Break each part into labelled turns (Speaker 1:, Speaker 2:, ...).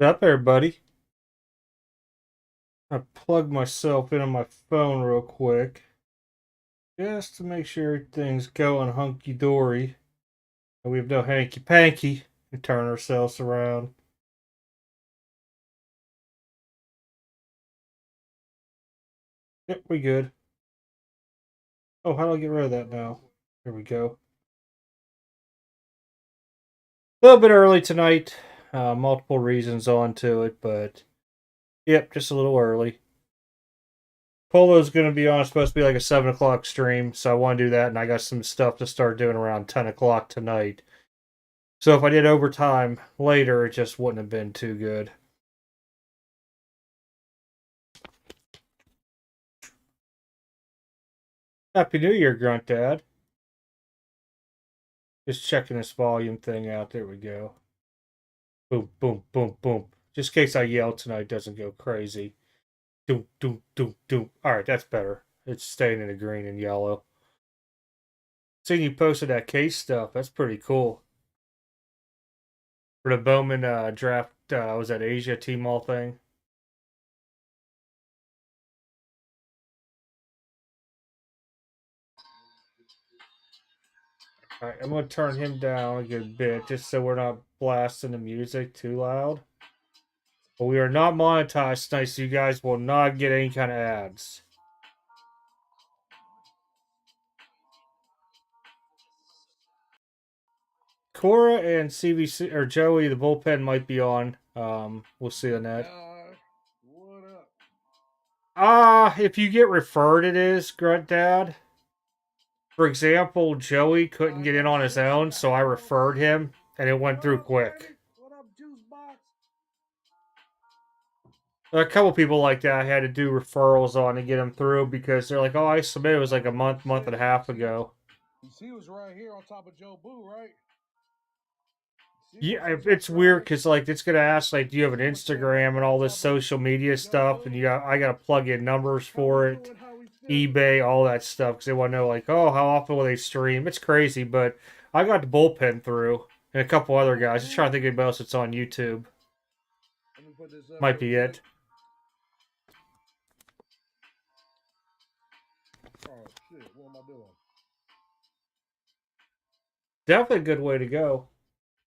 Speaker 1: What's up, everybody? I plugged myself into my phone real quick just to make sure everything's going hunky dory and we have no hanky panky and turn ourselves around. Yep, we good. Oh, how do I get rid of that now? There we go. A little bit early tonight. Multiple reasons onto it, but yep, just a little early. Polo's going to be on. It's supposed to be like a 7 o'clock stream, so I want to do that, and I got some stuff to start doing around 10 o'clock tonight. So if I did overtime later, it just wouldn't have been too good. Happy New Year, Grunt Dad. Just checking this volume thing out. There we go. Boom, boom, boom, boom. Just in case I yell tonight, doesn't go crazy. Doom, doom, doom, doom. All right, that's better. It's staying in the green and yellow. Seeing you posted that case stuff. That's pretty cool. For the Bowman draft, was that Asia T-Mall thing? All right, I'm going to turn him down a good bit just so we're not blasting the music too loud. But we are not monetized tonight, so you guys will not get any kind of ads. Cora and CVC or Joey, the bullpen might be on. We'll see on that.
Speaker 2: What up?
Speaker 1: If you get referred, it is Grunt Dad. For example, Joey couldn't get in on his own, so I referred him, and it went through quick.
Speaker 2: What up, Juice Box?
Speaker 1: A couple people like that I had to do referrals on to get them through because they're like, "Oh, I submitted it was like a month and a half ago."
Speaker 2: He was right here on top of Joe Boo, right?
Speaker 1: Yeah, it's weird because like it's gonna ask like, do you have an Instagram and all this social media stuff, and I gotta plug in numbers for it, eBay, all that stuff because they want to know like, oh, how often will they stream? It's crazy, but I got the bullpen through and a couple other guys. Just trying to think of anybody else that's on YouTube. Might be it.
Speaker 2: Oh shit! What am I doing?
Speaker 1: Definitely a good way to go.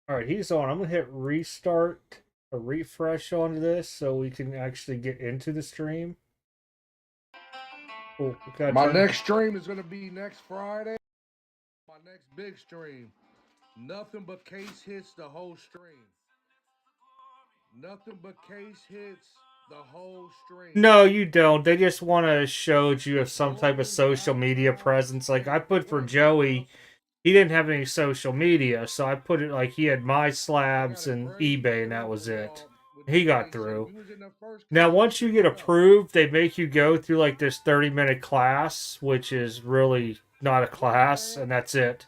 Speaker 1: All right, he's on. I'm gonna hit restart or refresh onto this so we can actually get into the stream. Cool.
Speaker 2: My next stream is gonna be next Friday. My next big stream. Nothing but case hits the whole stream. Nothing but case hits the whole stream.
Speaker 1: No, you don't. They just want to show you have some type of social media presence. Like I put for Joey, he didn't have any social media, so I put it like he had My Slabs and eBay, and that was it. He got through. Now, once you get approved, they make you go through like this 30-minute class, which is really not a class, and that's it.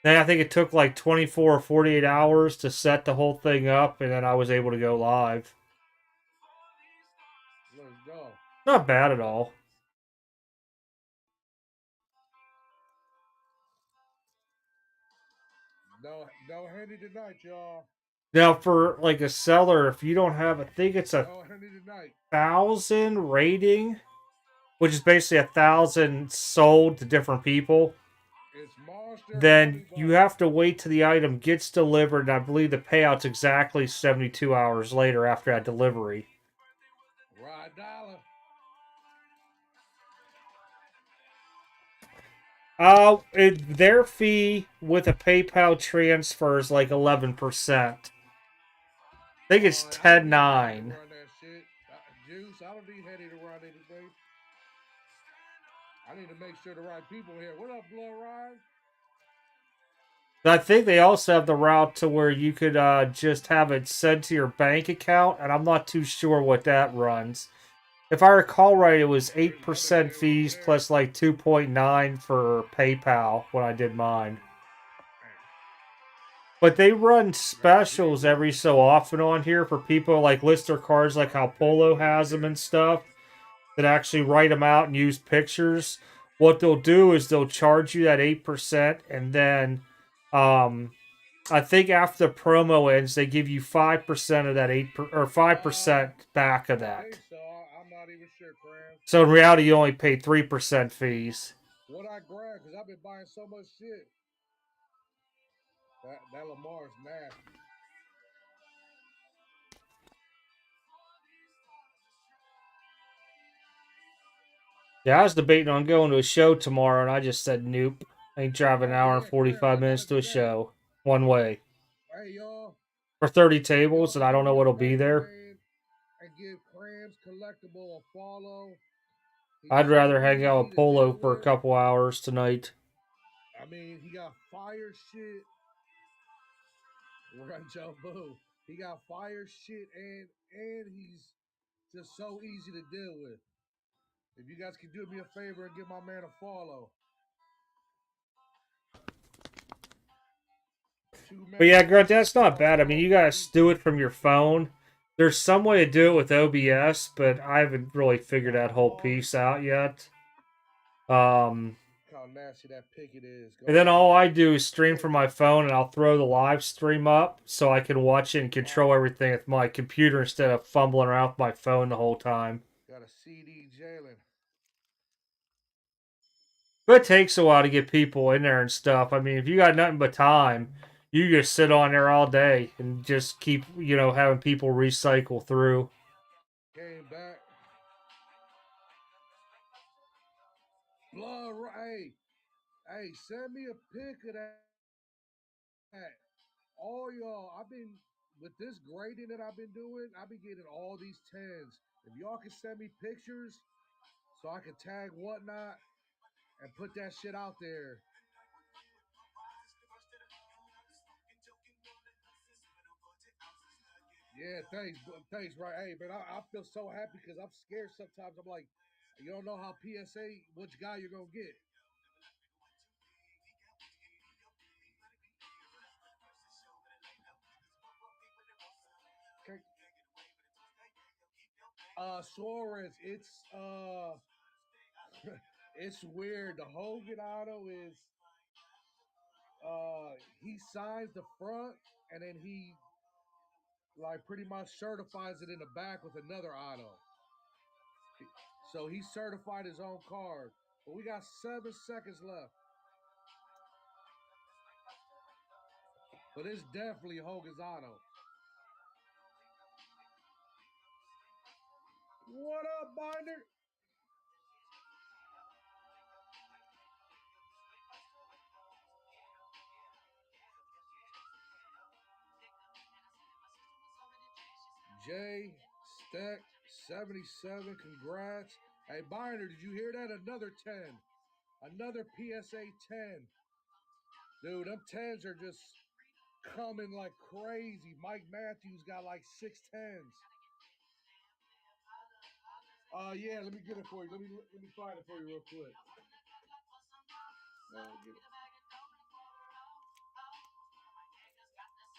Speaker 1: Then I think it took like 24 or 48 hours to set the whole thing up, and then I was able to go live.
Speaker 2: Let's go.
Speaker 1: Not bad at all.
Speaker 2: No handy tonight, y'all.
Speaker 1: Now, for like a seller, if you don't have, I think it's a 1,000 rating, which is basically 1,000 sold to different people, then you have to wait till the item gets delivered, and I believe the payout's exactly 72 hours later after that delivery.
Speaker 2: Right dollar.
Speaker 1: Their fee with a PayPal transfer is like 11%. I think it's 10.9.
Speaker 2: Juice, I don't need Hetty to run anything. I need to make sure the right people here. What up, Blood Ryan?
Speaker 1: I think they also have the route to where you could just have it sent to your bank account, and I'm not too sure what that runs. If I recall right, it was 8% fees plus like 2.9 for PayPal when I did mine. But they run specials every so often on here for people like list their cards like how Polo has them and stuff that actually write them out and use pictures. What they'll do is they'll charge you that 8% and then I think after the promo ends, they give you 5% of that or 5% back of
Speaker 2: I
Speaker 1: that.
Speaker 2: think so. I'm not even sure, Cram.
Speaker 1: So in reality, you only pay 3% fees.
Speaker 2: What I grabbed, because I've been buying so much shit. That Lamar's nasty.
Speaker 1: Yeah, I was debating on going to a show tomorrow, and I just said nope. I ain't driving an
Speaker 2: Oh
Speaker 1: hour and
Speaker 2: yeah, Cram,
Speaker 1: 45
Speaker 2: I
Speaker 1: minutes
Speaker 2: gotta
Speaker 1: to a
Speaker 2: say,
Speaker 1: show one way
Speaker 2: hey y'all,
Speaker 1: for 30
Speaker 2: if y'all
Speaker 1: tables, and
Speaker 2: could
Speaker 1: I
Speaker 2: do
Speaker 1: don't know
Speaker 2: me a
Speaker 1: what'll be
Speaker 2: favor,
Speaker 1: there.
Speaker 2: man, and give Cram's Collectible a follow. He's
Speaker 1: I'd
Speaker 2: so
Speaker 1: rather hang out
Speaker 2: easy
Speaker 1: with
Speaker 2: to deal
Speaker 1: Polo for a
Speaker 2: with.
Speaker 1: couple hours tonight.
Speaker 2: I mean, he got fire shit. Run Joe Boo. He got fire shit and he's just so easy to deal with. If you guys can do me a favor and give my man a follow.
Speaker 1: But yeah, Grant,
Speaker 2: Two
Speaker 1: that's not bad. I mean, you guys do it from your phone. There's some way to do it with OBS, but I haven't really figured that whole piece out yet.
Speaker 2: How nasty that picket is. Go
Speaker 1: And then
Speaker 2: ahead.
Speaker 1: all I do is stream from my phone, and I'll throw the live stream up so I can watch it and control everything with my computer instead of fumbling around with my phone the whole time.
Speaker 2: Got a CD Jalen.
Speaker 1: But it takes a while to get people in there and stuff. I mean, if you got nothing but time, you just sit on there all day and just keep, having people recycle through.
Speaker 2: Came back. Blood, hey, send me a pic of that. All y'all, I've been with this grading that I've been doing. I've been getting all these tens. If y'all can send me pictures, so I can tag WhatNot and put that shit out there. Yeah, thanks, right? Hey, man, I feel so happy because I'm scared sometimes. I'm like, you don't know how PSA, which guy you're gonna get. Okay. Suarez, it's weird. The Hogan auto is he signs the front and then he like pretty much certifies it in the back with another auto. So he certified his own card. But we got 7 seconds left. But it's definitely Hogan's auto. What up, Binder? Jay Steck 77. Congrats. Hey, Binder, did you hear that? Another 10. Another PSA 10. Dude, them 10s are just coming like crazy. Mike Matthews got like 6 10s. Yeah, let me get it for you. Let me find it for you real quick. Get it.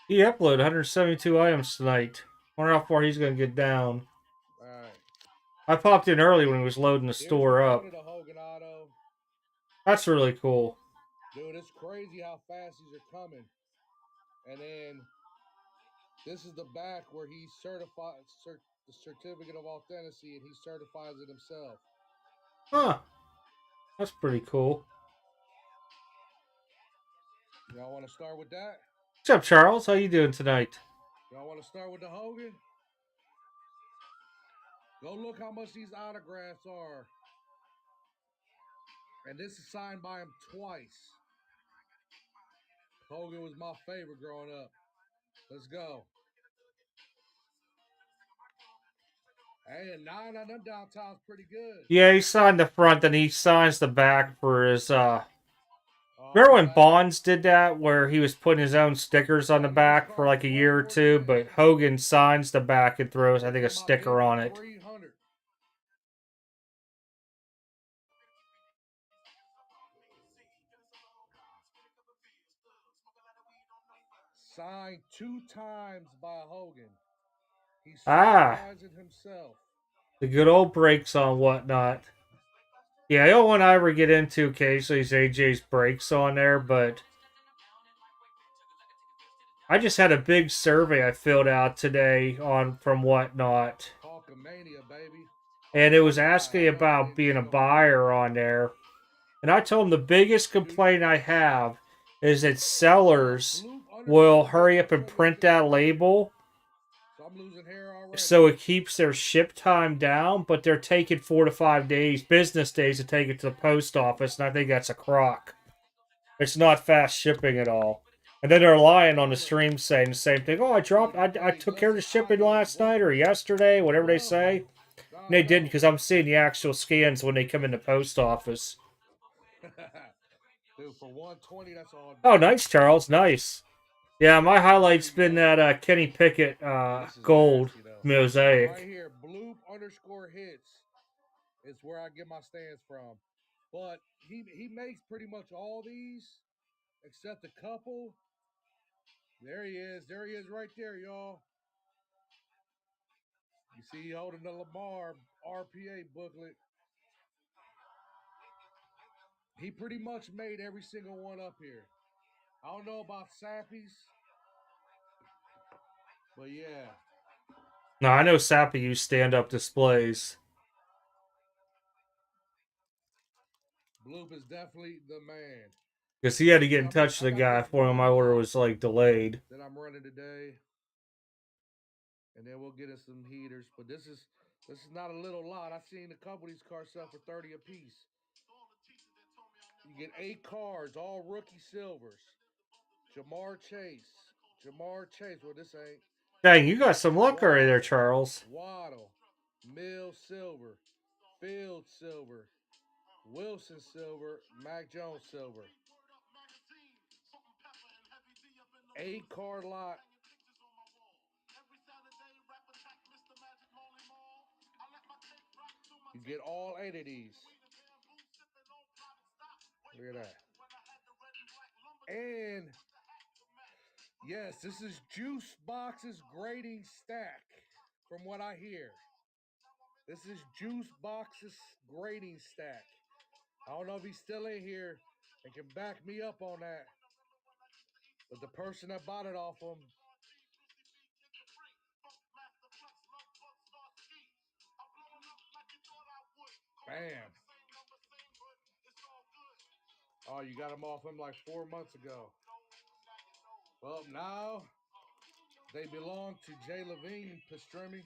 Speaker 1: He uploaded 172 items tonight. Wonder how far he's going to get down.
Speaker 2: All right.
Speaker 1: I popped in early when he was loading the
Speaker 2: Here's the
Speaker 1: store
Speaker 2: front
Speaker 1: up.
Speaker 2: of the Hogan auto.
Speaker 1: That's really cool.
Speaker 2: Dude, it's crazy how fast these are coming. And then this is the back where he certified the certificate of authenticity, and he certifies it himself.
Speaker 1: Huh. That's pretty cool.
Speaker 2: Y'all want to start with that?
Speaker 1: What's up, Charles? How you doing tonight?
Speaker 2: Y'all want to start with the Hogan? Go look how much these autographs are. And this is signed by him twice. Hogan was my favorite growing up. Let's go. Hey, and 9 on them downtown's pretty good.
Speaker 1: Yeah, he signed the front, and he signs the back for his. Remember when
Speaker 2: Back.
Speaker 1: Bonds did that, where he was putting his own stickers on the back for like a year or two, but Hogan signs the back and throws, I think, a sticker on it.
Speaker 2: 300. Signed 2 times by Hogan. He certifies it himself.
Speaker 1: The good old breaks on WhatNot. Yeah, the only one I ever get into occasionally is AJ's breaks on there, but I just had a big survey I filled out today on from WhatNot,
Speaker 2: Hulkamania, baby.
Speaker 1: and it was
Speaker 2: Why?
Speaker 1: asking
Speaker 2: I know you
Speaker 1: about
Speaker 2: ain't
Speaker 1: being a
Speaker 2: doing no reading.
Speaker 1: buyer on there. And I told them the biggest complaint I have is that sellers
Speaker 2: Bloop
Speaker 1: will
Speaker 2: underscore hits.
Speaker 1: hurry
Speaker 2: I'm
Speaker 1: up and
Speaker 2: showing you
Speaker 1: print
Speaker 2: today.
Speaker 1: that label
Speaker 2: So I'm losing hair already.
Speaker 1: so it keeps their ship time down, but they're taking 4 to 5 days, business days, to take it to the post office, and I think that's a crock. It's not fast shipping at all. And then they're lying on the stream saying the same thing. Oh, I took care of the shipping last night or yesterday, whatever they say. And they didn't, because I'm seeing the actual scans when they come in the post office.
Speaker 2: Dude, for 120, that's all
Speaker 1: Oh,
Speaker 2: day.
Speaker 1: nice, Charles. Nice. Yeah, my highlight's been that Kenny Pickett
Speaker 2: This is
Speaker 1: gold
Speaker 2: nasty, though.
Speaker 1: mosaic.
Speaker 2: Right here, bloop underscore hits is where I get my stance from. But he makes pretty much all these except a couple. There he is. There he is right there, y'all. You see, he holding the Lamar RPA booklet. He pretty much made every single one up here. I don't know about Sappies, but yeah.
Speaker 1: Now, I know Sappy used stand-up displays.
Speaker 2: Bloop is definitely the man.
Speaker 1: Because he had to get in
Speaker 2: I mean,
Speaker 1: touch
Speaker 2: I
Speaker 1: with the
Speaker 2: got
Speaker 1: guy
Speaker 2: this
Speaker 1: for him. My
Speaker 2: one
Speaker 1: order
Speaker 2: lot
Speaker 1: was, like, delayed.
Speaker 2: that I'm running today. And then we'll get us some heaters. But this is not a little lot. I've seen a couple of these cars sell for 30 a piece. You get 8 cars, all rookie silvers. Jamar Chase. Well, this ain't.
Speaker 1: Dang, you got some luck right there, Charles.
Speaker 2: Waddle. Mill silver. Field silver. Wilson silver. Mac Jones silver. 8 car lot. You get all 8 of these. Look at that. And yes, this is Juice Box's grading stack, from what I hear. This is Juice Box's grading stack. I don't know if he's still in here and can back me up on that. But the person that bought it off him, bam. Oh, you got them off him like 4 months ago. Well, now they belong to Jay Levine, Pastremi.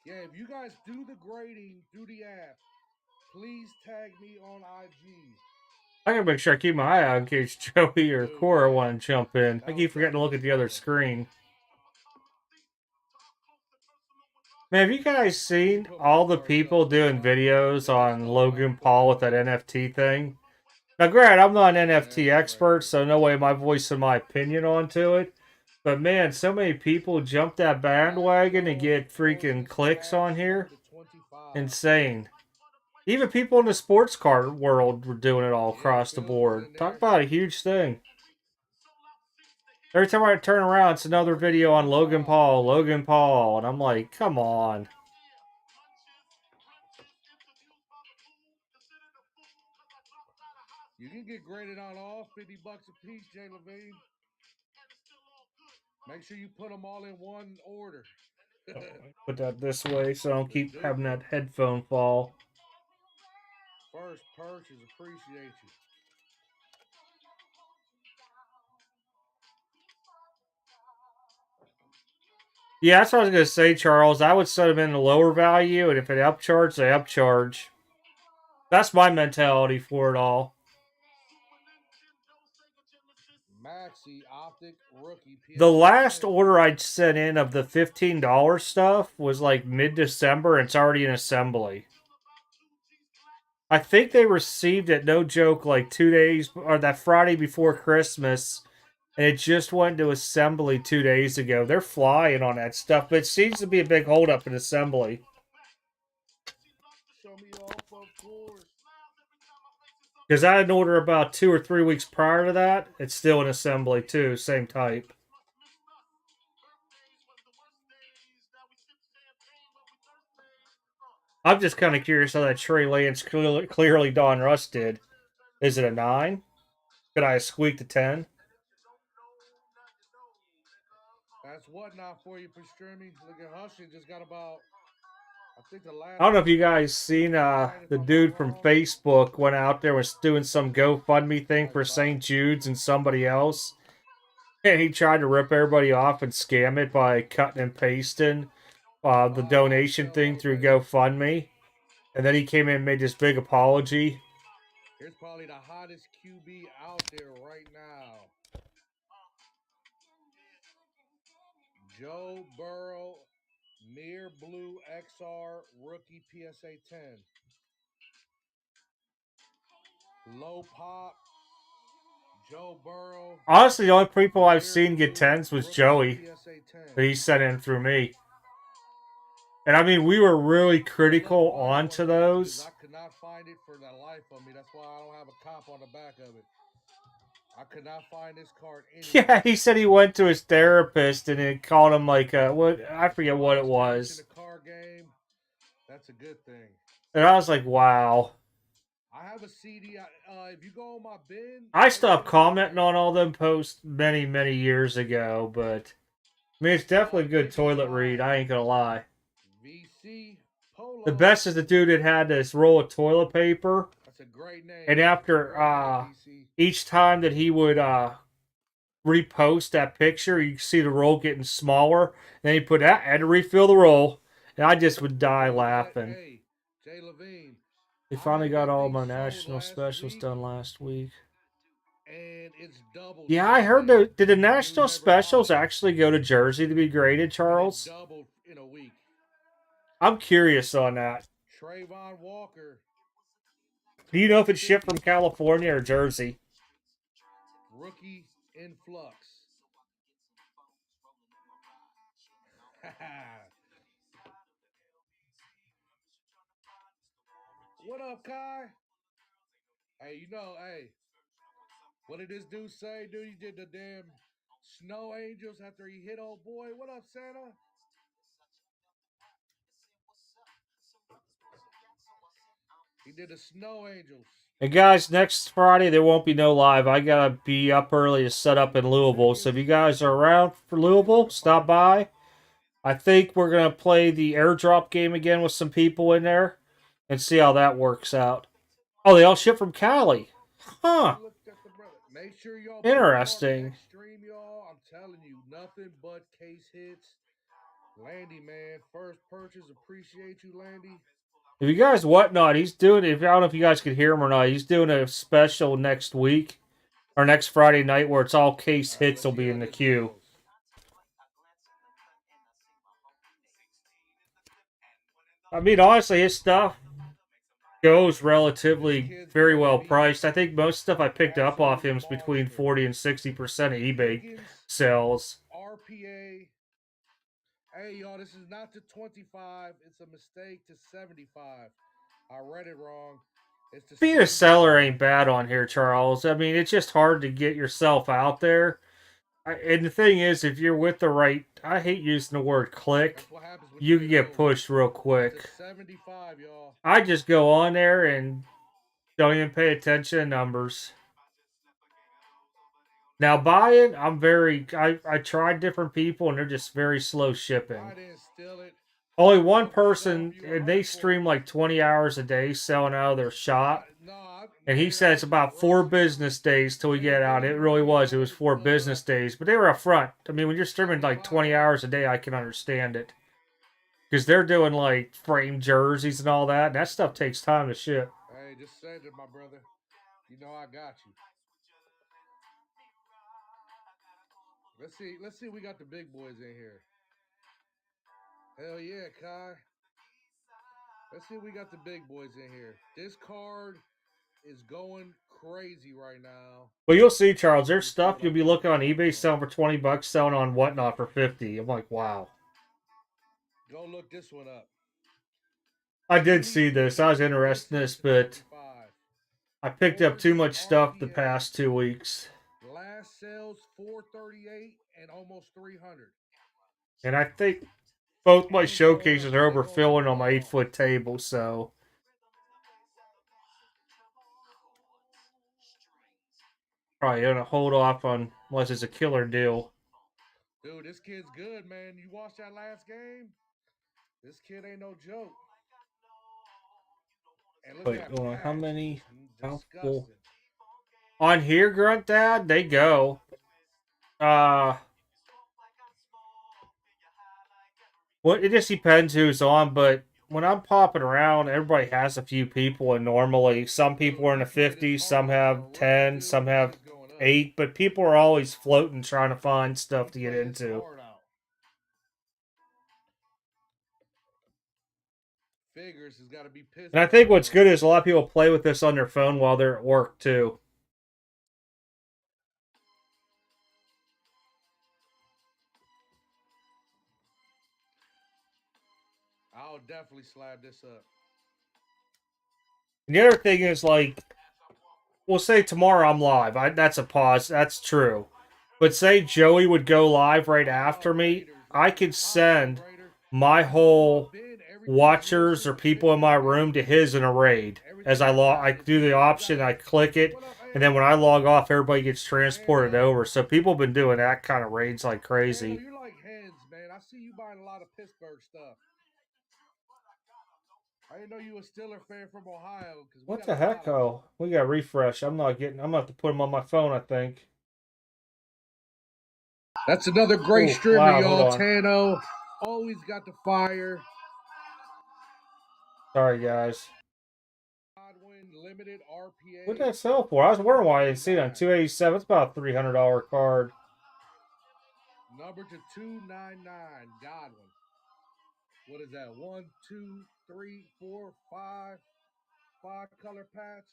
Speaker 2: Yeah, if you guys do the grading through the app, please tag me on IG.
Speaker 1: I gotta make sure I keep my eye out in case Joey or
Speaker 2: Dude,
Speaker 1: Cora
Speaker 2: yeah.
Speaker 1: want to jump in. I
Speaker 2: That was
Speaker 1: keep forgetting to look
Speaker 2: definitely
Speaker 1: at the other
Speaker 2: fun.
Speaker 1: screen. Man, have you guys
Speaker 2: Let me
Speaker 1: seen
Speaker 2: put my
Speaker 1: all the
Speaker 2: car stuff
Speaker 1: people
Speaker 2: in
Speaker 1: doing
Speaker 2: now.
Speaker 1: videos
Speaker 2: Then we'll
Speaker 1: on
Speaker 2: start back
Speaker 1: Logan Paul with
Speaker 2: football.
Speaker 1: that NFT thing? Now, granted, I'm not an NFT
Speaker 2: That's
Speaker 1: expert,
Speaker 2: crazy.
Speaker 1: so no way am I voicing my opinion onto it. But man, so many people jump that
Speaker 2: Mac
Speaker 1: bandwagon and
Speaker 2: Jones
Speaker 1: get freaking
Speaker 2: Origins
Speaker 1: clicks on
Speaker 2: patch
Speaker 1: here.
Speaker 2: number 25.
Speaker 1: Insane. Even people in the sports car world were doing it all
Speaker 2: Yeah,
Speaker 1: across the
Speaker 2: Fields is
Speaker 1: board.
Speaker 2: in
Speaker 1: Talk
Speaker 2: there.
Speaker 1: about a huge thing. Every time I turn around, it's another
Speaker 2: Number
Speaker 1: video on
Speaker 2: 25.
Speaker 1: Logan Paul, and I'm like, come on.
Speaker 2: You can get graded on all, $50 a piece, Jay Levine. Make sure you put them all in one order.
Speaker 1: Put that this way so I don't
Speaker 2: The
Speaker 1: keep having
Speaker 2: Duper.
Speaker 1: that headphone fall.
Speaker 2: First purchase, appreciate you.
Speaker 1: Yeah, that's what I was gonna say, Charles. I would set them in the lower value, and if it upcharge, they upcharge. That's my mentality for it all.
Speaker 2: Maxi Optic Rookie
Speaker 1: The
Speaker 2: PSA
Speaker 1: last
Speaker 2: 10.
Speaker 1: order I'd sent in of the $15 stuff was like mid-December, and it's already in assembly. I think they received it, no joke, like 2 days or that Friday before Christmas, and it just went to assembly 2 days ago. They're flying on that stuff, but it seems to be a big holdup in assembly.
Speaker 2: Show me off, of course.
Speaker 1: Because I had an order about 2 or 3 weeks prior to that. It's still in assembly too, same type. I'm just kind of curious how that Trey Lance clearly Don Russ did. Is it a 9? Could I squeak the 10?
Speaker 2: That's WhatNot for you, Pastrami. Look at Hushy just got about, I think the last.
Speaker 1: I don't know if you guys seen the dude from Facebook went out there, was doing some GoFundMe thing for St. Jude's and somebody else. And he tried to rip everybody off and scam it by cutting and pasting the donation thing through GoFundMe. And then he came in and made this big apology.
Speaker 2: Here's probably the hottest QB out there right now. Joe Burrow, Mere Blue XR rookie PSA 10. Low pop, Joe Burrow.
Speaker 1: Honestly, the only people I've seen get 10s was Joey. That he sent in through me. And I mean, we were really critical onto those.
Speaker 2: I could not find it for the life of me. That's why I don't have a comp on the back of it. I could not find this card anywhere.
Speaker 1: Yeah, he said he went to his therapist and it called him like what I forget what it was.
Speaker 2: In a card game, that's a good thing.
Speaker 1: And I was like, wow.
Speaker 2: I have a CD. If you go on my bin,
Speaker 1: I stopped commenting on all them posts many, many years ago, but I mean, it's definitely a good toilet read. I ain't gonna lie.
Speaker 2: VC Polo.
Speaker 1: The best is the dude that had this roll of toilet paper.
Speaker 2: That's a great name.
Speaker 1: And after each time that he would repost that picture, you see the roll getting smaller. And then he put that, had to refill the roll. And I just would die laughing.
Speaker 2: Hey, Jay Levine.
Speaker 1: They finally got all my national specials done last week.
Speaker 2: And it's doubled.
Speaker 1: Yeah, I heard did the national specials actually go to Jersey to be graded, Charles?
Speaker 2: Doubled in a week.
Speaker 1: I'm curious on that.
Speaker 2: Trayvon Walker.
Speaker 1: Do you know if it's shipped from California or Jersey?
Speaker 2: Rookie influx. What up, Kai? Hey, hey. What did this dude say? Dude, he did the damn snow angels after he hit old boy. What up, Santa? He did the snow angels.
Speaker 1: And guys, next Friday there won't be no live. I gotta be up early to set up in Louisville. So if you guys are around for Louisville, stop by. I think we're gonna play the airdrop game again with some people in there and see how that works out. Oh, they all ship from Cali. Huh.
Speaker 2: Make sure y'all
Speaker 1: interesting.
Speaker 2: Extreme, y'all. I'm telling you, nothing but case hits. Landy, man, first purchase. Appreciate you, Landy.
Speaker 1: If you guys WhatNot, he's doing. If I don't know if you guys can hear him or not, he's doing a special next week or next Friday night where it's all case hits will be in the queue. I mean, honestly, his stuff goes relatively very well priced. I think most stuff I picked up off him is between 40 and 60% of eBay sales.
Speaker 2: RPA. Hey, y'all, this is not to 25. It's a mistake to 75. I read it wrong. It's to
Speaker 1: being a seller ain't bad on here, Charles. I mean, it's just hard to get yourself out there. And the thing is, if you're with the right, I hate using the word click, you can get pushed real quick.
Speaker 2: 75, y'all.
Speaker 1: I just go on there and don't even pay attention to numbers. Now buying, I tried different people and they're just very slow shipping.
Speaker 2: I didn't steal it.
Speaker 1: Only one person, and they stream like 20 hours a day selling out of their shop. And he said it's about 4 business days till we get out. It really was. It was 4 business days. But they were up front. I mean, when you're streaming like 20 hours a day, I can understand it. Because they're doing like frame jerseys and all that. And that stuff takes time to ship.
Speaker 2: Hey, just send it, my brother. You know I got you. Let's see. We got the big boys in here. Hell yeah, Kai. Let's see if we got the big boys in here. This card is going crazy right now.
Speaker 1: Well, you'll see, Charles. There's stuff you'll be looking on eBay selling for $20, selling on WhatNot for $50. I'm like, wow.
Speaker 2: Go look this one up.
Speaker 1: I did see this. I was interested in this, but I picked up too much stuff the past 2 weeks.
Speaker 2: Last sales 438 and almost 300.
Speaker 1: And I think both my showcases are overfilling on my 8-foot table, so. Probably gonna hold off on unless it's a killer deal.
Speaker 2: Dude, this kid's good, man. You watched that last game? This kid ain't no joke. And look
Speaker 1: Wait,
Speaker 2: at that patch.
Speaker 1: how many? How full?
Speaker 2: Disgusting.
Speaker 1: On here, Grunt Dad, they go. Well, it just depends who's on, but when I'm popping around, everybody has a few people, and normally some people are in the 50s, some have 10, some have 8, but people are always floating trying to find stuff to get into.
Speaker 2: Figures has got to be pissed.
Speaker 1: And I think what's good is a lot of people play with this on their phone while they're at work, too.
Speaker 2: I'll definitely slab this up.
Speaker 1: And the other thing is, like, we'll say tomorrow I'm live. That's a pause. That's true. But say Joey would go live right after me, I could send my whole watchers or people in my room to his in a raid. As I do the option, I click it, and then when I log off, everybody gets transported over. So people have been doing that kind of raids like crazy.
Speaker 2: You like heads, man. I see you buying a lot of Pittsburgh stuff. I didn't know you a Steeler fan from Ohio.
Speaker 1: What the heck? Oh, we got refresh. I'm gonna have to put them on my phone, I think.
Speaker 2: That's another great streamer,
Speaker 1: loud.
Speaker 2: y'all. Tano always got the fire.
Speaker 1: Sorry, guys.
Speaker 2: Limited RPA.
Speaker 1: What did that sell for? I was wondering why I didn't see it on 287. It's about a $300 card.
Speaker 2: Number to 299, Godwin. What is that? 1, 2, 3, 4, 5. 5 color patch.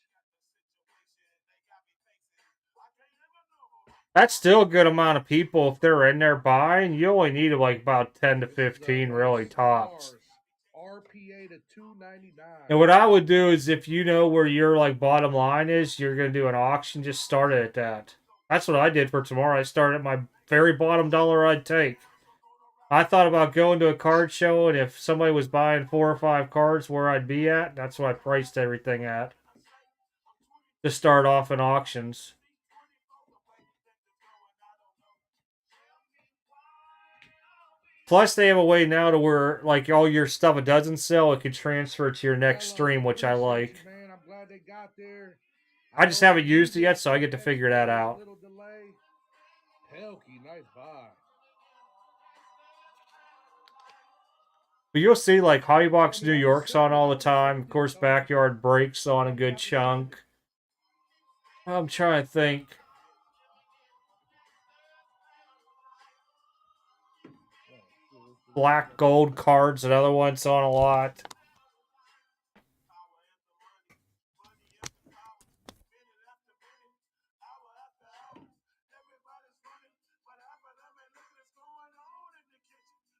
Speaker 1: That's still a good amount of people if they're in there buying. You only need like about 10 to 15 really tops.
Speaker 2: RPA to 299.
Speaker 1: And what I would do is if you know where your like bottom line is, you're gonna do an auction, just start it at that. That's what I did for tomorrow. I started at my very bottom dollar I'd take. I thought about going to a card show, and if somebody was buying 4 or 5 cards where I'd be at, that's what I priced everything at. To start off in auctions. Plus, they have a way now to where, like, all your stuff it doesn't sell, it can transfer to your next stream, which I like.
Speaker 2: Man, I'm glad they got there.
Speaker 1: I just haven't used it yet, so I get to figure that out.
Speaker 2: Pelkey, nice buy.
Speaker 1: But you'll see, like, Hobbybox New York's on all the time. Of course, Backyard Breaks on a good chunk. I'm trying to think. Black Gold Cards, another one's on a lot.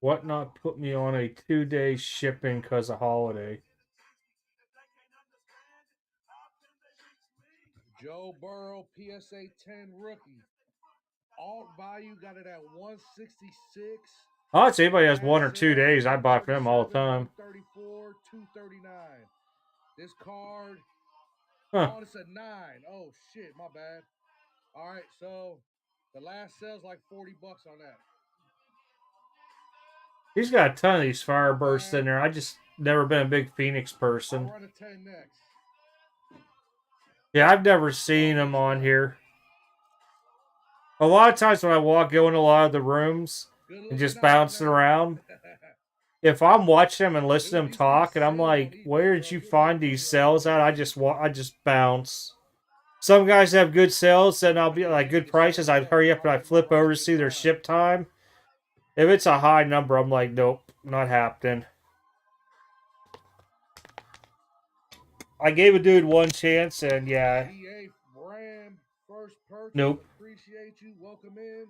Speaker 1: WhatNot put me on a 2-day shipping because of holiday.
Speaker 2: Joe Burrow, PSA 10 rookie. Alt value got it at 166.
Speaker 1: Oh, it's anybody has 1 or 2 days. I buy from them all the time.
Speaker 2: 34, 239. This card.
Speaker 1: Huh.
Speaker 2: Oh, it's a 9. Oh shit, my bad. All right, so the last sale's like $40 on that.
Speaker 1: He's got a ton of these Firebursts in there. I just never been a big Phoenix person.
Speaker 2: I'll run a 10 next.
Speaker 1: Yeah, I've never seen them on here. A lot of times when I go in a lot of the rooms and just bouncing around, if I'm watching them and listening to them talk, and I'm like, "Where did you find these sales at?" I just bounce. Some guys have good sales, and I'll be like good prices. I hurry up and I flip over to see their ship time. If it's a high number, I'm like, nope, not happening. I gave a dude one chance, and yeah.
Speaker 2: First purchase.
Speaker 1: Nope.
Speaker 2: Appreciate you. Welcome in.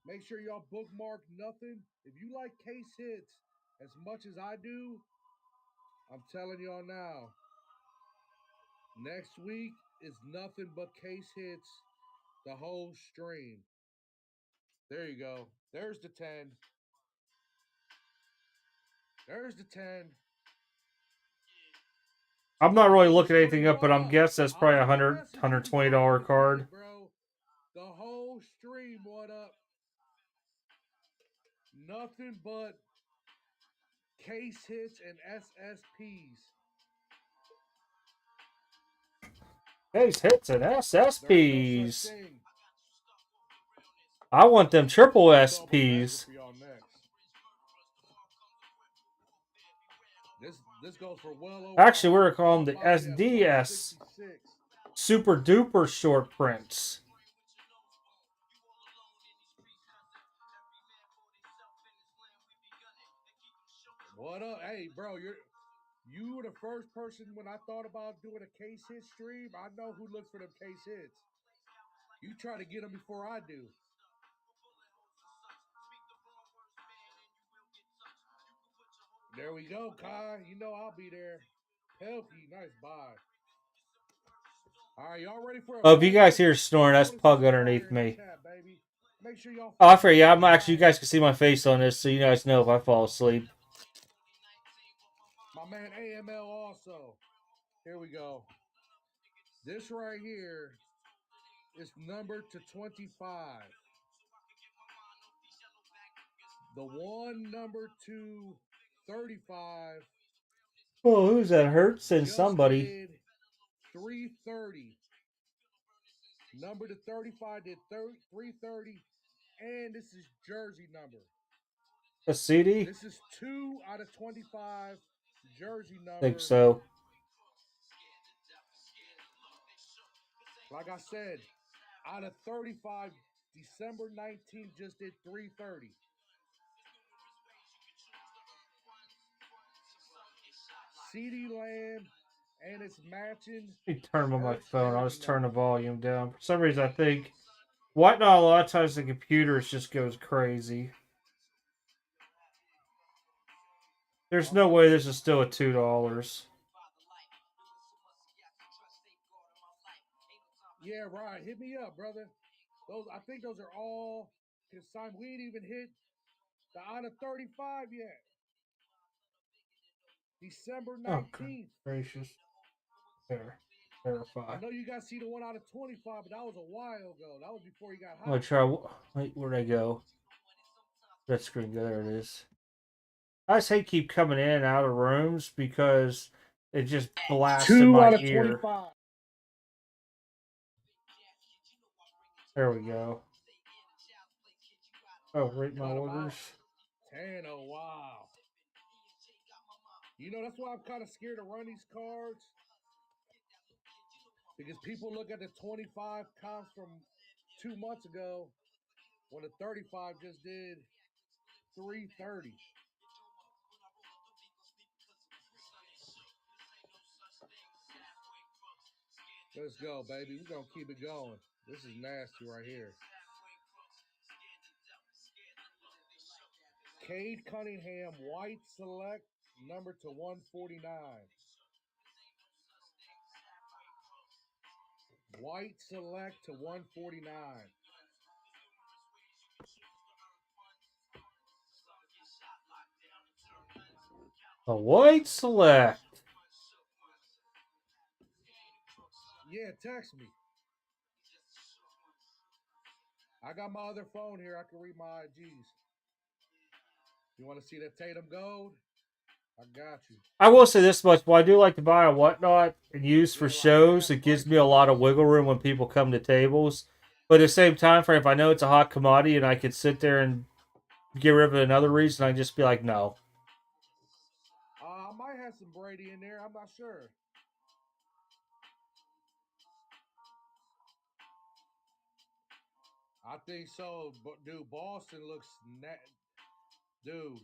Speaker 2: Make sure y'all bookmark nothing. If you like case hits as much as I do, I'm telling y'all now, next week is nothing but case hits the whole stream. There you go. There's the 10. There's the 10.
Speaker 1: I'm not really looking anything up, but I'm guessing that's probably $100, $120 card.
Speaker 2: stream, what up? Nothing but case hits and SSPs.
Speaker 1: Case hits and
Speaker 2: There ain't no such
Speaker 1: SSPs.
Speaker 2: thing.
Speaker 1: I want them triple
Speaker 2: Double banger
Speaker 1: SPs.
Speaker 2: for y'all next. This goes for well over
Speaker 1: Actually, we're gonna call them the
Speaker 2: somebody at
Speaker 1: SDS
Speaker 2: 166.
Speaker 1: super duper short prints.
Speaker 2: What up? Hey, bro, you were the first person when I thought about doing a case hit stream. I know who looks for them case hits. You try to get them before I do. There we go, Kai. You know I'll be there. Pelkey, nice buy. All right, y'all ready for a
Speaker 1: Oh, if you
Speaker 2: banger?
Speaker 1: guys hear snoring, that's
Speaker 2: Throw this
Speaker 1: Pug
Speaker 2: in
Speaker 1: underneath
Speaker 2: fire in the
Speaker 1: me.
Speaker 2: chat, baby. Make sure y'all
Speaker 1: Oh, I
Speaker 2: follow
Speaker 1: forget.
Speaker 2: me
Speaker 1: Yeah,
Speaker 2: on
Speaker 1: I'm actually. You
Speaker 2: Instagram.
Speaker 1: guys can see my face on this, so you guys know if I fall asleep.
Speaker 2: My man AML also. Here we go. This right here is numbered to 25. The one number to 35
Speaker 1: Oh, who's that? Hurts and
Speaker 2: just
Speaker 1: somebody.
Speaker 2: did 330. Number to 35 did 330. And this is jersey number.
Speaker 1: A CD?
Speaker 2: This is 2 out of 25 jersey
Speaker 1: Think
Speaker 2: number.
Speaker 1: so.
Speaker 2: Like I said, out of 35, December 19th just did 330. CD Lamb, and it's matching
Speaker 1: Let me turn them on my
Speaker 2: Hurts
Speaker 1: phone. I'll
Speaker 2: jersey
Speaker 1: just turn the
Speaker 2: number.
Speaker 1: volume down. For some reason, I think WhatNot, a lot of times the computers just goes crazy. There's no way this is still at $2.
Speaker 2: Yeah, right. Hit me up, brother. I think those are all consigned. We ain't even hit the out of 35 yet. December
Speaker 1: Oh, good
Speaker 2: 19th.
Speaker 1: gracious. There.
Speaker 2: I
Speaker 1: Verify.
Speaker 2: know you guys see the one out of 25, but that was a while ago. That was before he got
Speaker 1: I'm gonna
Speaker 2: hot.
Speaker 1: try. Wait, where'd I go? Red screen. There it is. I just hate keep coming in and out of rooms because it just blasts in
Speaker 2: 2
Speaker 1: my
Speaker 2: out of
Speaker 1: ear.
Speaker 2: 25.
Speaker 1: There we go. Oh, rate my
Speaker 2: Cut him
Speaker 1: orders.
Speaker 2: out. 10. Oh, wow. You know, that's why I'm kind of scared to run these cards. Because people look at the 25 comps from 2 months ago when the 35 just did 330. Let's go, baby. We're going to keep it going. This is nasty right here. Cade Cunningham, white select, number to 149. White select to 149.
Speaker 1: A white select.
Speaker 2: Yeah, text me. I got my other phone here. I can read my IGs. You want to see that Tatum Gold? I got you.
Speaker 1: I will say this much: while I do like to buy a whatnot and use for
Speaker 2: Yeah, like
Speaker 1: shows,
Speaker 2: half
Speaker 1: it gives
Speaker 2: price
Speaker 1: me a
Speaker 2: for
Speaker 1: lot of
Speaker 2: me.
Speaker 1: wiggle room when people come to tables. But at the same time frame, if I know it's a hot commodity and I could sit there and get rid of it another reason, I just be like, no.
Speaker 2: I might have some Brady in there. I'm not sure. I think so, but dude, Boston looks dude.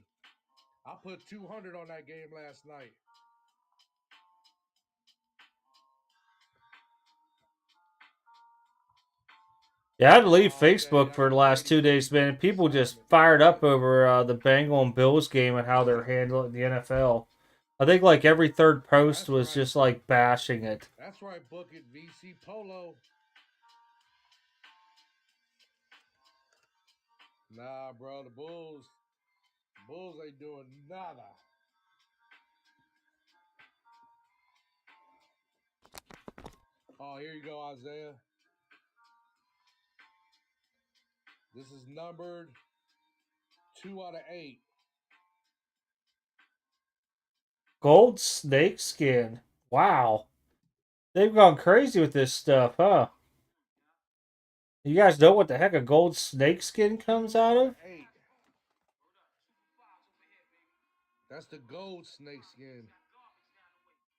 Speaker 2: I put 200 on that game last night.
Speaker 1: Yeah, I had to leave
Speaker 2: Oh, okay,
Speaker 1: Facebook
Speaker 2: that's
Speaker 1: for the
Speaker 2: the
Speaker 1: last
Speaker 2: Brady
Speaker 1: 2 days, man. People just
Speaker 2: consignment.
Speaker 1: fired up over the Bengal and Bills game and how they're handling the NFL. I think like every third post
Speaker 2: That's
Speaker 1: was
Speaker 2: right.
Speaker 1: just like bashing it.
Speaker 2: That's right, book it, VC Polo. Nah, bro, the Bulls ain't doing nada. Oh, here you go, Isaiah. This is numbered 2 out of 8.
Speaker 1: Gold snakeskin. Wow. They've gone crazy with this stuff, huh? You guys know what the heck a gold snakeskin comes out of?
Speaker 2: 8. That's the gold snakeskin.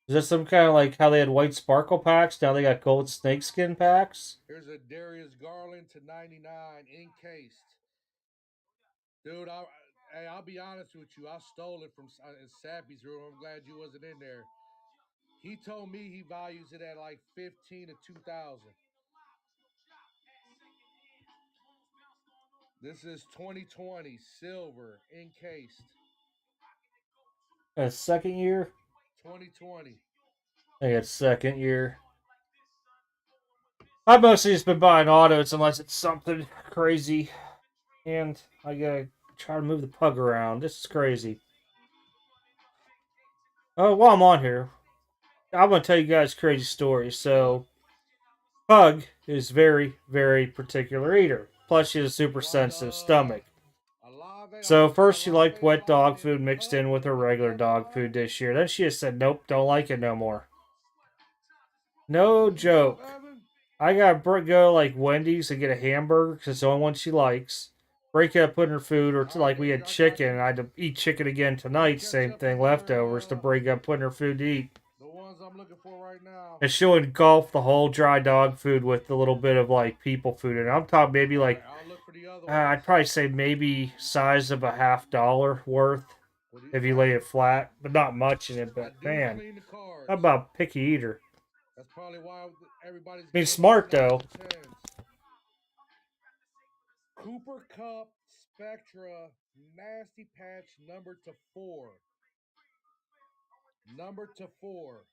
Speaker 1: Is this some kind of like how they had white sparkle packs? Now they got gold snakeskin packs?
Speaker 2: Here's a Darius Garland to 99 encased. Dude, hey, I'll be honest with you. I stole it from Sappy's room. I'm glad you wasn't in there. He told me he values it at like 15 to 2,000. This is 2020 silver encased.
Speaker 1: A second year?
Speaker 2: 2020.
Speaker 1: I think it's second year. I've mostly just been buying autos unless it's something crazy. And I gotta try to move the pug around. This is crazy. Oh, while I'm on here, I'm gonna tell you guys a crazy story. So, Pug is very, very particular eater. Plus, she has a super sensitive stomach. So first she liked wet dog food mixed in with her regular dog food this year. Then she just said, "Nope, don't like it no more." No joke. I gotta go like Wendy's and get a hamburger because it's the only one she likes. Break it up, put in her food, or like we had chicken. And I had to eat chicken again tonight. Same thing, leftovers to break up, put in her food to eat.
Speaker 2: The ones I'm looking for right now.
Speaker 1: And she'll engulf the whole dry dog food with a little bit of like people food. And I'm talking maybe like,
Speaker 2: I'll look for the other
Speaker 1: I'd probably say maybe size of a $50 worth if you lay it flat, but not much in it. But man, how about picky eater?
Speaker 2: That's probably why everybody's.
Speaker 1: I mean, smart though.
Speaker 2: Cooper Cup Spectra Nasty Patch number to 4. Number to 4.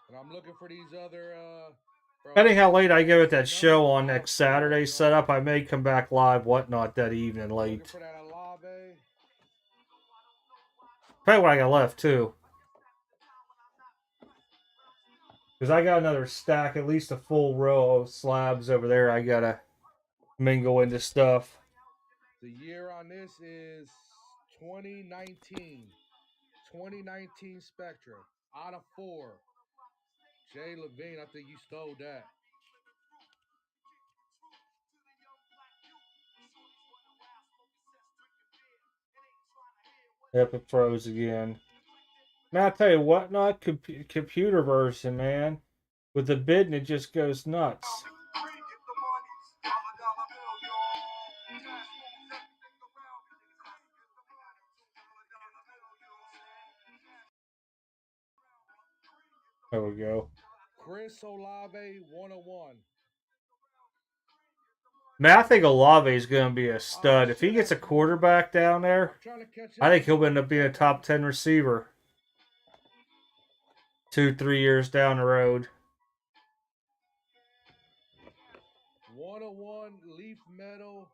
Speaker 2: And I'm looking for these other.
Speaker 1: Depending how late I go at that show on next Saturday setup, I may come back live, whatnot, that evening late. Probably what I got left too. Because I got another stack, at least a full row of slabs over there. I gotta mingle into stuff.
Speaker 2: The year on this is 2019. 2019 Spectra out of 4. Jay Levine, I think you stole that.
Speaker 1: Yep, it froze again. Man, I tell you what, not computer version, man. With the bidding, it just goes nuts. There we go.
Speaker 2: Chris Olave 101.
Speaker 1: Man, I think Olave is going to be a stud. If he gets a quarterback down there, I think he'll end up being a top 10 receiver 2-3 years down the road.
Speaker 2: 101 Leaf Metal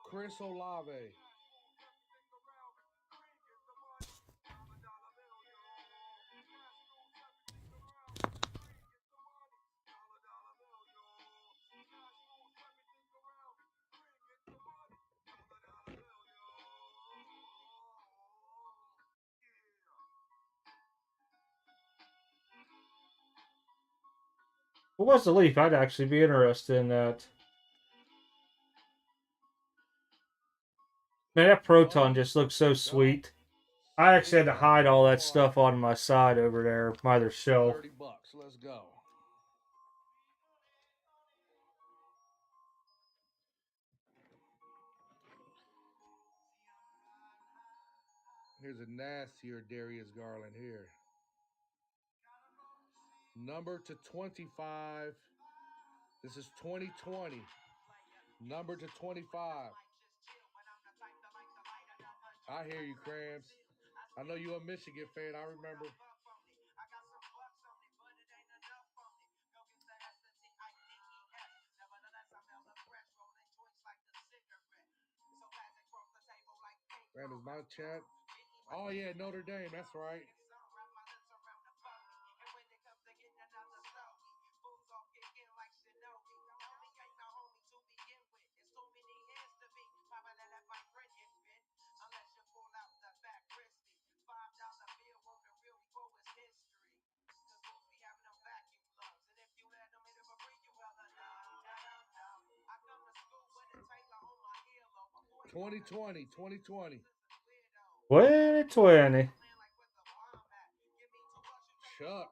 Speaker 2: Chris Olave.
Speaker 1: What was the Leaf? I'd actually be interested in that. Man, that Proton just looks so sweet. I actually had to hide all that stuff on my side over there, my other shelf.
Speaker 2: $30. Let's go. Here's a nastier Darius Garland here. Number to 25. This is 2020. Number to 25. I hear you, Krams. I know you're a Michigan fan. I remember. Man, is my chat? Oh yeah, Notre Dame. That's right. Twenty twenty.
Speaker 1: 2020.
Speaker 2: Chuck.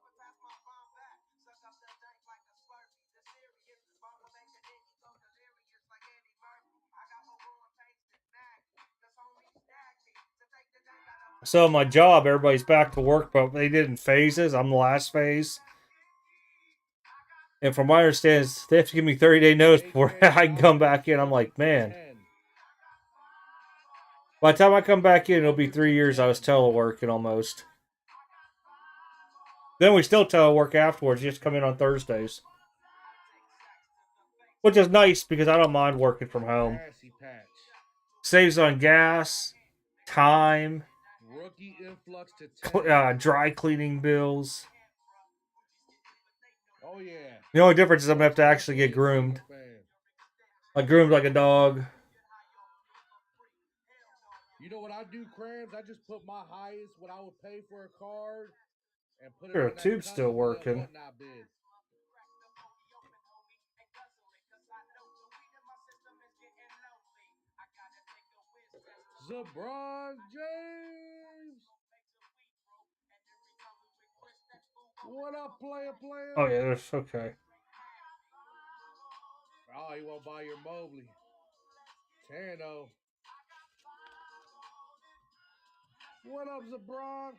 Speaker 1: So my job, everybody's back to work, but they did in phases. I'm the last phase. And from my understanding, they have to give me 30-day notice before I can come back in. I'm like, man. By the time I come back in, it'll be 3 years I was teleworking almost. Then we still telework afterwards. You just come in on Thursdays. Which is nice because I don't mind working from home. Saves on gas, time,
Speaker 2: Rookie influx to 10.
Speaker 1: dry cleaning bills.
Speaker 2: Oh yeah.
Speaker 1: The only difference is I'm going to have to actually get groomed. I groomed like a dog.
Speaker 2: You know what I do, Crams? I just put my highest, what I would pay for a card, and put it
Speaker 1: Sure,
Speaker 2: on
Speaker 1: the
Speaker 2: that
Speaker 1: tube's still
Speaker 2: custom
Speaker 1: working.
Speaker 2: WhatNot bid. LeBron James. What up, player?
Speaker 1: Oh yeah, that's okay.
Speaker 2: Oh, you won't buy your Mobley. Tano. What up, LeBron?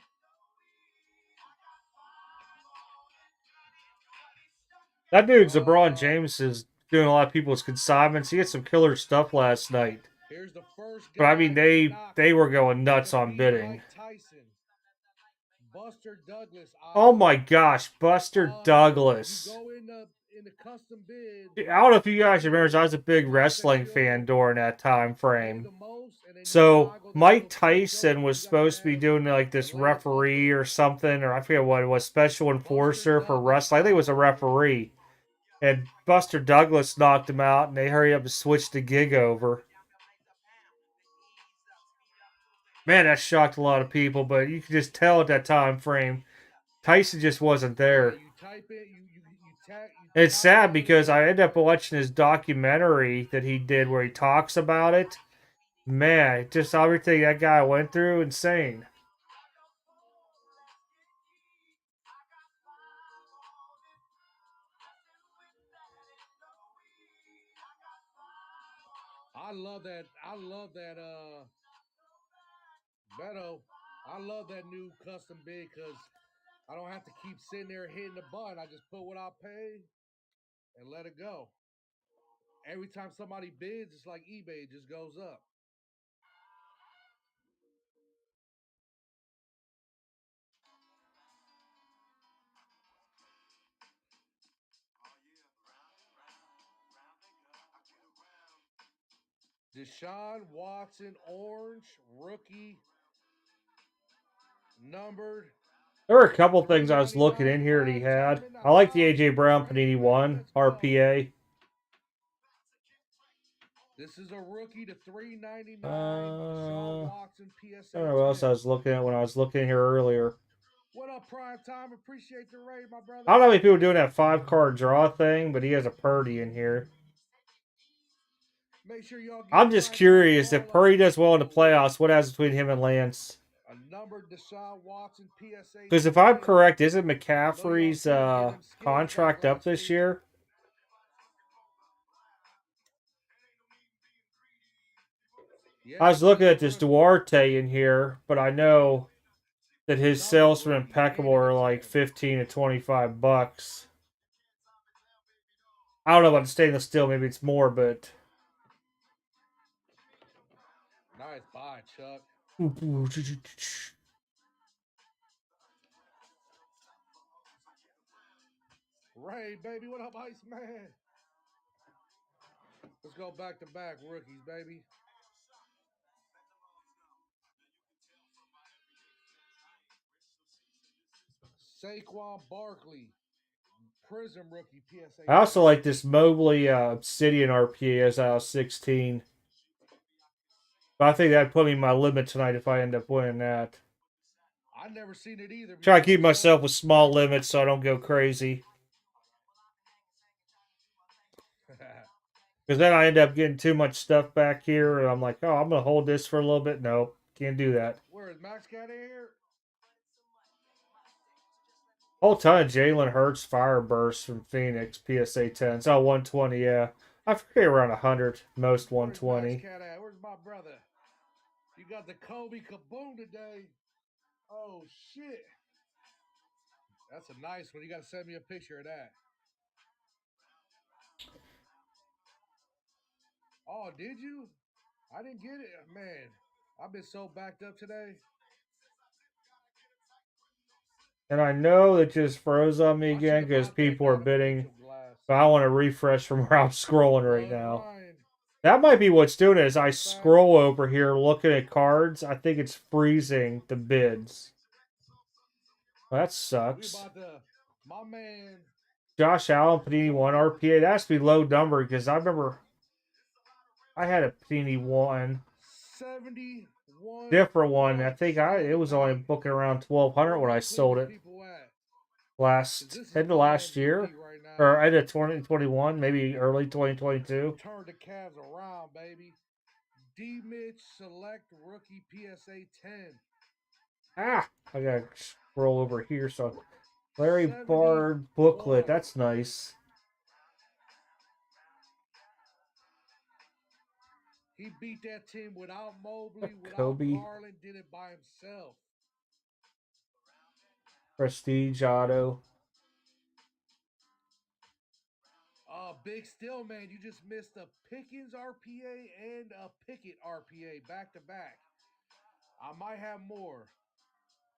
Speaker 1: That dude, LeBron James, is doing a lot of people's consignments. He had some killer stuff last night.
Speaker 2: Here's the first
Speaker 1: But I
Speaker 2: guy
Speaker 1: mean,
Speaker 2: to
Speaker 1: they were going nuts on
Speaker 2: defeat
Speaker 1: bidding.
Speaker 2: Mike Tyson. Buster Douglas.
Speaker 1: Oh my gosh, Buster Douglas.
Speaker 2: You go in the custom bid.
Speaker 1: I don't know if you guys remember, I was a big wrestling fan during that time frame. So Mike Tyson was supposed to be doing like this referee or something, or I forget what it was, special enforcer for wrestling. I think it was a referee. And Buster Douglas knocked him out, and they hurry up and switched the gig over. Man, that shocked a lot of people, but you could just tell at that time frame, Tyson just wasn't there.
Speaker 2: You type it,
Speaker 1: It's sad because I ended up watching his documentary that he did where he talks about it. Man, just everything that guy went through, insane.
Speaker 2: I love that. Beto. I love that new custom bid because I don't have to keep sitting there hitting the button. I just put what I pay and let it go. Every time somebody bids, it's like eBay, it just goes up. Deshaun Watson, orange, rookie, numbered.
Speaker 1: There were a couple things I was looking in here that he had. I like the AJ Brown Panini 1 RPA.
Speaker 2: This is a rookie to 399.
Speaker 1: Deshaun
Speaker 2: Watson PSA.
Speaker 1: I don't know what else I was looking at when I was looking here earlier.
Speaker 2: What up, Prime Time? Appreciate the raid, my brother.
Speaker 1: I don't know if people doing that 5-card draw thing, but he has a Purdy in here.
Speaker 2: Make sure y'all
Speaker 1: I'm just curious, if Purdy does well in the playoffs, what happens between him and Lance?
Speaker 2: A numbered Deshaun Watson PSA.
Speaker 1: Because if I'm correct, isn't McCaffrey's contract up this year? I was looking at this Duarte in here, but I know that his sales for impeccable are like 15 to 25 bucks. I don't know about the stainless steel, maybe it's more, but
Speaker 2: nice buy, Chuck. Ray, baby, what up, Ice Man? Let's go back to back rookies, baby. Saquon Barkley, Prism rookie PSA.
Speaker 1: I also
Speaker 2: 10.
Speaker 1: like this Mobley Obsidian RPA as I was 16. But I think that'd put me in my limit tonight if I end up winning that.
Speaker 2: I never seen it either.
Speaker 1: Try to
Speaker 2: Before,
Speaker 1: keep myself
Speaker 2: son.
Speaker 1: with small limits so I don't go crazy. Because then I end up getting too much stuff back here, and I'm like, oh, I'm going to hold this for a little bit. No, can't do that.
Speaker 2: Where is Max Cat in here?
Speaker 1: Whole ton of Jalen Hurts Fireburst from Phoenix, PSA 10. It's all 120, yeah. I forget around 100, most
Speaker 2: Where's Max
Speaker 1: 120.
Speaker 2: Cat at? Where's my brother? You got the Kobe Kaboom today. Oh, shit. That's a nice one. You got to send me a picture of that. Oh, did you? I didn't get it. Man, I've been so backed up today.
Speaker 1: And I know it just froze on me
Speaker 2: I should
Speaker 1: again
Speaker 2: have
Speaker 1: because
Speaker 2: bought that
Speaker 1: people are
Speaker 2: Donovan
Speaker 1: bidding.
Speaker 2: Mitchell glass.
Speaker 1: But I want to refresh from where I'm scrolling right
Speaker 2: Nolan
Speaker 1: now.
Speaker 2: Ryan.
Speaker 1: That might be what's doing it. Is I
Speaker 2: Back.
Speaker 1: scroll over here looking at cards. I think it's freezing the bids. Well, that
Speaker 2: We
Speaker 1: sucks.
Speaker 2: about to, my man.
Speaker 1: Josh Allen, Panini 1 RPA. That has to be low number because I remember I had a Panini 1.
Speaker 2: 71
Speaker 1: Different one. I think
Speaker 2: points in
Speaker 1: it
Speaker 2: the
Speaker 1: was only
Speaker 2: bank.
Speaker 1: booking around 1,200 when I sold it end of last year.
Speaker 2: Right now.
Speaker 1: Or end of 2021, maybe early 2022.
Speaker 2: Turn the Cavs around, baby. D Mitch Select Rookie PSA 10.
Speaker 1: Ah, I gotta scroll over here. So Larry Bard booklet. That's nice.
Speaker 2: He beat that team without Mobley, without
Speaker 1: Kobe.
Speaker 2: Garland, did it by himself.
Speaker 1: Prestige Auto.
Speaker 2: Big Still, man, you just missed a Pickens RPA and a Pickett RPA back to back. I might have more.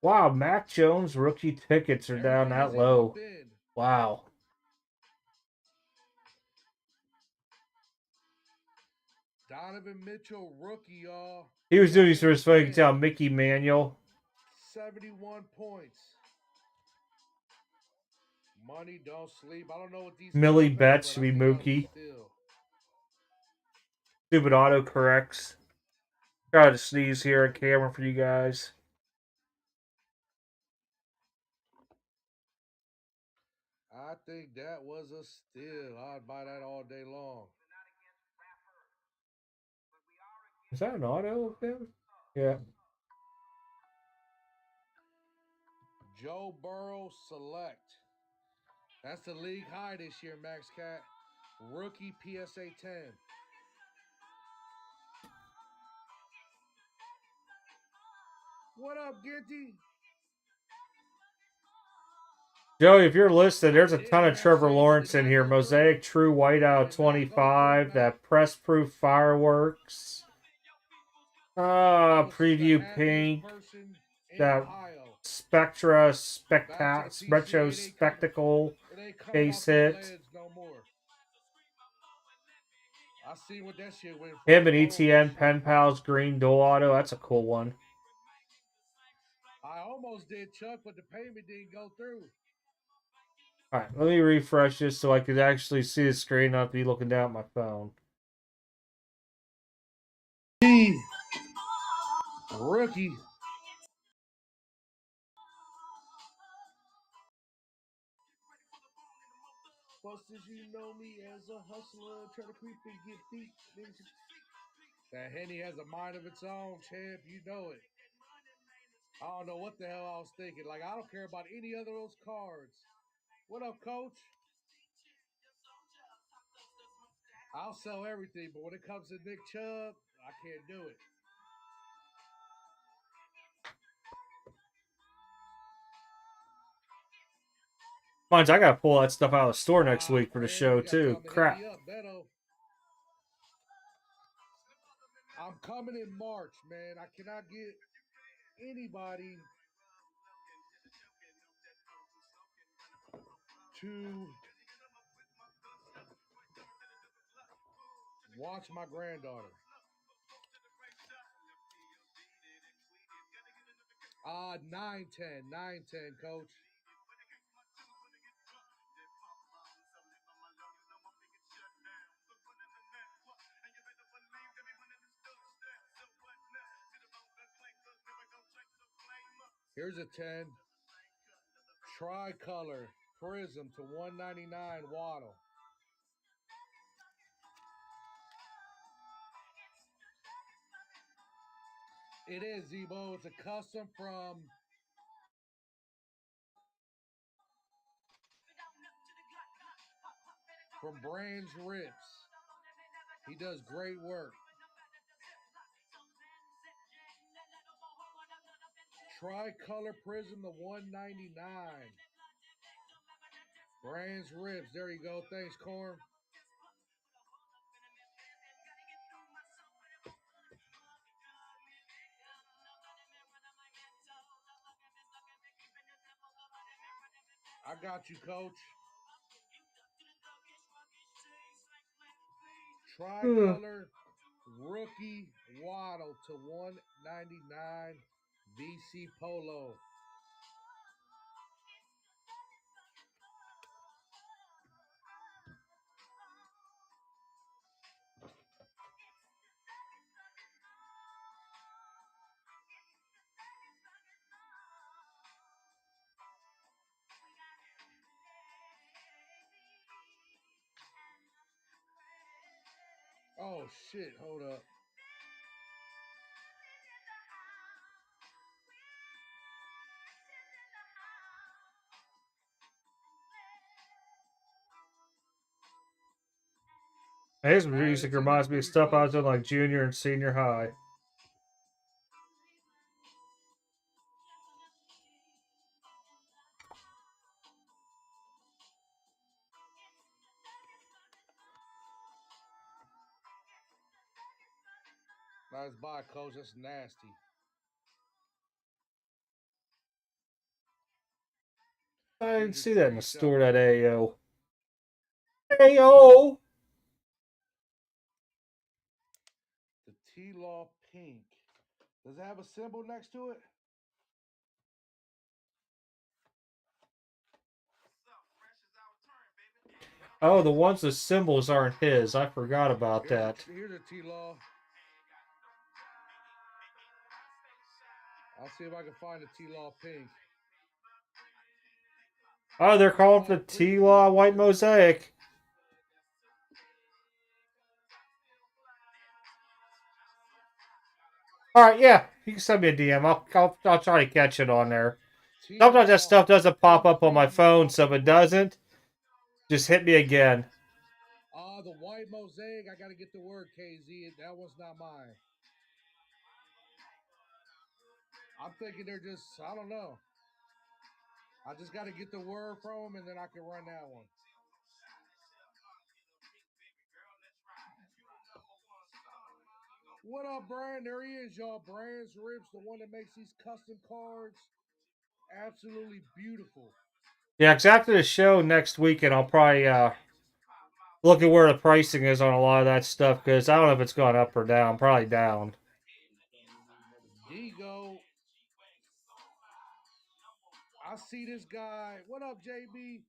Speaker 1: Wow, Mac Jones rookie tickets are down that low. Wow.
Speaker 2: Donovan Mitchell rookie, y'all.
Speaker 1: He was doing these for his phone. You can tell Mickey Manuel.
Speaker 2: 71 points. Money don't sleep. I don't know what these
Speaker 1: Millie
Speaker 2: feel,
Speaker 1: Betts
Speaker 2: but
Speaker 1: should
Speaker 2: I
Speaker 1: be
Speaker 2: think that was
Speaker 1: Mookie.
Speaker 2: still.
Speaker 1: Stupid auto corrects. Try to sneeze here on camera for you guys.
Speaker 2: I think that was a steal. I'd buy that all day long.
Speaker 1: Is that an auto of him? Yeah.
Speaker 2: Joe Burrow Select. That's the league high this year, Max Cat. Rookie PSA 10. What up, Ginty?
Speaker 1: Joey, if you're listening, there's a ton of Trevor Lawrence in here. Mosaic True White out 25. That press proof fireworks. Preview pink. That Spectra Retro Spectacle case hit.
Speaker 2: I see what that shit went for.
Speaker 1: Him and ETN Pen Pals Green Dual Auto. That's a cool one.
Speaker 2: I almost did, Chuck, but the payment didn't go through.
Speaker 1: All right, let me refresh this so I could actually see the screen, not be looking down at my phone.
Speaker 2: Rookie. Busters, you know me as a hustler, try to creep and get beat. That Henny has a mind of its own, champ. You know it. I don't know what the hell I was thinking. Like, I don't care about any other of those cards. What up, coach? I'll sell everything, but when it comes to Nick Chubb, I can't do it.
Speaker 1: Mine's I gotta pull that stuff out of the store next week for the show too. Crap.
Speaker 2: I'm coming in March, man. I cannot get anybody to watch my granddaughter. 9-10, coach. Here's a 10. Tricolor Prism to 199 Waddle. It is, Zebo. It's a custom from Brands Rips. He does great work. Tricolor Prism to 199. Brands Rips. There you go. Thanks, Corn. I got you, Coach. Tricolor Rookie Waddle to 199 BC Polo. Oh shit, hold up.
Speaker 1: His music reminds me of stuff I was doing like junior and senior high.
Speaker 2: Nice buy, Coach. That's nasty.
Speaker 1: I didn't see that in the store, that AO. AO!
Speaker 2: The T-Law Pink. Does it have a symbol next to it?
Speaker 1: Oh, the ones with symbols aren't his. I forgot about that.
Speaker 2: Here's a T-Law. I'll see if I can find a T-Law Pink.
Speaker 1: Oh, they're calling for the T-Law White Mosaic. Alright, yeah. You can send me a DM. I'll try to catch it on there. Sometimes that stuff doesn't pop up on my phone, so if it doesn't, just hit me again.
Speaker 2: The White Mosaic, I gotta get the word, KZ. That one's not mine. I'm thinking they're just, I don't know. I just gotta get the word from them and then I can run that one. What up, Brian? There he is, y'all. Brands Rips, the one that makes these custom cards. Absolutely beautiful.
Speaker 1: Yeah, because after the show next weekend, I'll probably look at where the pricing is on a lot of that stuff, because I don't know if it's gone up or down. Probably down.
Speaker 2: Digo. I see this guy. What up, JB?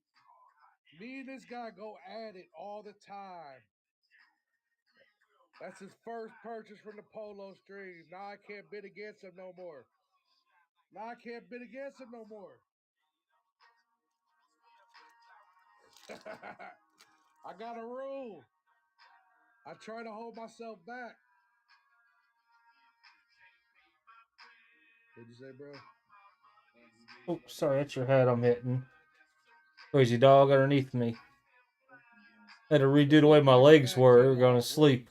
Speaker 2: Me and this guy go at it all the time. That's his first purchase from the Polo stream. Now I can't bid against him no more. I got a rule. I try to hold myself back. What'd you say, bro?
Speaker 1: Oh, sorry, that's your head I'm hitting. Crazy dog underneath me. Had to redo the way my legs were. They were going to sleep.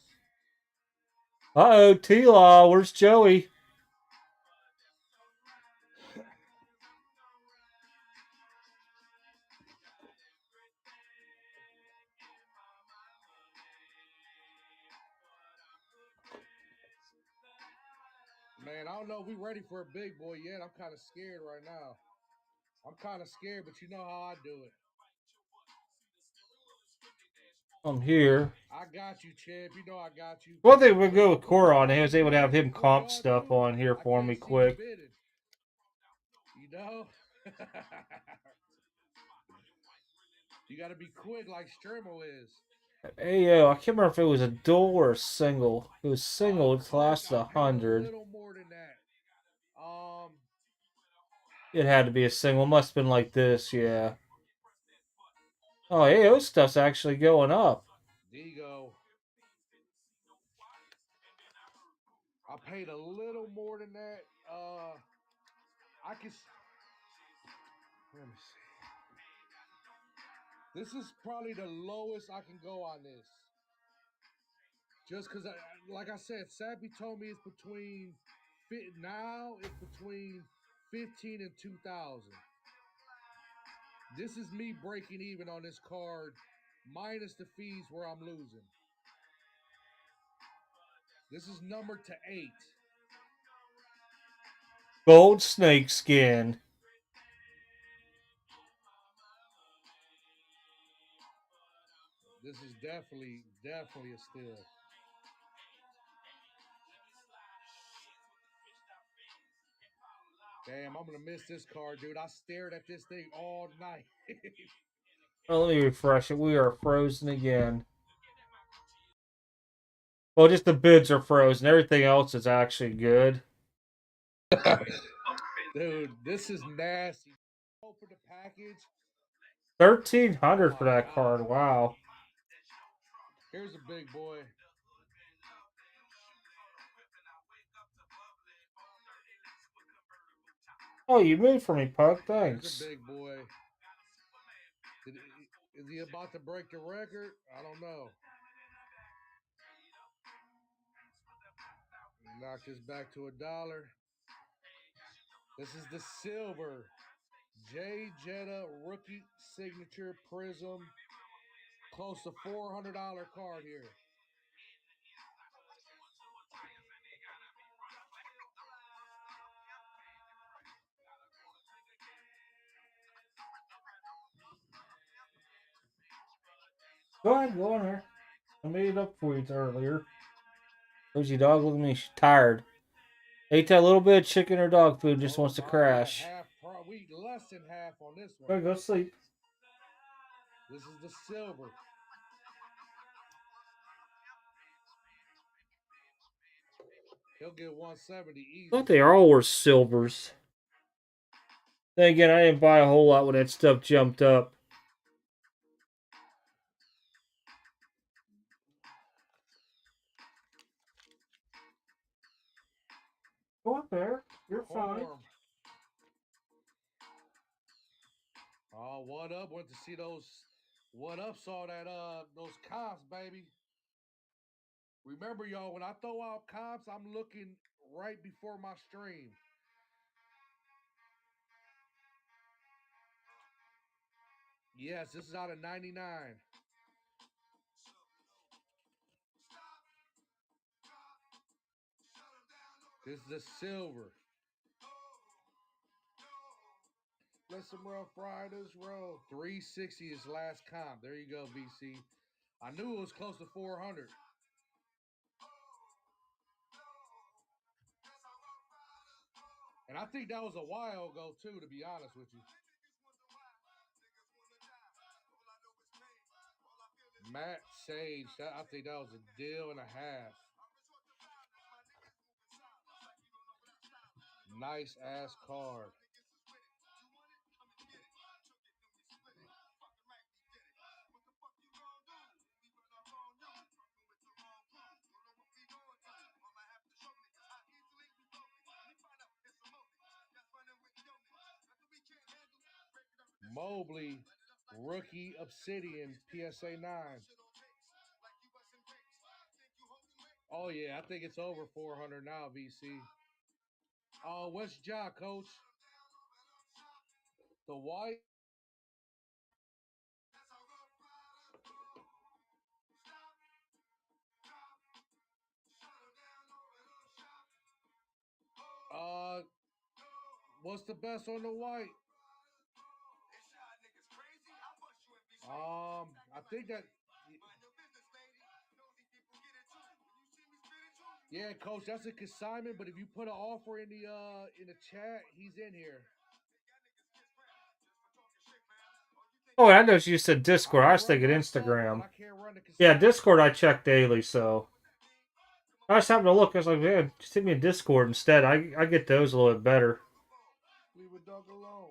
Speaker 1: Uh-oh, T-Law, where's Joey?
Speaker 2: Man, I don't know if we're ready for a big boy yet. I'm kind of scared right now. I'm kind of scared, but you know how I do it.
Speaker 1: I'm here.
Speaker 2: I got you, champ. You know I got you.
Speaker 1: One thing we'll go with Coron. I was able to have him comp stuff on here for me quick.
Speaker 2: You know? You got to be quick like Stremo is.
Speaker 1: Hey, yo, I can't remember if it was a dual or a single. It was single, it lasted 100.
Speaker 2: A little more than that.
Speaker 1: It had to be a single. Must have been like this, yeah. Oh, AO stuff's actually going up.
Speaker 2: Digo. I paid a little more than that. I can. Let me see. This is probably the lowest I can go on this. Just because, like I said, Sappy told me it's between. Now it's between 15 and 2,000. This is me breaking even on this card, minus the fees where I'm losing. This is numbered to 8.
Speaker 1: Gold snake skin.
Speaker 2: This is definitely a steal. Damn, I'm gonna miss this card, dude. I stared at this thing all night.
Speaker 1: Oh, let me refresh it. We are frozen again. Well, just the bids are frozen. Everything else is actually good.
Speaker 2: Dude, this is nasty. Open the package.
Speaker 1: 1,300 for that card. Wow.
Speaker 2: Here's a big boy.
Speaker 1: Oh, you moved for me, Puck.
Speaker 2: Here's
Speaker 1: Thanks.
Speaker 2: a big boy. Is he about to break the record? I don't know. Knock this back to $1. This is the silver J Jetta rookie signature prism. Close to $400 card here.
Speaker 1: Go ahead, go on there. I made it up for you earlier. Cozy dog, look at me. She's tired. Ate that little bit of chicken or dog food, just wants to crash.
Speaker 2: We eat less than half on this one.
Speaker 1: Go sleep.
Speaker 2: This is the silver. He'll get 170 easy.
Speaker 1: I thought they all were silvers. Then again, I didn't buy a whole lot when that stuff jumped up. Go up there. You're fine.
Speaker 2: Oh, what up? Went to see those. What up? Saw that those comps, baby. Remember, y'all, when I throw out comps, I'm looking right before my stream. Yes, this is out of 99. This is the silver. Let some Rough Riders roll. 360 is last comp. There you go, BC. I knew it was close to 400. And I think that was a while ago, too, to be honest with you. Matt Sage. I think that was a deal and a half. Nice ass card. Mobley, rookie Obsidian, PSA 9. Oh, yeah, I think it's over 400 now, VC. Oh, what's Ja, coach? The white. What's the best on the white? I think that. Yeah, coach, that's a consignment. But if you put an offer in the chat, he's in here.
Speaker 1: Oh, I know you said Discord. I was thinking Instagram. Yeah, Discord I check daily, so. I was having to look. I was like, man, just hit me in Discord instead. I get those a little bit better.
Speaker 2: Leave a dog alone.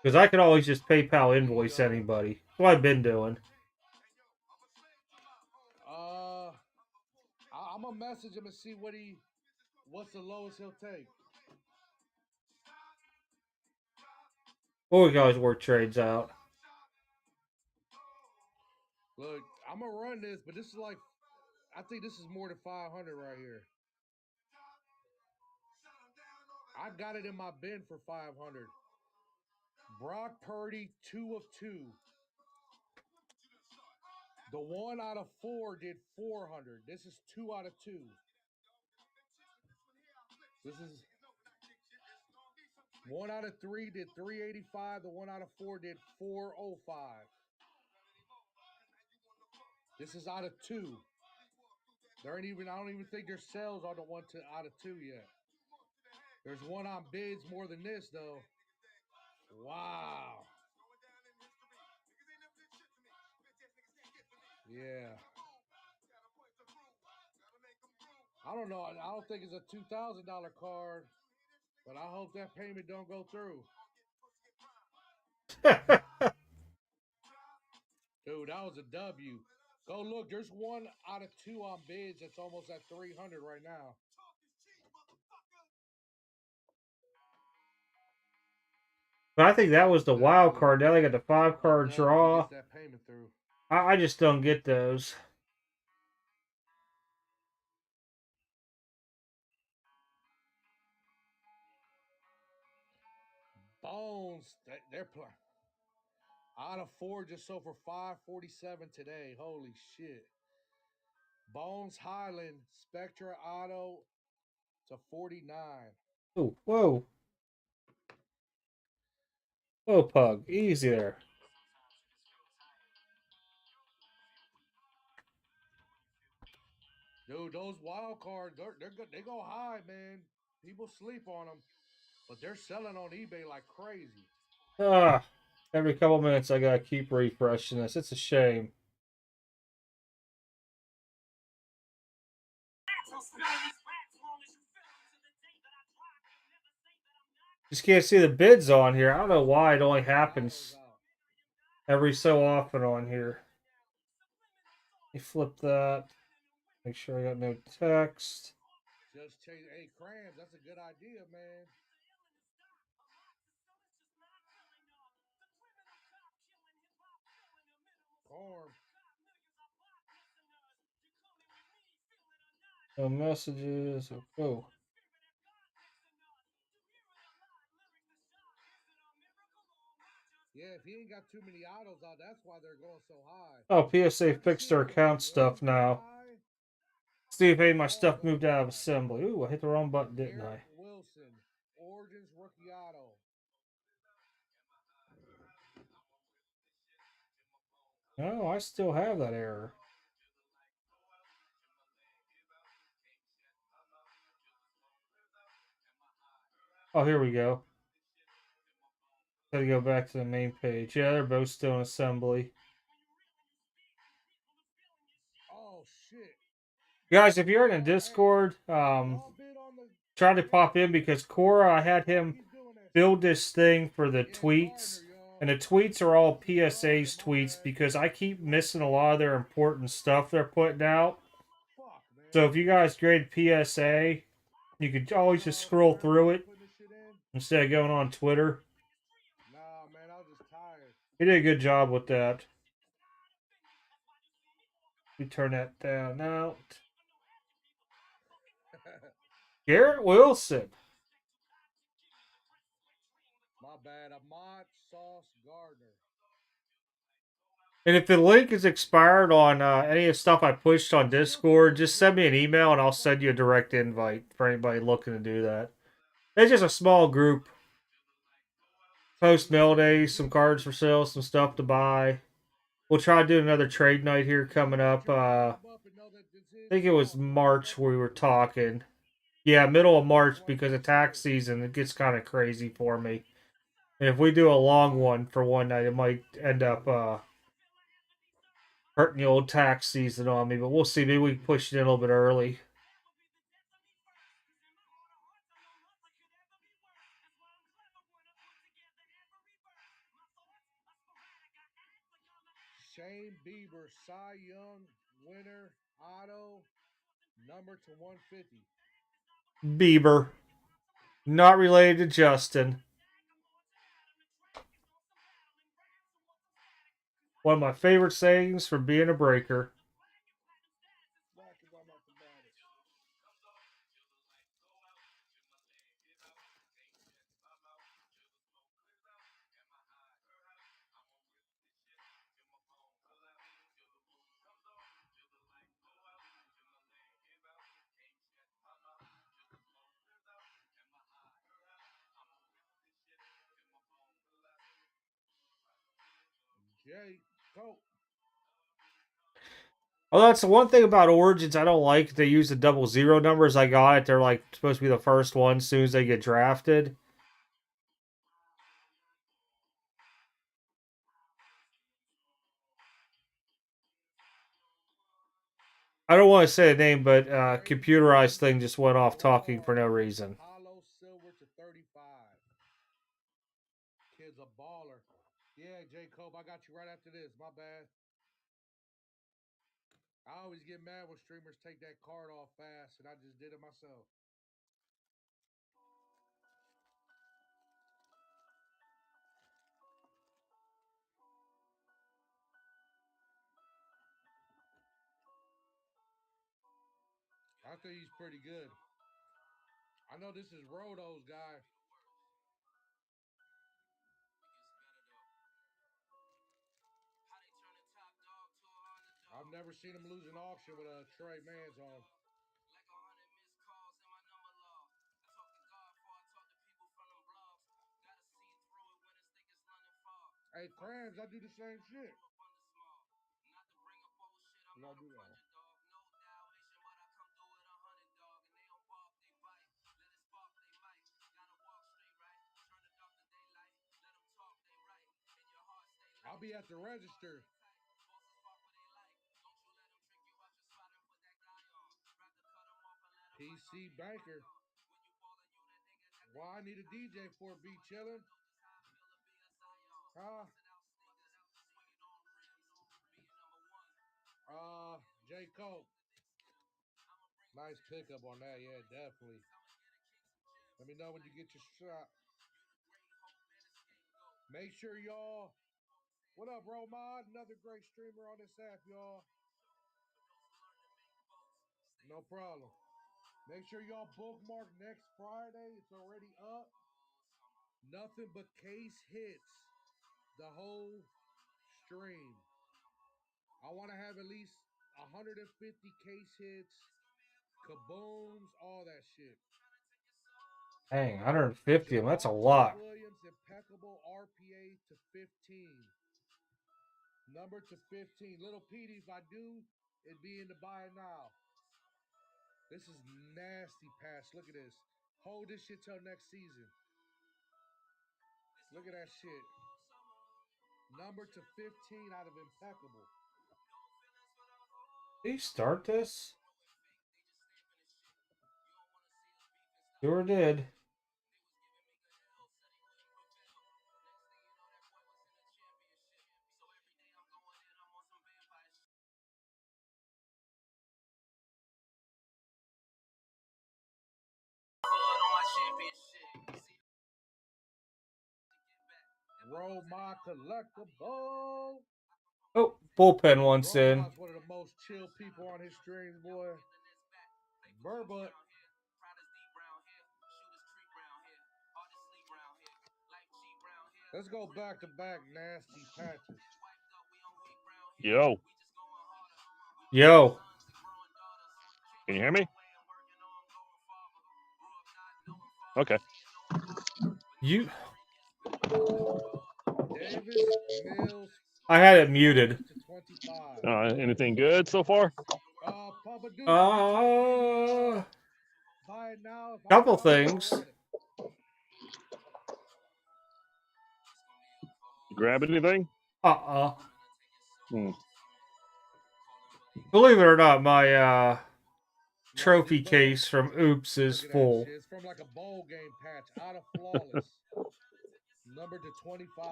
Speaker 1: Because I could always just PayPal invoice anybody. That's what I've been doing.
Speaker 2: I'm gonna message him and see what's the lowest he'll take.
Speaker 1: Or we can always work trades out.
Speaker 2: Look, I'm gonna run this, but this is like, I think this is more than 500 right here. I got it in my bin for 500. Brock Purdy, 2 of 2. The 1 out of 4 did 400. This is 2 out of 2. This is 1 out of 3 did 385. The 1 out of 4 did 405. This is out of 2. There ain't even, I don't even think there's sales on the 1 out of 2 yet. There's one on bids more than this though. Wow. Yeah. I don't know. I don't think it's a $2,000 card, but I hope that payment don't go through. Dude, that was a W. Go look. There's 1 out of 2 on bids that's almost at 300 right now.
Speaker 1: But I think that was the wild card. Now they got the 5-card draw.
Speaker 2: That payment through.
Speaker 1: I just don't get those.
Speaker 2: Bones, they're playing. Out of 4 just sold for 547 today. Holy shit. Bones Highland, Spectra Auto to 49.
Speaker 1: Oh, whoa. Whoa, Pug. Easy there.
Speaker 2: Dude, those wild cards, they go high, man. People sleep on them, but they're selling on eBay like crazy.
Speaker 1: Every couple minutes I gotta keep refreshing this. It's a shame. Just can't see the bids on here. I don't know why it only happens every so often on here. Let me flip that. Make sure I got no text.
Speaker 2: Just change. Hey, Crams, that's a good idea, man. Corn.
Speaker 1: No messages. Oh.
Speaker 2: Yeah, if he ain't got too many autos out, that's why they're going so high.
Speaker 1: Oh, PSA fixed their account stuff now. See if any of my stuff moved out of assembly. Ooh, I hit the wrong button, didn't I?
Speaker 2: Wilson, Origins rookie auto.
Speaker 1: No, I still have that error. Oh, here we go. Gotta go back to the main page. Yeah, they're both still in assembly.
Speaker 2: Oh shit.
Speaker 1: Guys, if you're in a Discord, try to pop in because Cora, I had him build this thing for the tweets. And the tweets are all PSA's tweets because I keep missing a lot of their important stuff they're putting out. So if you guys grade PSA, you could always just scroll through it instead of going on Twitter.
Speaker 2: Nah, man, I was just tired.
Speaker 1: He did a good job with that. We turn that down out. Garrett Wilson.
Speaker 2: My bad. Ahmad Sauce Gardner.
Speaker 1: And if the link is expired on any of the stuff I pushed on Discord, just send me an email and I'll send you a direct invite for anybody looking to do that. It's just a small group. Post mail days, some cards for sale, some stuff to buy. We'll try to do another trade night here coming up. I think it was March we were talking. Yeah, middle of March because of tax season. It gets kind of crazy for me. And if we do a long one for one night, it might end up hurting the old tax season on me. But we'll see. Maybe we can push it in a little bit early.
Speaker 2: Shane Bieber, Cy Young winner, auto, number to 150.
Speaker 1: Bieber. Not related to Justin. One of my favorite sayings from being a breaker.
Speaker 2: Jay Cope.
Speaker 1: Oh, that's the one thing about Origins I don't like. They use the 00 numbers. I got it. They're like supposed to be the first one as soon as they get drafted. I don't want to say the name, but computerized thing just went off talking for no reason.
Speaker 2: Hollow silver to 35. Kid's a baller. Yeah, J. Cope, I got you right after this. My bad. I always get mad when streamers take that card off fast, and I just did it myself. I think he's pretty good. I know this is Rodo's guy. I've never seen him lose an auction with a Trey Mans on. Hey, Crabs, I do the same shit. I'll do that. I'll be at the register. PC Banker. Why I need a DJ for be chillin'? Huh? J. Cope. Nice pickup on that, yeah, definitely. Let me know when you get your shot. Make sure y'all. What up, bro, Mod? Another great streamer on this app, y'all. No problem. Make sure y'all bookmark next Friday. It's already up. Nothing but case hits the whole stream. I want to have at least 150 case hits, kabooms, all that shit.
Speaker 1: Dang, 150. That's a
Speaker 2: Jamal
Speaker 1: lot.
Speaker 2: Williams, impeccable RPA to 15. Number to 15. Little Petey, if I do, it'd be in the buy now. This is nasty pass. Look at this. Hold this shit till next season. Look at that shit. Number to 15 out of impeccable.
Speaker 1: Did he start this? Sure did.
Speaker 2: Roll my collectible.
Speaker 1: Oh, bullpen once in.
Speaker 2: Roma's one of the most chill people on his streams, boy. Burbut. Let's go back to back nasty patches.
Speaker 3: Yo,
Speaker 1: Yo.
Speaker 3: can you hear me? Okay.
Speaker 1: You.
Speaker 2: Davis Mills.
Speaker 1: I had it muted.
Speaker 2: To 25.
Speaker 3: Anything good so far?
Speaker 2: Papa Dude,
Speaker 1: Uh,
Speaker 2: buy it now. If
Speaker 1: couple
Speaker 2: I buy it,
Speaker 1: things.
Speaker 2: run it.
Speaker 3: You grab anything? Hmm.
Speaker 1: Believe it or not, my trophy
Speaker 2: Logan Bell.
Speaker 1: case from Oops is
Speaker 2: Look at that
Speaker 1: full.
Speaker 2: shit. It's from like a bowl game patch. Out of flawless. Number to 25.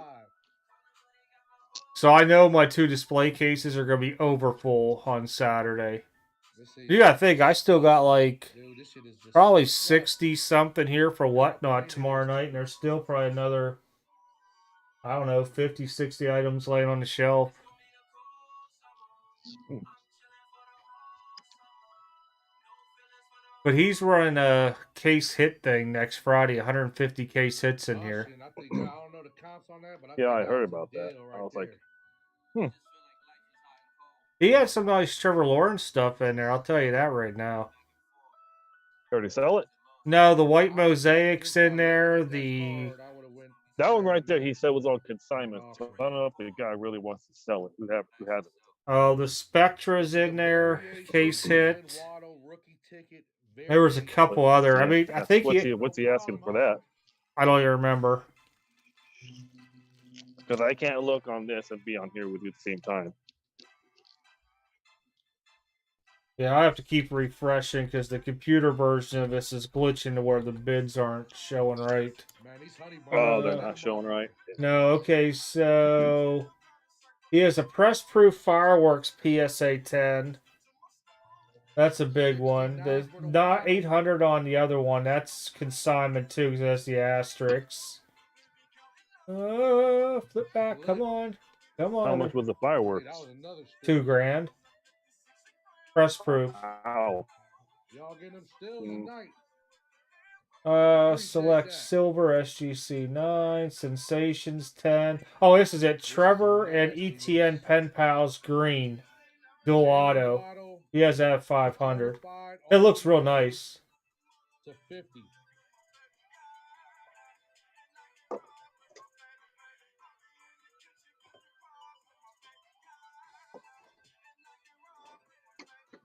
Speaker 1: So I know my 2 display cases are going to be over full on Saturday.
Speaker 2: Let's see.
Speaker 1: You got to think, I still got like
Speaker 2: Dude, this shit is
Speaker 1: probably
Speaker 2: disgusting.
Speaker 1: 60 something here for
Speaker 2: How
Speaker 1: WhatNot
Speaker 2: plain
Speaker 1: tomorrow
Speaker 2: it is,
Speaker 1: night,
Speaker 2: too.
Speaker 1: and there's still probably another, I don't know, 50, 60 items laying on the shelf. But he's running a case hit thing next Friday, 150 case hits in
Speaker 2: Oh,
Speaker 1: here.
Speaker 2: shit, I think I don't know the counts on that, but I
Speaker 3: Yeah,
Speaker 2: think
Speaker 3: I heard
Speaker 2: that's a
Speaker 3: about that.
Speaker 2: deal
Speaker 3: I
Speaker 2: right
Speaker 3: was like,
Speaker 2: there.
Speaker 1: He had some nice Trevor Lawrence stuff in there, I'll tell you that right now.
Speaker 3: already sell it?
Speaker 1: No, the white
Speaker 2: Honestly,
Speaker 1: mosaics
Speaker 2: if I
Speaker 1: in there,
Speaker 2: looked at that
Speaker 1: the
Speaker 2: card, I would've went
Speaker 3: That one
Speaker 2: straight
Speaker 3: right there,
Speaker 2: to
Speaker 3: he said was on
Speaker 2: an
Speaker 3: consignment. So
Speaker 2: auction.
Speaker 3: I don't know if the guy really wants to sell it. Who has it?
Speaker 1: oh, the Spectra's in there, case hit. There was a couple other. I mean, I think
Speaker 3: What's he asking for that?
Speaker 1: I don't even remember.
Speaker 3: Because I can't look on this and be on here with you at the same time.
Speaker 1: Yeah, I have to keep refreshing because the computer version of this is glitching to where the bids aren't showing right.
Speaker 3: Oh, they're not showing right.
Speaker 1: No, okay, so he has a press-proof fireworks PSA 10. That's a big one. The not 800 on the other one. That's consignment too, because that's the asterisk. Flip back. Come on. Come
Speaker 3: How
Speaker 1: on.
Speaker 3: much was the fireworks?
Speaker 1: $2,000. Press proof.
Speaker 3: Wow.
Speaker 2: Y'all getting them still tonight.
Speaker 1: Select silver SGC 9, sensations 10. Oh, this is it. Trevor and ETN Pen Pals green. Dual auto. He has that at 500. It looks real nice.
Speaker 2: To 50.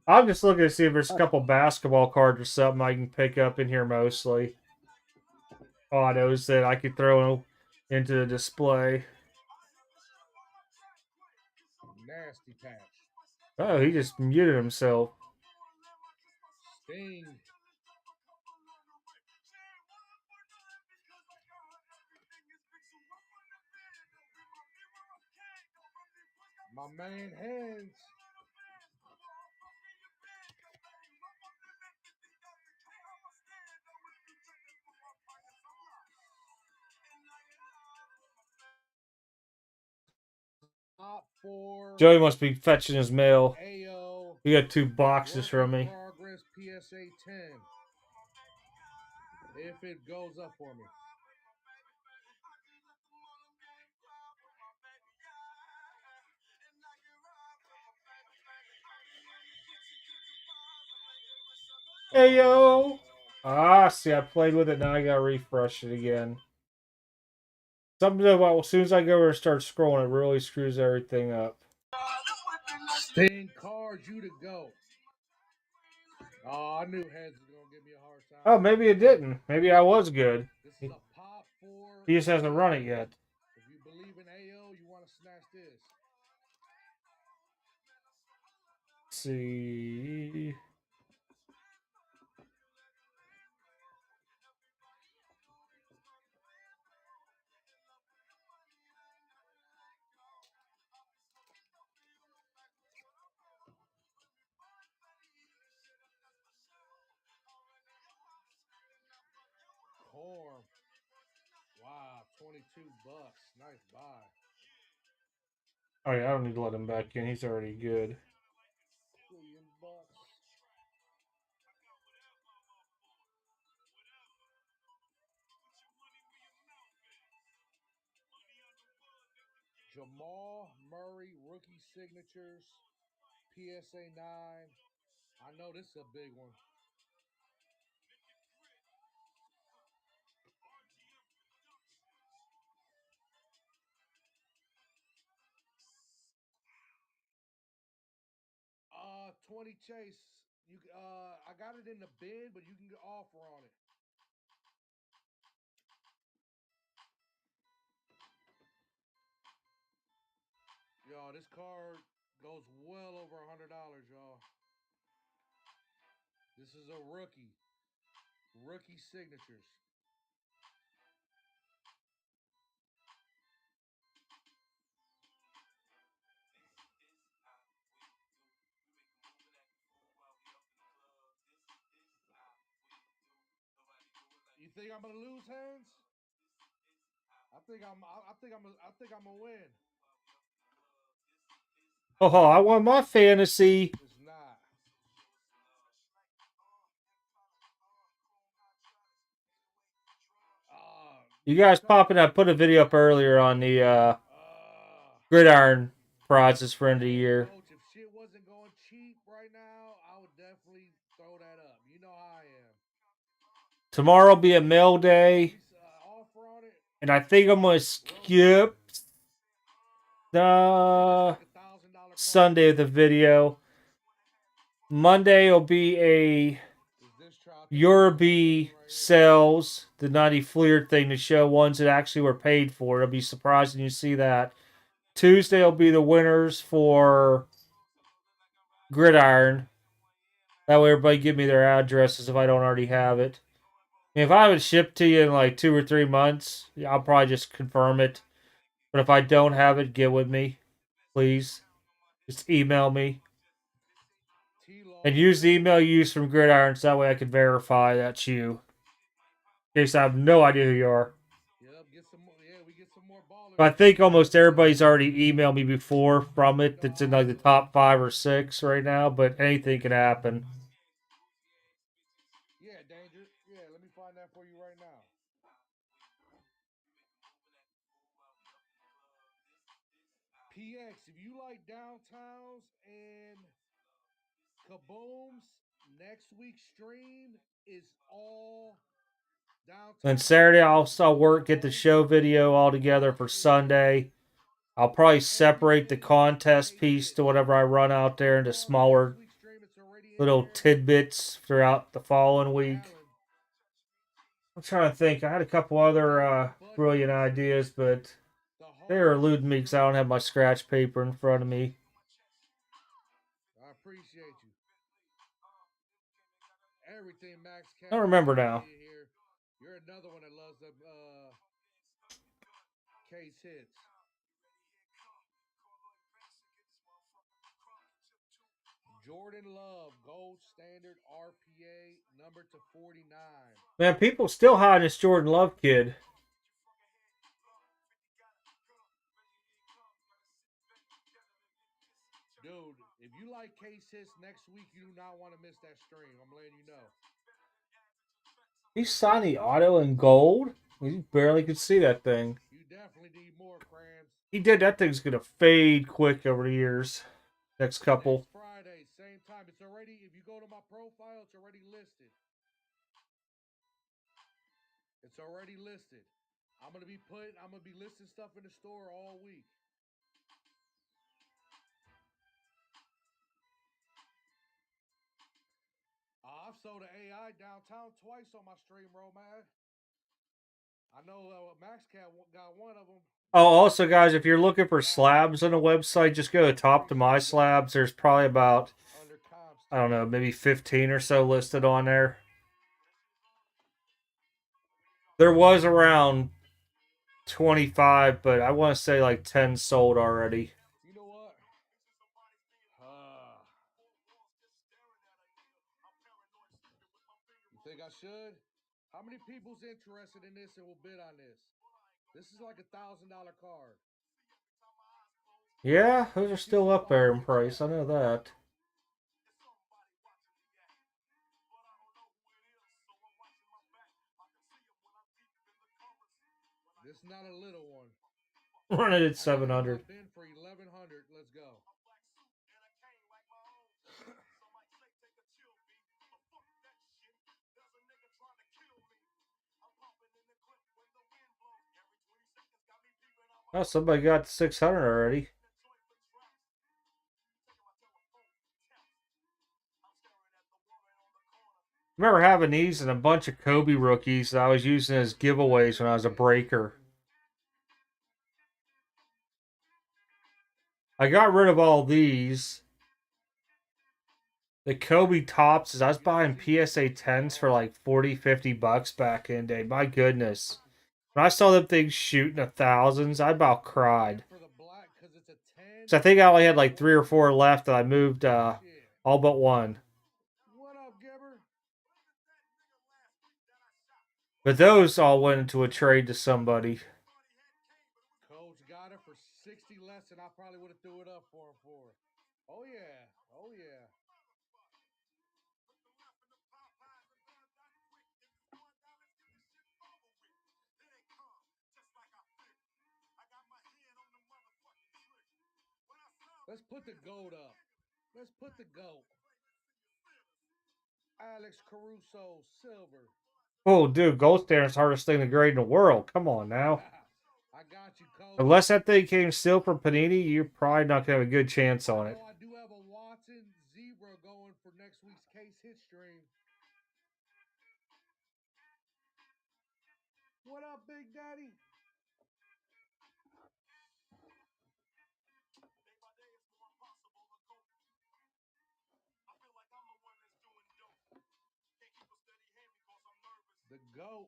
Speaker 1: I'm just looking to see if there's a couple basketball cards or something I can pick up in here mostly. Autos that I could throw into the display.
Speaker 2: Nasty patch.
Speaker 1: Oh, he just muted himself.
Speaker 2: Sting. My man Hands. Top 4.
Speaker 1: Joey must be fetching his mail.
Speaker 2: AO.
Speaker 1: He got 2 boxes from me.
Speaker 2: Progress PSA 10. If it goes up for me.
Speaker 1: Hey yo! Ah, see, I played with it. Now I gotta refresh it again. Something about as soon as I go over and start scrolling, it really screws everything up.
Speaker 2: Sting cards you to go. Oh, I knew Heads was gonna give me a hard time.
Speaker 1: Oh, maybe it didn't. Maybe I was good.
Speaker 2: This is a pop 4.
Speaker 1: He just hasn't run it yet.
Speaker 2: If you believe in AO, you want to snatch this.
Speaker 1: Let's see.
Speaker 2: Corn. Wow, $22. Nice buy.
Speaker 1: Oh yeah, I don't need to let him back in. He's already good.
Speaker 2: $1 billion. Jamal Murray rookie signatures. PSA 9. I know this is a big one. Uh, 20 Chase. You I got it in the bin, but you can get offer on it. Yo, this card goes well over $100, y'all. This is a rookie. Rookie signatures. think I'm gonna lose, Hans? I think I'm gonna win.
Speaker 1: Oh, I won my fantasy.
Speaker 2: It's not.
Speaker 1: You guys popping up. Put a video up earlier on the gridiron prizes for end of the year.
Speaker 2: Coach, if shit wasn't going cheap right now, I would definitely throw that up. You know how I am.
Speaker 1: Tomorrow will be a mail day.
Speaker 2: Offer on it.
Speaker 1: And I think I'm going to skip the Sunday of the video. Monday will be a Eurobe sales, the 90 Fleer thing to show ones that actually were paid for. It'll be surprising you see that. Tuesday will be the winners for Gridiron. That way everybody give me their addresses if I don't already have it. If I would ship to you in like 2 or 3 months, I'll probably just confirm it. But if I don't have it, get with me. Please. Just email me. And use the email you use from Gridiron so that way I can verify that's you. In case I have no idea who you are. But I think almost everybody's already emailed me before from it. That's in like the top 5 or 6 right now, but anything can happen.
Speaker 2: Yeah, Danger. Yeah, let me find that for you right now. PX, if you like downtowns and kabooms, next week's stream is all downtown.
Speaker 1: Then Saturday I'll work, get the show video all together for Sunday. I'll probably separate the contest piece to whatever I run out there into smaller little tidbits throughout the following week. I'm trying to think. I had a couple other brilliant ideas, but they're eluding me because I don't have my scratch paper in front of me.
Speaker 2: I appreciate you. Everything Max Cat.
Speaker 1: I don't remember now.
Speaker 2: You're another one that loves the case hits. Jordan Love, gold standard RPA, number to 49.
Speaker 1: Man, people still hiding this Jordan Love kid.
Speaker 2: Dude, if you like case hits next week, you do not want to miss that stream. I'm letting you know.
Speaker 1: He signed the auto in gold? You barely could see that thing.
Speaker 2: You definitely need more, Crams.
Speaker 1: He did. That thing's going to fade quick over the years. Next couple.
Speaker 2: Next Friday, same time. It's already, if you go to my profile, it's already listed. It's already listed. I'm gonna be listing stuff in the store all week. I've sold an AI downtown twice on my stream, Romad. I know Max Cat got one of them.
Speaker 1: Oh, also, guys, if you're looking for slabs on the website, just go to Top to My Slabs. There's probably about, I don't know, maybe 15 or so listed on there. There was around 25, but I want to say like 10 sold already.
Speaker 2: You know what? You think I should? How many people's interested in this and will bid on this? This is like $1,000 card.
Speaker 1: Yeah, those are still up there in price. I know that.
Speaker 2: This is not a little one.
Speaker 1: Run it at 700.
Speaker 2: For 1,100. Let's go.
Speaker 1: Oh, somebody got 600 already. I remember having these and a bunch of Kobe rookies that I was using as giveaways when I was a breaker. I got rid of all these. The Kobe tops, I was buying PSA 10s for like 40, 50 bucks back in the day. My goodness. When I saw them things shooting the thousands, I about cried. So I think I only had like 3 or 4 left and I moved all but one.
Speaker 2: What up, Gibber?
Speaker 1: But those all went into a trade to somebody.
Speaker 2: Coach got it for 60 less than I probably would have threw it up for him for. Oh yeah. Oh yeah. Let's put the goat up. Let's put the goat. Alex Caruso, silver.
Speaker 1: Oh, dude, gold standard's hardest thing to grade in the world. Come on now.
Speaker 2: I got you, coach.
Speaker 1: Unless that thing came still from Panini, you're probably not gonna have a good chance on it.
Speaker 2: Oh, I do have a Watson zebra going for next week's case hit stream. What up, Big Daddy? The GOAT.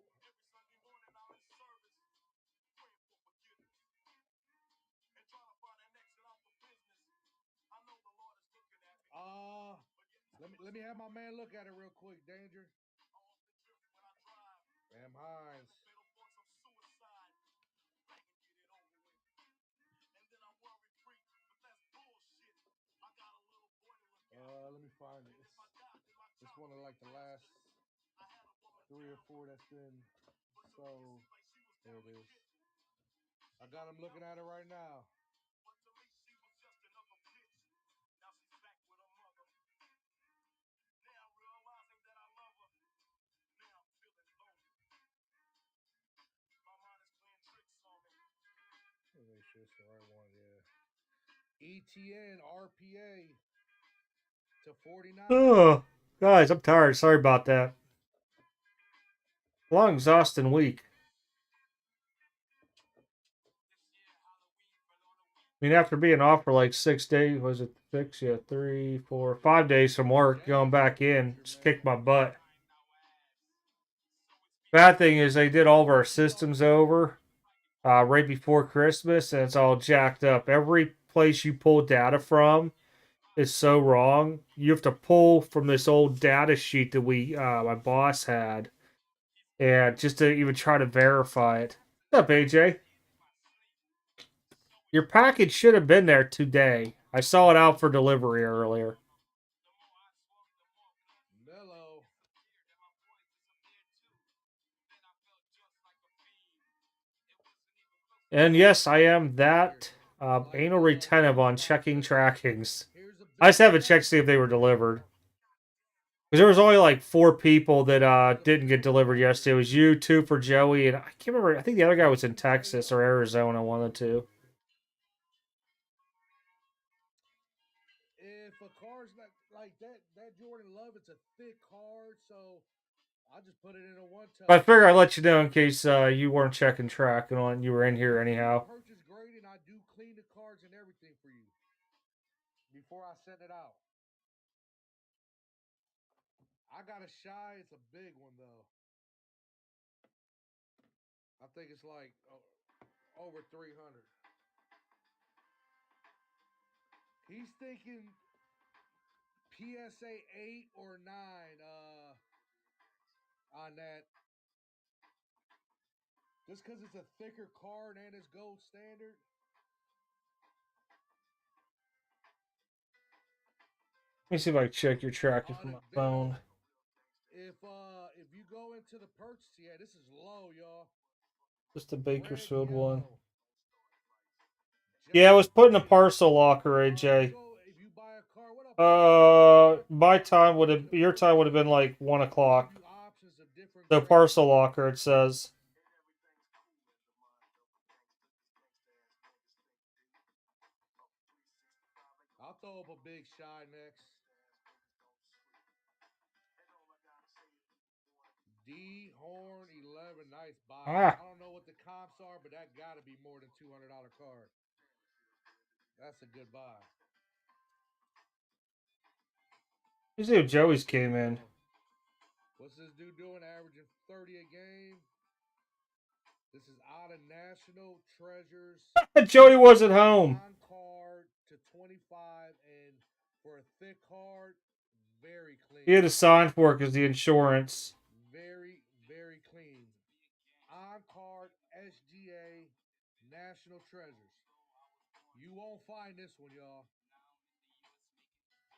Speaker 2: Let me have my man look at it real quick, Danger. Bam Hines. Let me find it. It's one of like the last 3 or 4 that's been sold. There it is. I got him looking at it right now. Make sure it's the right one, yeah. ETN RPA to 49.
Speaker 1: Oh, guys, I'm tired. Sorry about that. Long, exhausting week. I mean, after being off for like 6 days, was it 6? Yeah, 3, 4, 5 days from work, going back in, just kicked my butt. Bad thing is they did all of our systems over right before Christmas, and it's all jacked up. Every place you pull data from is so wrong. You have to pull from this old data sheet that my boss had, and just to even try to verify it. What's up, AJ? Your package should have been there today. I saw it out for delivery earlier.
Speaker 2: Mellow.
Speaker 1: And yes, I am that anal retentive on checking trackings. I just haven't checked to see if they were delivered. Because there was only like 4 people that didn't get delivered yesterday. It was you, 2 for Joey, and I can't remember. I think the other guy was in Texas or Arizona, one of the two.
Speaker 2: If a car's not like that Jordan Love, it's a thick card, so I just put it in a one touch.
Speaker 1: But I figured I'd let you know in case you weren't checking tracking on. You were in here anyhow.
Speaker 2: Purchase grading, I do clean the cards and everything for you before I send it out. I got a shy. It's a big one though. I think it's like over 300. He's thinking PSA 8 or 9 on that. Just because it's a thicker card and it's gold standard.
Speaker 1: Let me see if I can check your tracking from my phone.
Speaker 2: If you go into the purchase, yeah, this is low, y'all.
Speaker 1: Just the Bakersfield
Speaker 2: Red,
Speaker 1: one.
Speaker 2: yellow.
Speaker 1: Yeah, I was put in a parcel locker, AJ.
Speaker 2: If you buy a car, what up?
Speaker 1: My time would have, your time would have been like 1 o'clock. So parcel locker, it says.
Speaker 2: I'll throw up a big shy next. D Horn 11, nice buy. I don't know what the comps are, but that got to be more than $200 card. That's a good buy.
Speaker 1: You see if Joey's came in.
Speaker 2: What's this dude doing? Averaging 30 a game. This is out of National Treasures.
Speaker 1: Joey wasn't home.
Speaker 2: Card to 25, and for a thick card, very clean.
Speaker 1: He had to sign for it because the insurance.
Speaker 2: Very, very clean. card SGA National Treasures. You won't find this one, y'all.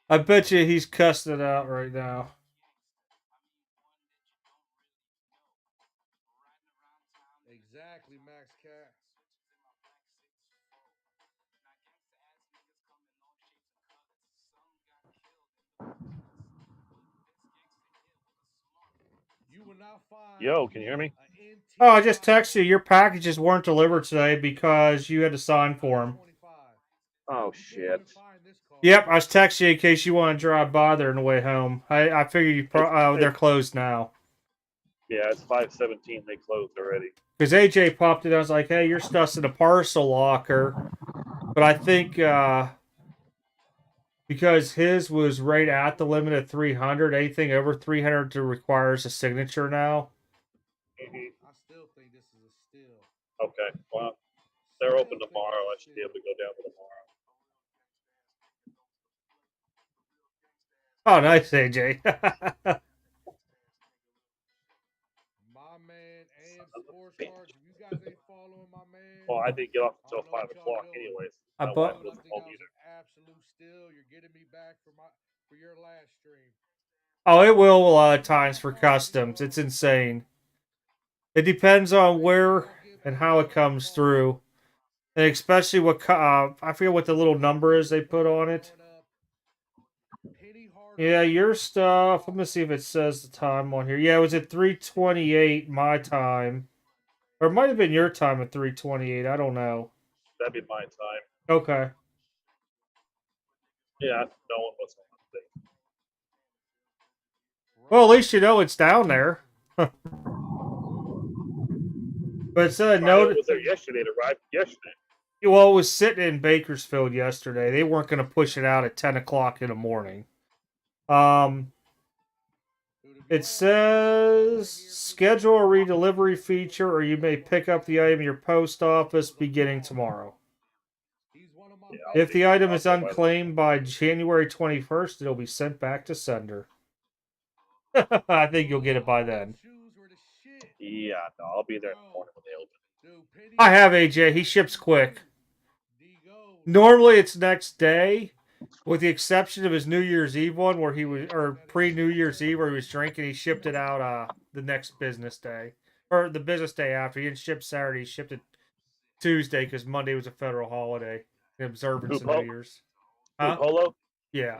Speaker 1: I bet you he's cussing it out right now.
Speaker 2: Exactly, Max Cat. You will not find.
Speaker 3: Yo, can you hear me?
Speaker 1: Oh, I just texted you. Your packages weren't delivered today because you had to sign for them.
Speaker 3: Oh shit.
Speaker 1: Yep, I was texting you in case you want to drive by there on the way home. I figured you they're closed now.
Speaker 3: Yeah, it's 5:17. They closed already.
Speaker 1: Because AJ popped it. I was like, hey, your stuff's in a parcel locker. But I think because his was right at the limit of 300, anything over 300 requires a signature now.
Speaker 2: I still think this is a steal.
Speaker 3: Okay, well, they're open tomorrow. I should be able to go down tomorrow.
Speaker 1: Oh, nice, AJ.
Speaker 2: My man, AM Sports Cards. If you guys ain't following my man,
Speaker 3: Well, I didn't get off until
Speaker 2: I don't know
Speaker 3: 5
Speaker 2: what y'all
Speaker 3: o'clock,
Speaker 2: doing.
Speaker 3: anyways.
Speaker 1: I
Speaker 3: My
Speaker 1: bought-
Speaker 3: wife
Speaker 2: Dude, I
Speaker 3: wasn't
Speaker 2: think
Speaker 3: home
Speaker 2: that was
Speaker 3: either.
Speaker 2: an absolute steal. You're getting me back for your last stream.
Speaker 1: Oh, it will a lot of times for customs. It's insane. It depends on where and how it comes through. And especially what, I forget what the little number is they put on it. Yeah, your stuff. Let me see if it says the time on here. Yeah, it was at 3:28 my time. Or it might have been your time at 3:28. I don't know.
Speaker 3: That'd be my time.
Speaker 1: Okay.
Speaker 3: Yeah, no one was on the thing.
Speaker 1: Well, at least you know it's down there. But it said
Speaker 3: Friday
Speaker 1: no.
Speaker 3: was there yesterday. It arrived yesterday.
Speaker 1: Well, it was sitting in Bakersfield yesterday. They weren't going to push it out at 10 o'clock in the morning. It says schedule a redelivery feature, or you may pick up the item in your post office beginning tomorrow.
Speaker 3: Yeah,
Speaker 1: If the item is
Speaker 3: I'll go by
Speaker 1: unclaimed by January 21st, it'll be sent back to sender. I think you'll get it by then.
Speaker 3: Yeah, no, I'll be there in the morning when they open.
Speaker 1: I have AJ. He ships quick. Normally it's next day, with the exception of his New Year's Eve one, where he was, or pre-New Year's Eve, where he was drinking. He shipped it out the next business day, or the business day after. He didn't ship Saturday. He shipped it Tuesday because Monday was a federal holiday, the observance of New Year's.
Speaker 3: Huh? Polo?
Speaker 1: Yeah.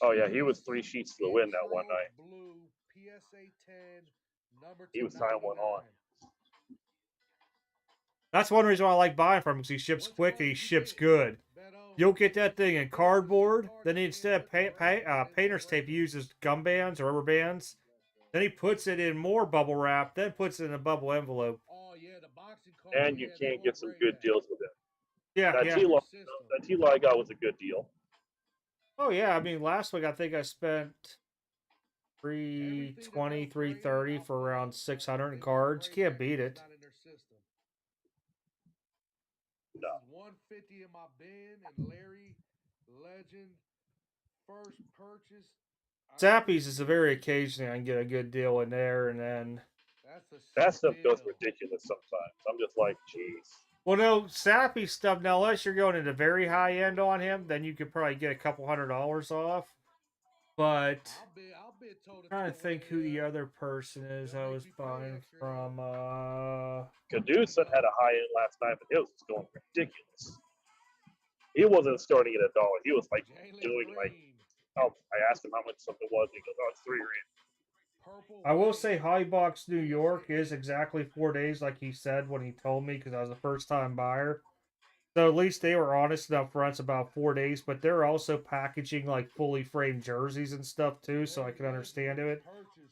Speaker 3: Oh yeah, he was 3 sheets to the wind that one night. He was tying one on.
Speaker 1: That's one reason why I like buying from him, because he ships quick and he ships good. You'll get that thing in cardboard, then instead of painter's tape, he uses gum bands or rubber bands. Then he puts it in more bubble wrap, then puts it in a bubble envelope.
Speaker 3: And you can get some good deals with it.
Speaker 1: Yeah,
Speaker 3: that T-Law I got was a good deal.
Speaker 1: Oh yeah, I mean last week I think I spent $320, $330 for around 600 in cards. You can't beat it.
Speaker 3: No.
Speaker 2: 150 in my bin and Larry Legend first purchase.
Speaker 1: Zappies is a very occasionally I can get a good deal in there, and then
Speaker 3: that stuff goes ridiculous sometimes. I'm just like, jeez.
Speaker 1: Well, no, Sappy stuff. Now, unless you're going into very high end on him, then you could probably get a couple $100 off. But I'm trying to think who the other person is I was buying from.
Speaker 3: Caduceus had a high end last night, but it was just going ridiculous. He wasn't starting at $1. He was like doing like, oh, I asked him how much something was. He goes, oh, it's $3,000.
Speaker 1: I will say High Box New York is exactly 4 days, like he said when he told me, because I was a first time buyer. So at least they were honest and upfront. It's about 4 days, but they're also packaging like fully framed jerseys and stuff too, so I can understand it.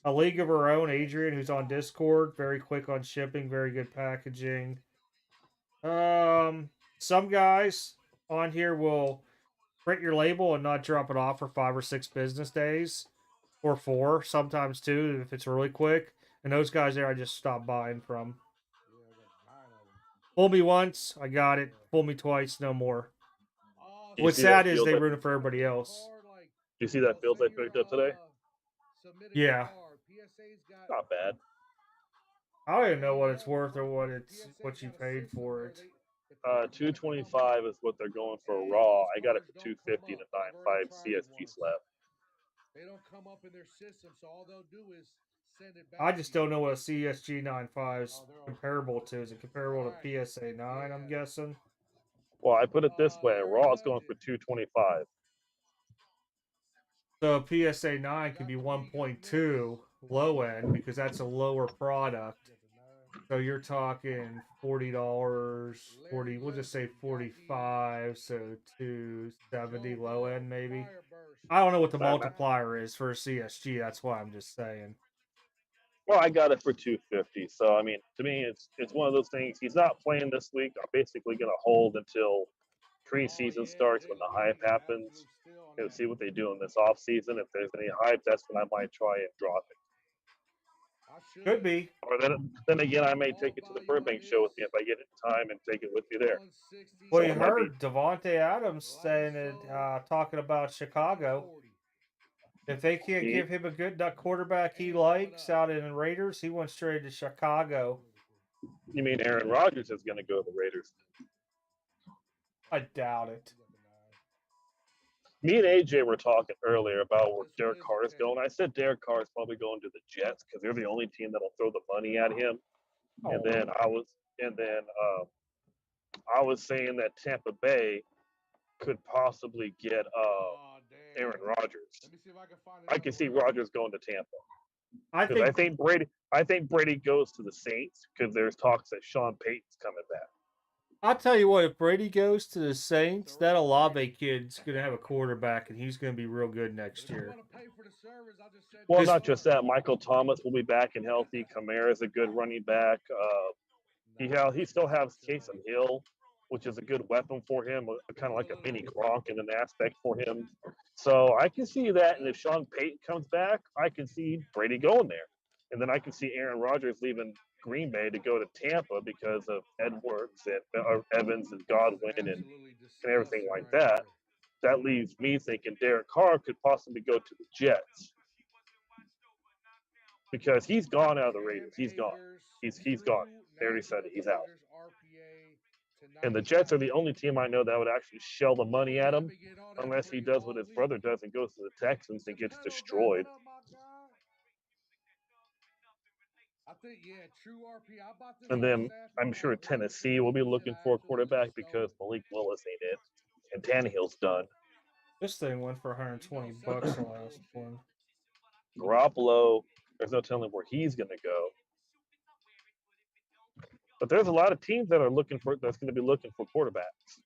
Speaker 1: A League of Her Own, Adrian, who's on Discord, very quick on shipping, very good packaging. Some guys on here will print your label and not drop it off for 5 or 6 business days, or 4, sometimes 2 if it's really quick. And those guys there, I just stopped buying from. Fool me once, I got it. Fool me twice, no more. What's sad is they ruin it for everybody else.
Speaker 3: Do you see that Fields I picked up today?
Speaker 1: Yeah.
Speaker 3: Not bad.
Speaker 1: I don't even know what it's worth or what you paid for it.
Speaker 3: 225 is what they're going for raw. I got it for 250 and a 95 CSG slab.
Speaker 2: They don't come up in their system, so all they'll do is send it back.
Speaker 1: I just don't know what a CSG 95 is comparable to. Is it comparable to PSA 9? I'm guessing.
Speaker 3: Well, I put it this way: raw is going for 225.
Speaker 1: So a PSA 9 could be 1.2 low end because that's a lower product. So you're talking $40, 40. We'll just say 45. So 270 low end maybe. I don't know what the multiplier is for a CSG. That's why I'm just saying.
Speaker 3: Well, I got it for 250. So I mean, to me, it's one of those things. He's not playing this week. I'm basically going to hold until preseason starts when the hype happens. And see what they do in this off season. If there's any hype, that's when I might try and drop it.
Speaker 1: Could be.
Speaker 3: Or then again, I may take it to the Burbank show with me if I get it in time and take it with me there.
Speaker 1: Well, you heard Devontae Adams saying it, talking about Chicago. If they can't give him a good quarterback he likes out in the Raiders, he went straight to Chicago.
Speaker 3: You mean Aaron Rodgers is going to go to the Raiders?
Speaker 1: I doubt it.
Speaker 3: Me and AJ were talking earlier about where Derek Carr is going. I said Derek Carr is probably going to the Jets because they're the only team that'll throw the money at him. Oh. And then I was saying that Tampa Bay could possibly get Aaron Rodgers. I can see Rodgers going to Tampa. I think Brady goes to the Saints because there's talks that Sean Payton's coming back.
Speaker 1: I'll tell you what, if Brady goes to the Saints, that Olave kid's going to have a quarterback, and he's going to be real good next year.
Speaker 3: Well, not just that. Michael Thomas will be back and healthy. Kamara's a good running back. He still has Taysom Hill, which is a good weapon for him, kind of like a mini Gronk in an aspect for him. So I can see that, and if Sean Payton comes back, I can see Brady going there. And then I can see Aaron Rodgers leaving Green Bay to go to Tampa because of Edwards and Evans and Godwin and everything like that. That leaves me thinking Derek Carr could possibly go to the Jets because he's gone out of the Raiders. He's gone. He's gone. They already said it. He's out. And the Jets are the only team I know that would actually shell the money at him, unless he does what his brother does and goes to the Texans and gets destroyed. And then I'm sure Tennessee will be looking for a quarterback because Malik Willis ain't it, and Tannehill's done.
Speaker 1: This thing went for $120 the last one.
Speaker 3: Garoppolo, there's no telling where he's going to go. But there's a lot of teams that's going to be looking for quarterbacks.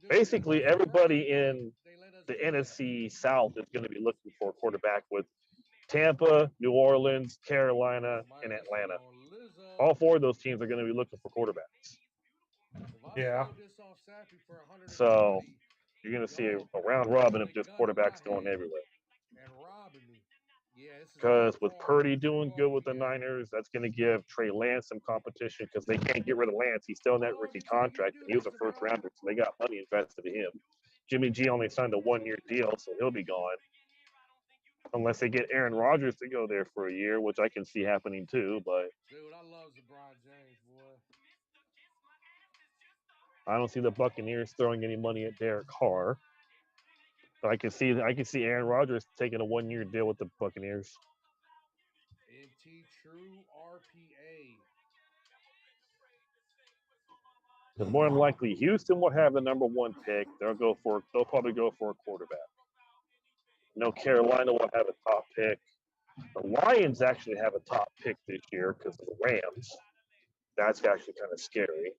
Speaker 3: Basically, everybody in the NFC South is going to be looking for a quarterback with Tampa, New Orleans, Carolina, and Atlanta. All four of those teams are going to be looking for quarterbacks.
Speaker 1: Yeah.
Speaker 3: So you're going to see a round robin of just quarterbacks going everywhere. Because with Purdy doing good with the Niners, that's going to give Trey Lance some competition because they can't get rid of Lance. He's still in that rookie contract, and he was a first rounder, so they got money invested in him. Jimmy G only signed a 1-year deal, so he'll be gone. Unless they get Aaron Rodgers to go there for a year, which I can see happening too, but
Speaker 2: dude, I love LeBron James, boy.
Speaker 3: I don't see the Buccaneers throwing any money at Derek Carr. But I can see Aaron Rodgers taking a 1-year deal with the Buccaneers.
Speaker 2: NT True RPA.
Speaker 3: Because more than likely, Houston will have the number 1 pick. They'll probably go for a quarterback. Carolina will have a top pick. The Lions actually have a top pick this year because of the Rams. That's actually kind of scary.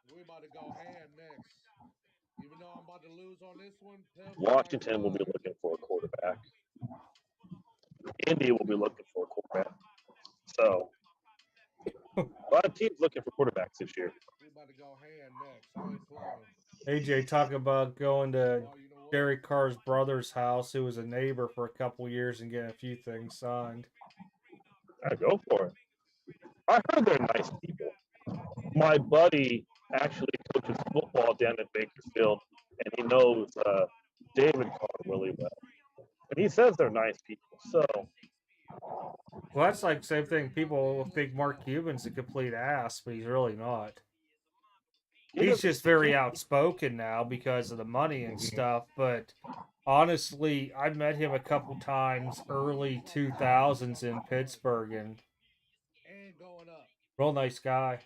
Speaker 2: We're about to go ham next. Even though I'm about to lose on this one,
Speaker 3: Washington will be looking for a quarterback. Indy will be looking for a quarterback. So, a lot of teams looking for quarterbacks this year.
Speaker 2: We're about to go ham next. I ain't playing.
Speaker 1: AJ talking about going to Derek Carr's brother's house, who was a neighbor for a couple years, and getting a few things signed.
Speaker 3: I go for it. I heard they're nice people. My buddy actually coaches football down in Bakersfield, and he knows David Carr really well. And he says they're nice people. So
Speaker 1: Well, that's like the same thing. People think Mark Cuban's a complete ass, but he's really not. He's just very outspoken now because of the money and stuff. But honestly, I met him a couple times early 2000s in Pittsburgh, and real nice guy.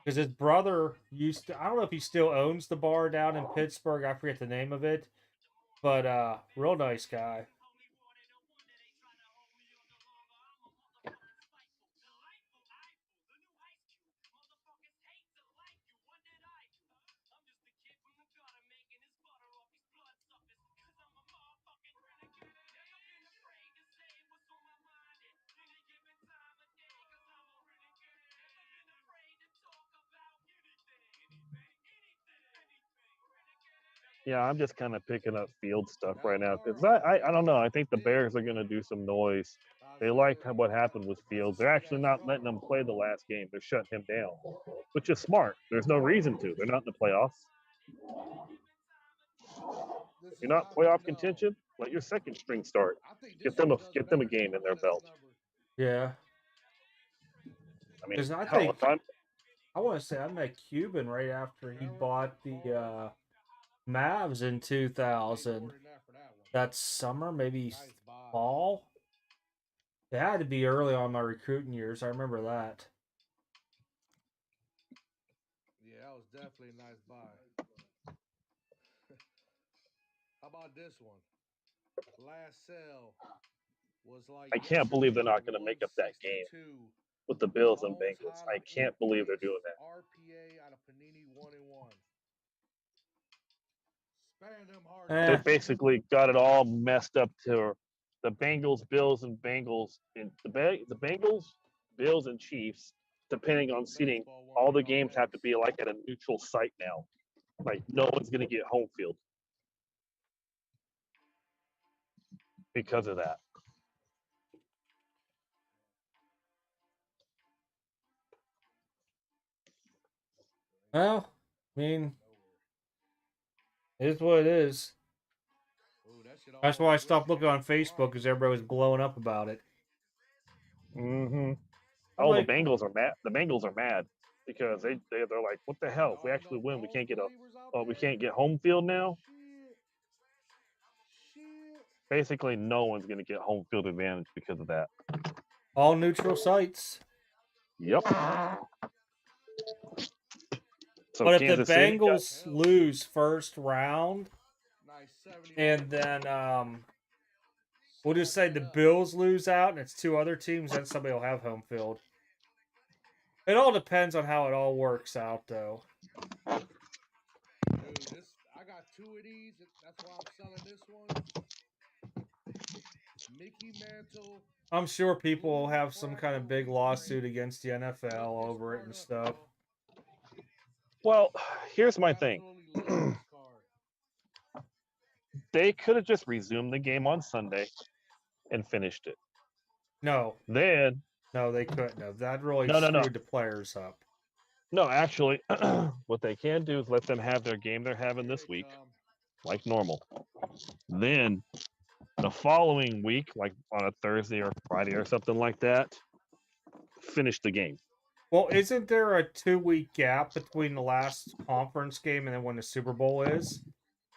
Speaker 1: Because his brother used to, I don't know if he still owns the bar down in Pittsburgh. I forget the name of it, but real nice guy.
Speaker 3: Yeah, I'm just kind of picking up field stuff right now because I don't know. I think the Bears are going to do some noise. They liked what happened with Fields. They're actually not letting him play the last game. They're shutting him down, which is smart. There's no reason to. They're not in the playoffs. If you're not playoff contention, let your second string start. Get them a game in their belt.
Speaker 1: Yeah.
Speaker 3: I mean,
Speaker 1: Because I
Speaker 3: hell,
Speaker 1: think
Speaker 3: if I'm
Speaker 1: I want to say I met Cuban right after he bought the Mavs in 2000. That summer, maybe fall. It had to be early on my recruiting years. I remember that.
Speaker 2: Yeah, that was definitely a nice buy. How about this one? Last sale was like
Speaker 3: I can't believe they're not going to make up that game with the Bills and Bengals. I can't believe they're doing that.
Speaker 2: RPA out of Panini 1-1. Span them hard.
Speaker 3: They basically got it all messed up to the Bengals, Bills, and Bengals. And the Bengals, Bills, and Chiefs, depending on seating, all the games have to be like at a neutral site now. Like no one's going to get home field because of that.
Speaker 1: Well, I mean, it is what it is. That's why I stopped looking on Facebook because everybody was blowing up about it.
Speaker 3: Mm-hmm. Oh, like, the Bengals are mad. The Bengals are mad because they're like, what the hell? If we actually win, we can't get home field now. Basically, no one's going to get home field advantage because of that.
Speaker 1: All neutral sites.
Speaker 3: Yep. So
Speaker 1: but if the Bengals lose first round, and then we'll just say the Bills lose out and it's two other teams, then somebody will have home field. It all depends on how it all works out, though.
Speaker 2: Dude, I got 2 of these. That's why I'm selling this one. Mickey Mantle.
Speaker 1: I'm sure people will have some kind of big lawsuit against the NFL over it and stuff.
Speaker 3: Well, here's my thing. They could have just resumed the game on Sunday and finished it.
Speaker 1: No.
Speaker 3: No,
Speaker 1: they couldn't have. That really screwed the players up.
Speaker 3: No, actually, what they can do is let them have their game they're having this week, like normal. Then the following week, like on a Thursday or Friday or something like that, finish the game.
Speaker 1: Well, isn't there a 2-week gap between the last conference game and then when the Super Bowl is?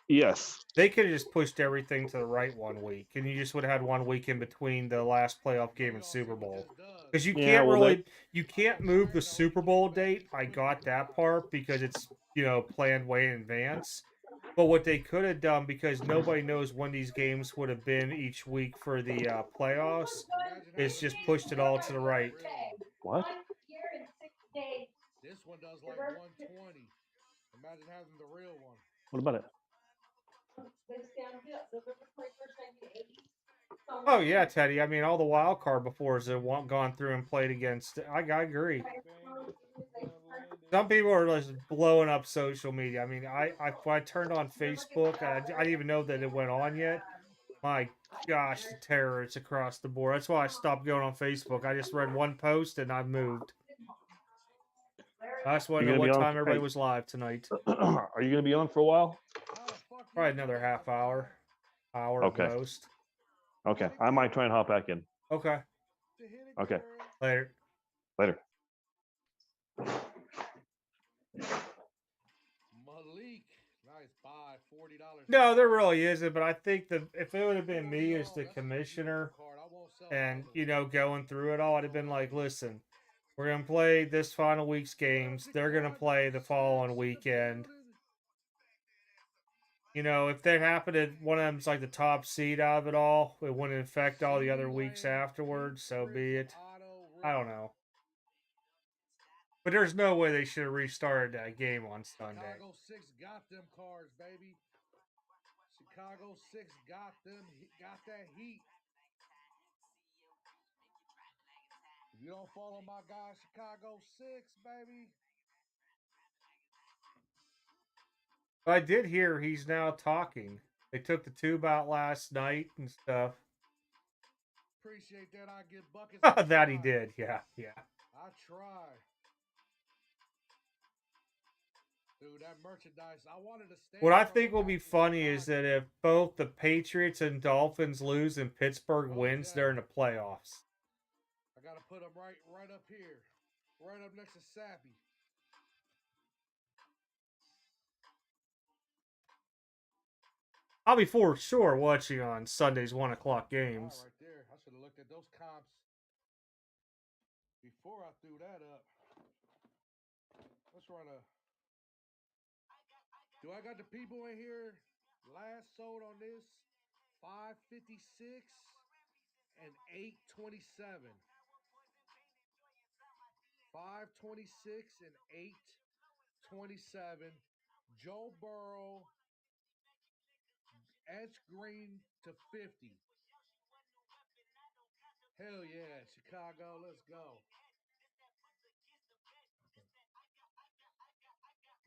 Speaker 3: Yes.
Speaker 1: They could have just pushed everything to the right 1 week, and you just would have had 1 week in between the last playoff game and Super Bowl. Because you can't you can't move the Super Bowl date. I got that part because it's, planned way in advance. But what they could have done, because nobody knows when these games would have been each week for the playoffs, is just pushed it all to the right.
Speaker 3: What?
Speaker 2: This one does like 120. Imagine having the real one.
Speaker 3: What about it?
Speaker 1: Oh yeah, Teddy. I mean, all the wild card before have gone through and played against. I agree. Some people are just blowing up social media. I mean, I turned on Facebook. I didn't even know that it went on yet. My gosh, the terrorists across the board. That's why I stopped going on Facebook. I just read one post and I moved. I just want to know what time everybody was live tonight.
Speaker 3: Are you going to be on for a while?
Speaker 1: Probably another half hour at most.
Speaker 3: Okay, I might try and hop back in.
Speaker 1: Okay.
Speaker 2: to hit it,
Speaker 4: Okay.
Speaker 2: girl.
Speaker 1: Later.
Speaker 4: Later.
Speaker 2: Malik. Nice buy. $40.
Speaker 1: No, there really isn't. But I think if it would have been me as the
Speaker 2: That's a
Speaker 1: commissioner,
Speaker 2: beautiful card. I won't sell
Speaker 1: and
Speaker 2: all of it.
Speaker 1: going through it all, I'd have been like, listen, we're gonna play this final week's games. They're gonna play the following weekend. If they happen to one of them's like the top seed out of it all, it wouldn't affect all the other weeks afterwards. So be it. I don't know. But there's no way they should have restarted that game on Sunday.
Speaker 2: Chicago 6 got them cards, baby. Chicago 6 got them. Got that heat. If you don't follow my guy, Chicago 6, baby.
Speaker 1: I did hear he's now talking. They took the tube out last night and stuff.
Speaker 2: Appreciate that. I get buckets.
Speaker 1: That he did. Yeah.
Speaker 2: I try. Dude, that merchandise. I wanted to stand.
Speaker 1: What I think will be funny is that if both the Patriots and Dolphins lose and Pittsburgh wins, they're in the playoffs.
Speaker 2: I gotta put them right up here, right up next to Sappy.
Speaker 1: I'll be for sure watching on Sunday's 1 o'clock games.
Speaker 2: Right there. I should have looked at those comps before I threw that up. Let's run a. Do I got the people in here? Last sold on this 556 and 827. 526 and 827. Joe Burrow. Edge green to 50. Hell yeah, Chicago, let's go.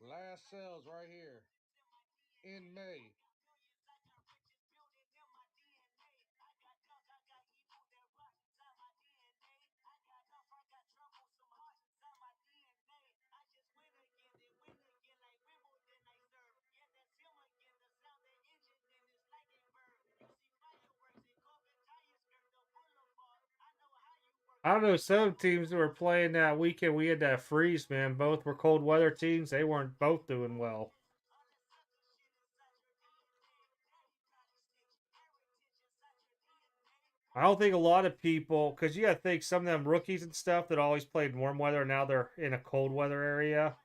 Speaker 2: Last sales right here in May.
Speaker 1: I don't know, some teams that were playing that weekend, we had that freeze, man. Both were cold weather teams. They weren't both doing well. I don't think a lot of people, because you got to think some of them rookies and stuff that always played warm weather, now they're in a cold weather area.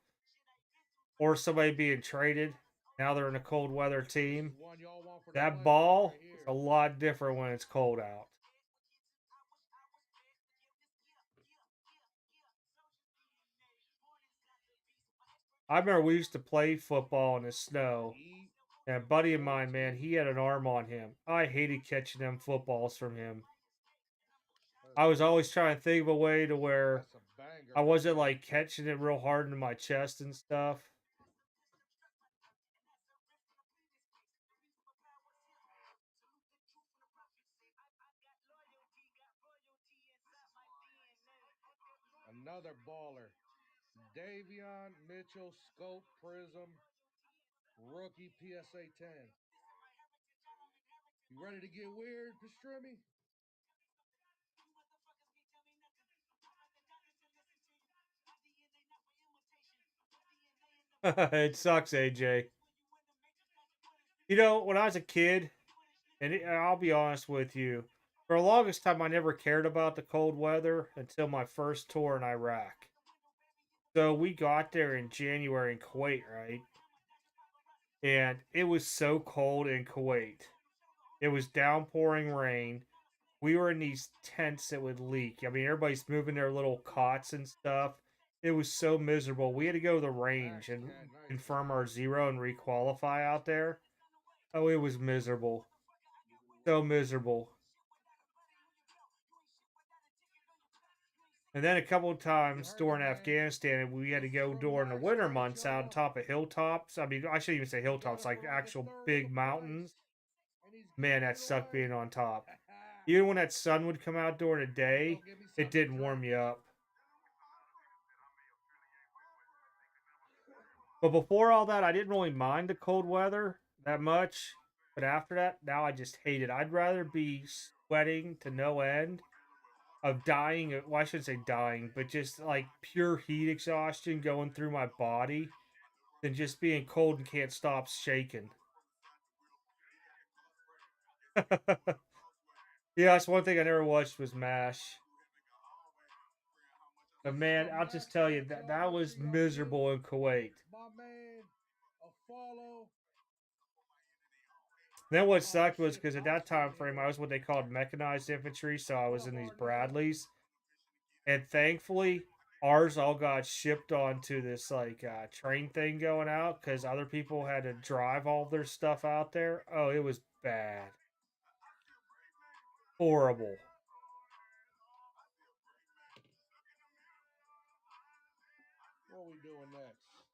Speaker 1: Or somebody being traded, now they're in a cold weather team. That ball is a lot different when it's cold out. I remember we used to play football in the snow. And a buddy of mine, man, he had an arm on him. I hated catching them footballs from him. I was always trying to think of a way to where I wasn't like catching it real hard into my chest and stuff.
Speaker 2: Another baller. Davion Mitchell Scope Prism Rookie PSA 10. You ready to get weird, Pastrami?
Speaker 1: It sucks, AJ. When I was a kid, and I'll be honest with you, for the longest time, I never cared about the cold weather until my first tour in Iraq. So we got there in January in Kuwait, right? And it was so cold in Kuwait. It was downpouring rain. We were in these tents that would leak. I mean, everybody's moving their little cots and stuff. It was so miserable. We had to go to the range and confirm our zero and requalify out there. Oh, it was miserable. So miserable. And then a couple of times during Afghanistan, we had to go during the winter months out on top of hilltops. I mean, I shouldn't even say hilltops, like actual big mountains. Man, that sucked being on top. Even when that sun would come out during the day, it didn't warm you up. But before all that, I didn't really mind the cold weather that much. But after that, now I just hate it. I'd rather be sweating to no end of dying. Well, I shouldn't say dying, but just like pure heat exhaustion going through my body than just being cold and can't stop shaking. Yeah, that's one thing I never watched was MASH. But man, I'll just tell you that was miserable in Kuwait.
Speaker 2: My man, a follow.
Speaker 1: Then what sucked was because at that time frame I was what they called mechanized infantry, so I was in these Bradleys, and thankfully ours all got shipped onto this like train thing going out because other people had to drive all their stuff out there. Oh, it was bad, horrible.
Speaker 2: What we doing next?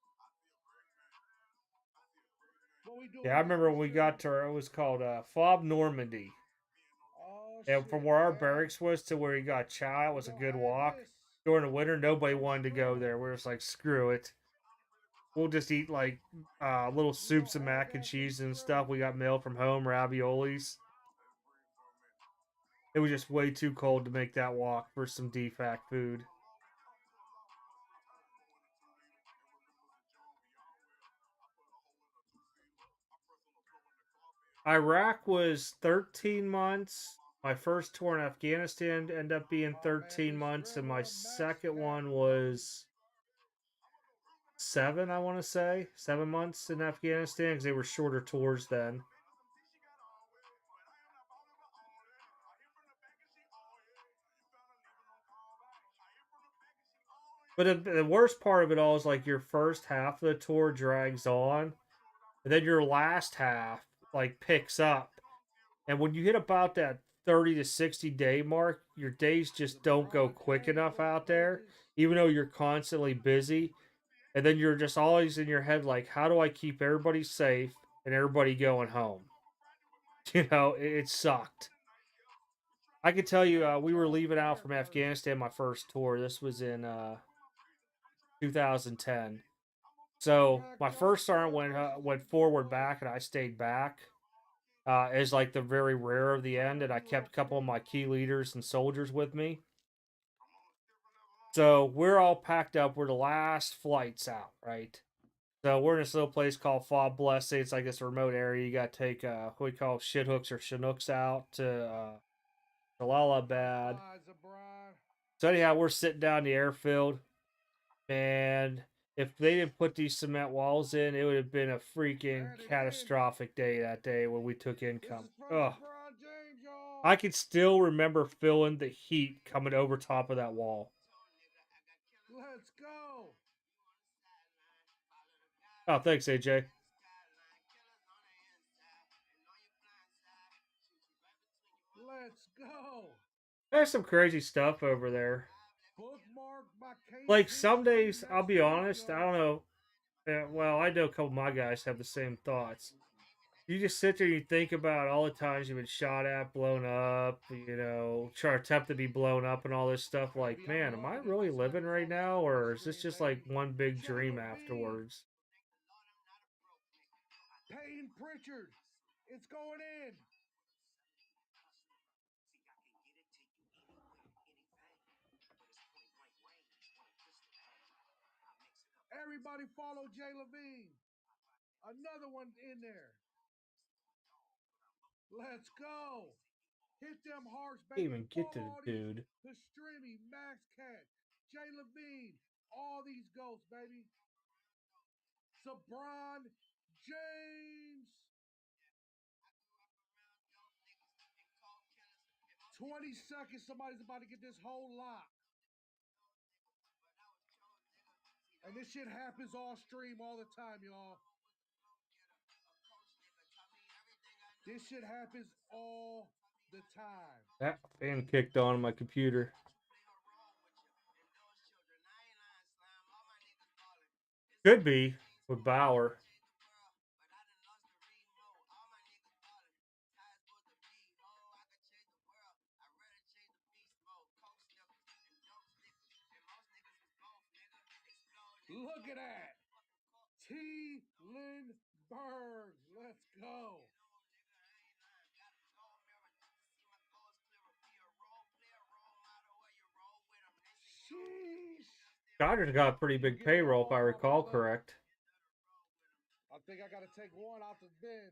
Speaker 2: What we doing
Speaker 1: Yeah, I
Speaker 2: next,
Speaker 1: remember when we
Speaker 2: Mr.
Speaker 1: got to it was called Fob Normandy.
Speaker 2: Oh,
Speaker 1: And
Speaker 2: shit,
Speaker 1: from where our
Speaker 2: man.
Speaker 1: barracks was to where he got chow, it
Speaker 2: We
Speaker 1: was a
Speaker 2: gonna
Speaker 1: good
Speaker 2: add
Speaker 1: walk.
Speaker 2: this.
Speaker 1: During the winter, nobody wanted to go there. We were just like, screw it. We'll just eat like little
Speaker 2: We
Speaker 1: soups and
Speaker 2: gonna add
Speaker 1: mac and
Speaker 2: that to the
Speaker 1: cheese and
Speaker 2: trip.
Speaker 1: stuff. We got mail from home, raviolis. It was just way too cold to make that walk for some DFAC food. Iraq was 13 months. My first tour in Afghanistan ended up being
Speaker 2: Oh, man,
Speaker 1: 13
Speaker 2: this
Speaker 1: months, and my
Speaker 2: Grilla Max
Speaker 1: second
Speaker 2: Cat,
Speaker 1: one
Speaker 2: baby.
Speaker 1: was 7, I want to say. 7 months in Afghanistan because they were shorter tours then. But the worst part of it all is like your first half of the tour drags on, and then your last half like picks up. And when you hit about that 30 to 60 day mark, your days just don't go quick enough out there, even though you're constantly busy. And then you're just always in your head like, how do I keep everybody safe and everybody going home? You know, it sucked. I could tell you, we were leaving out from Afghanistan my first tour. This was in 2010. So my first sergeant went forward back, and I stayed back as like the very rare of the end, and I kept a couple of my key leaders and soldiers with me. So we're all packed up. We're the last flights out, right? So we're in this little place called Fob Blessing. It's like this remote area. You got to take what we call shit hooks or Chinooks out to Jalalabad. So anyhow, we're sitting down in the airfield, and if they didn't put these cement walls in, it would have been a freaking catastrophic day that day when we took income. Ugh. I can still remember feeling the heat coming over top of that wall.
Speaker 2: Let's go.
Speaker 1: Oh, thanks, AJ.
Speaker 2: Let's go.
Speaker 1: There's some crazy stuff over there.
Speaker 2: Bookmark by
Speaker 1: Like
Speaker 2: KT
Speaker 1: some days,
Speaker 2: next
Speaker 1: I'll be
Speaker 2: week,
Speaker 1: honest, I
Speaker 2: y'all.
Speaker 1: don't know. Well, I know a couple of my guys have the same thoughts. You just sit there and you think about all the times you've been shot at, blown up, you know, try attempt to be blown up and all this stuff. Like, man, am I really living right now, or is this just like one big dream afterwards?
Speaker 2: Payne Pritchard. It's going in. Everybody follow Jay Levine. Another one in there. Let's go. Hit them hearts,
Speaker 1: Can't
Speaker 2: baby.
Speaker 1: even get to
Speaker 2: Follow
Speaker 1: the
Speaker 2: all these.
Speaker 1: dude.
Speaker 2: The Streamy, Max Cat, Jay Levine, all these ghosts, baby. Sabron James. 20 seconds. Somebody's about to get this whole lock. And this shit happens off stream all the time, y'all. This shit happens all the time.
Speaker 1: That fan kicked on my computer. Could be with Bauer.
Speaker 2: Look at that. T. Lindbergh. Let's go.
Speaker 1: Dodgers got a pretty big payroll, if I recall correct.
Speaker 2: I think I got to take one out the bin.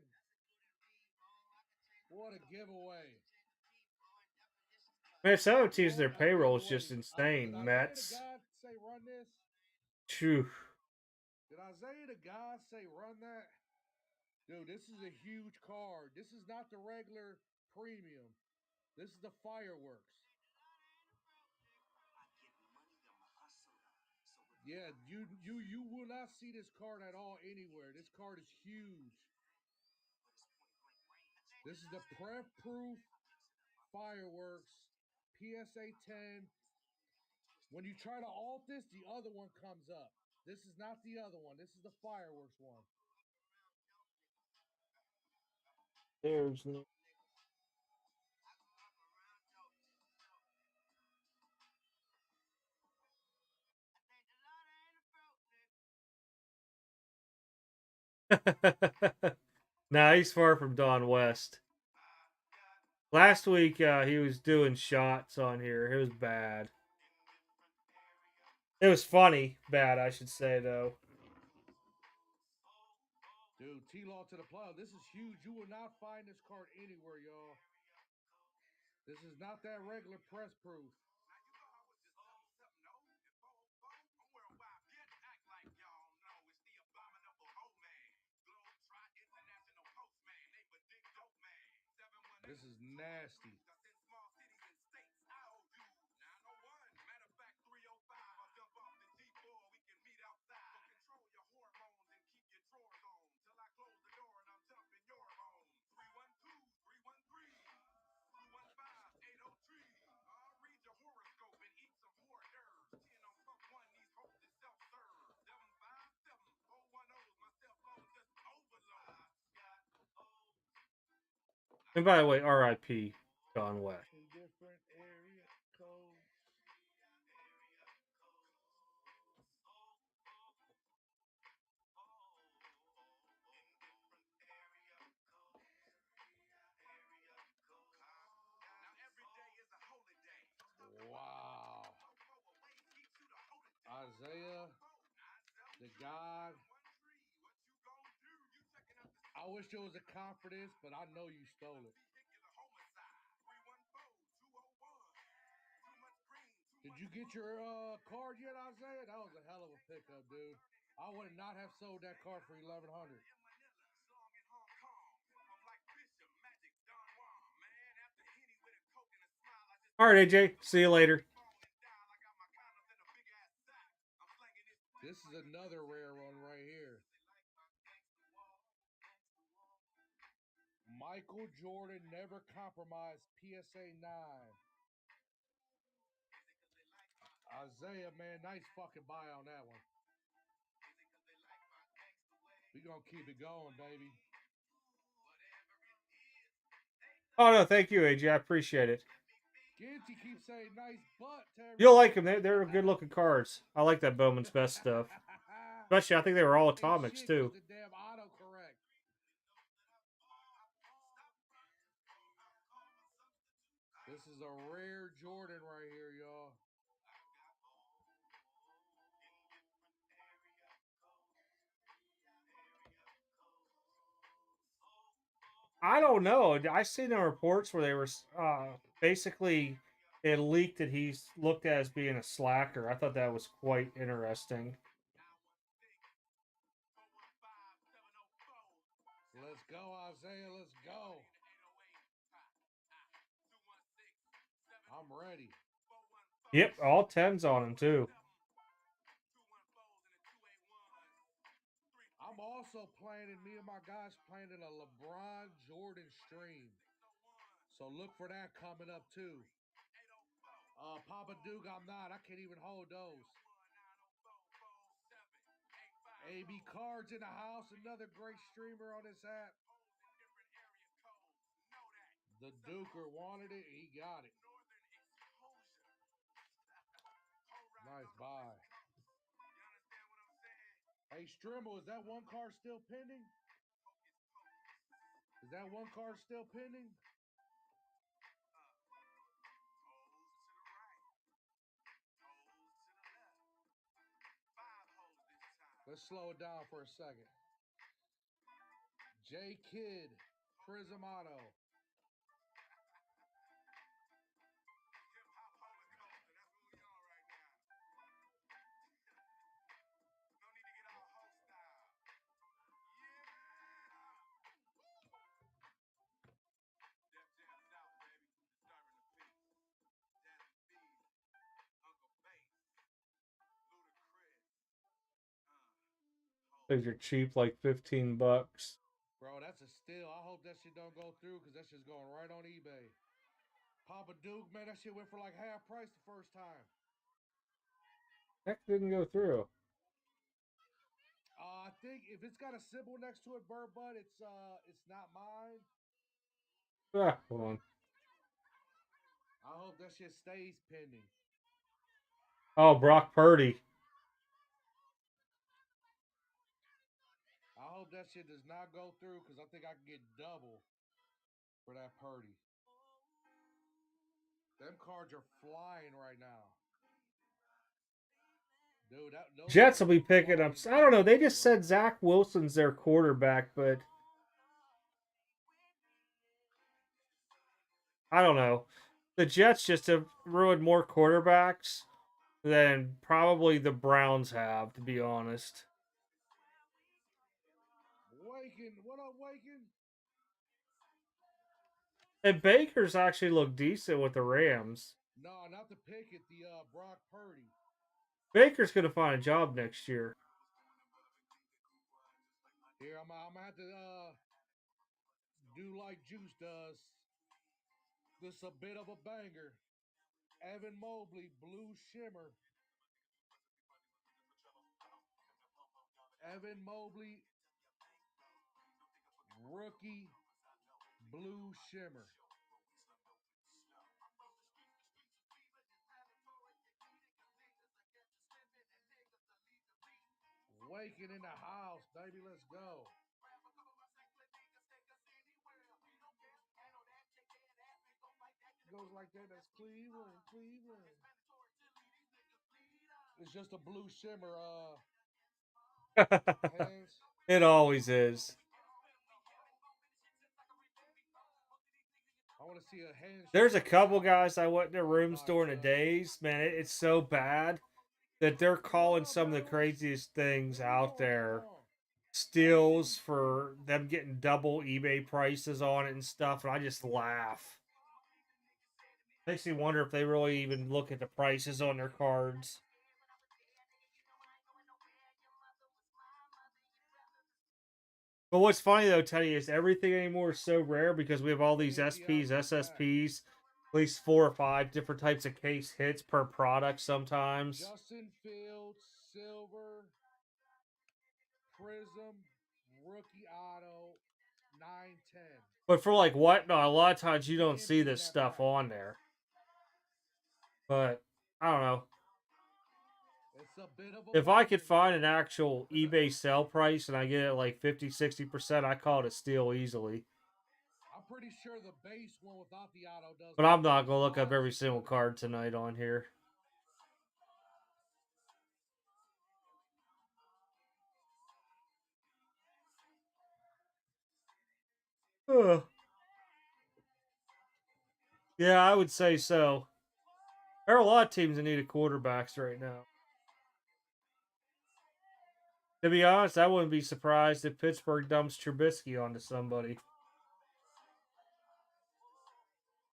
Speaker 2: What a giveaway.
Speaker 1: Man, some of the teams, their payroll is just insane.
Speaker 2: Did
Speaker 1: Mets.
Speaker 2: Isaiah the God say run this?
Speaker 1: Phew.
Speaker 2: Did Isaiah the God say run that? Dude, this is a huge card. This is not the regular premium. This is the fireworks. Yeah, you will not see this card at all anywhere. This card is huge. This is the prep proof fireworks PSA 10. When you try to alt this, the other one comes up. This is not the other one. This is the fireworks one.
Speaker 1: There's no. Nah, he's far from Don West. Last week, he was doing shots on here. It was bad. It was funny. Bad, I should say, though.
Speaker 2: Dude, T-Law to the plug. This is huge. You will not find this card anywhere, y'all. This is not that regular press proof. This is nasty.
Speaker 1: And by the way, R.I.P. Don West.
Speaker 2: In different area codes. Wow. Isaiah, the God. I wish there was a confidence, but I know you stole it. Did you get your card yet, Isaiah? That was a hell of a pickup, dude. I would not have sold that card for $1,100.
Speaker 1: All right, AJ. See you later.
Speaker 2: This is another rare one right here. Michael Jordan never compromised PSA 9. Isaiah, man, nice fucking buy on that one. We gonna keep it going, baby.
Speaker 1: Oh, no, thank you, AJ. I appreciate it.
Speaker 2: Ginty keeps saying nice butt to everybody.
Speaker 1: You'll like them. They're good looking cards. I like that Bowman's Best stuff. Especially, I think they were all atomics, too.
Speaker 2: The damn autocorrect. This is a rare Jordan right here, y'all.
Speaker 1: I don't know. I seen the reports where they were basically it leaked that he's looked at as being a slacker. I thought that was quite interesting.
Speaker 2: Let's go, Isaiah. Let's go. I'm ready.
Speaker 1: Yep, all tens on him too.
Speaker 2: I'm also planning, me and my guys planning a LeBron Jordan stream. So look for that coming up too. Papa Duke, I'm not. I can't even hold those. AB Cards in the house, another great streamer on this app. The Duker wanted it, he got it. Nice buy. Hey, Strimble, is that one card still pending? Is that one card still pending? Let's slow it down for a second. J Kid, Prism Auto.
Speaker 1: Those are cheap, like $15.
Speaker 2: Bro, that's a steal. I hope that shit don't go through because that shit's going right on eBay. Papa Duke, man, that shit went for like half price the first time.
Speaker 1: Heck, didn't go through.
Speaker 2: I think if it's got a symbol next to it, Bud, it's not mine.
Speaker 1: Ah, hold on.
Speaker 2: I hope that shit stays pending.
Speaker 1: Oh, Brock Purdy.
Speaker 2: I hope that shit does not go through because I think I can get double for that Purdy. Them cards are flying right now. Dude,
Speaker 1: Jets will be picking up. I don't know. They just said Zach Wilson's their quarterback, but I don't know. The Jets just have ruined more quarterbacks than probably the Browns have, to be honest.
Speaker 2: Waking, what up, Waking?
Speaker 1: And Baker's actually looked decent with the Rams.
Speaker 2: No, not the Pickett, the Brock Purdy.
Speaker 1: Baker's going to find a job next year.
Speaker 2: Here, I'm gonna have to do like Juice does. This is a bit of a banger. Evan Mobley, Blue Shimmer. Evan Mobley, rookie, Blue Shimmer. Waking in the house, baby, let's go. Goes like that, that's Cleveland, Cleveland. It's just a Blue Shimmer, hands.
Speaker 1: It always is.
Speaker 2: I want to see a hand.
Speaker 1: There's a couple guys I went in their rooms during the days. Man, it's so bad that they're calling some of the craziest things out there steals for them getting double eBay prices on it and stuff, and I just laugh. Makes me wonder if they really even look at the prices on their cards. But what's funny though, Teddy, is everything anymore is so rare because we have all these SPs, SSPs, at least 4 or 5 different types of case hits per product sometimes.
Speaker 2: Justin Fields, Silver, Prism, Rookie Auto, 910.
Speaker 1: But for like WhatNot, a lot of times you don't see this stuff on there. But I don't know.
Speaker 2: It's a bit of a
Speaker 1: If I could find an actual eBay sell price and I get it like 50-60%, I call it a steal easily.
Speaker 2: I'm pretty sure the base one without the auto does.
Speaker 1: But I'm not going to look up every single card tonight on here. Yeah, I would say so. There are a lot of teams that need quarterbacks right now. To be honest, I wouldn't be surprised if Pittsburgh dumps Trubisky onto somebody.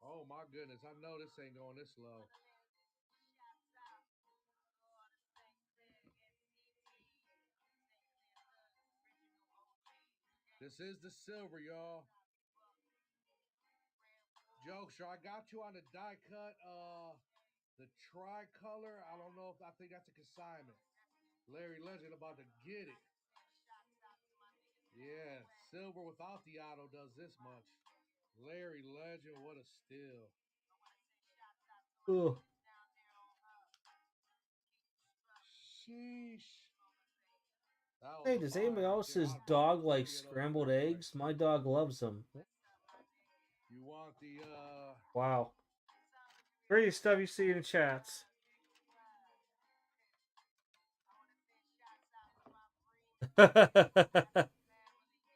Speaker 2: Oh my goodness, I know this ain't going this low. This is the silver, y'all. Jokester, I got you on the die cut, the tricolor. I don't know if I think that's a consignment. Larry Legend about to get it. Yeah, silver without the auto does this much. Larry Legend, what a steal.
Speaker 1: Ugh.
Speaker 2: Sheesh.
Speaker 1: Hey, does anybody else's dog like scrambled eggs? My dog loves them.
Speaker 2: You want the
Speaker 1: Wow. Greatest stuff you see in the chats.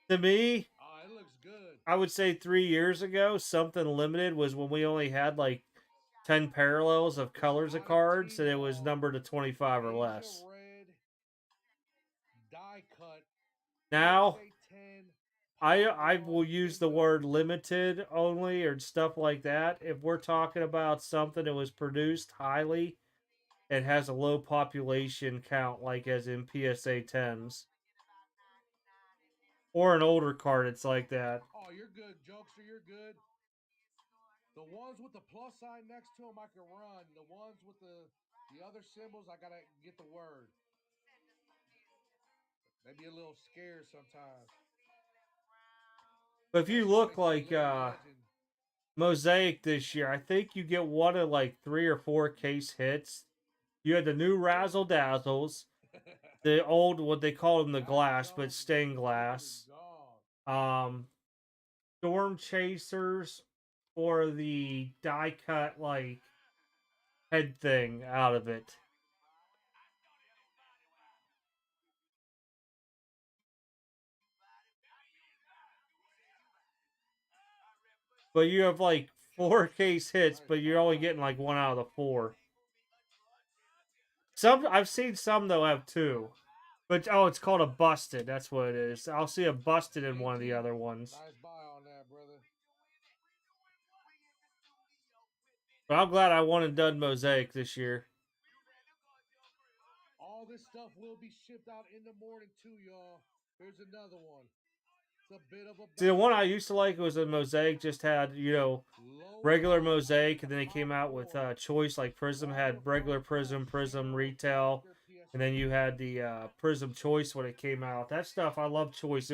Speaker 1: To me,
Speaker 2: Oh, it looks good.
Speaker 1: I would say 3 years ago, something limited was when we only had like 10 parallels of colors of cards, and it was numbered to 25 or
Speaker 2: Asia
Speaker 1: less.
Speaker 2: red die cut
Speaker 1: Now,
Speaker 2: PSA 10
Speaker 1: I
Speaker 2: Powerball
Speaker 1: will use the
Speaker 2: bingo.
Speaker 1: word limited only or stuff like that. If we're talking about something that was produced highly, it has a low population count, like as in PSA 10s. Or an older card, it's like that.
Speaker 2: Oh, you're good, jokester. You're good. The ones with the plus sign next to them, I can run. The ones with the other symbols, I gotta get the word. They be a little scared sometimes.
Speaker 1: But if you
Speaker 2: Especially when
Speaker 1: look
Speaker 2: they say
Speaker 1: like
Speaker 2: living legend.
Speaker 1: Mosaic this year, I think you get one of like 3 or 4 case hits. You had the new Razzle Dazzles, the old what they call them the
Speaker 2: Adam
Speaker 1: glass, but
Speaker 2: Jones,
Speaker 1: stained
Speaker 2: the legend is
Speaker 1: glass.
Speaker 2: gone.
Speaker 1: Storm Chasers, or the die cut like head thing out of it. But you have like 4 case hits, but you're only getting like one out of the 4. Some I've seen some though have 2. But oh, it's called a busted. That's what it is. I'll see a busted in one of the other ones.
Speaker 2: Nice buy on that, brother.
Speaker 1: But I'm glad I won and done Mosaic this year.
Speaker 2: All this stuff will be shipped out in the morning too, y'all. Here's another one. It's a bit of a
Speaker 1: See, the one I used to like was a Mosaic, just had, regular Mosaic, and then they came out with choice, like Prism had regular Prism, Prism Retail, and then you had the Prism Choice when it came out. That stuff, I love Choice.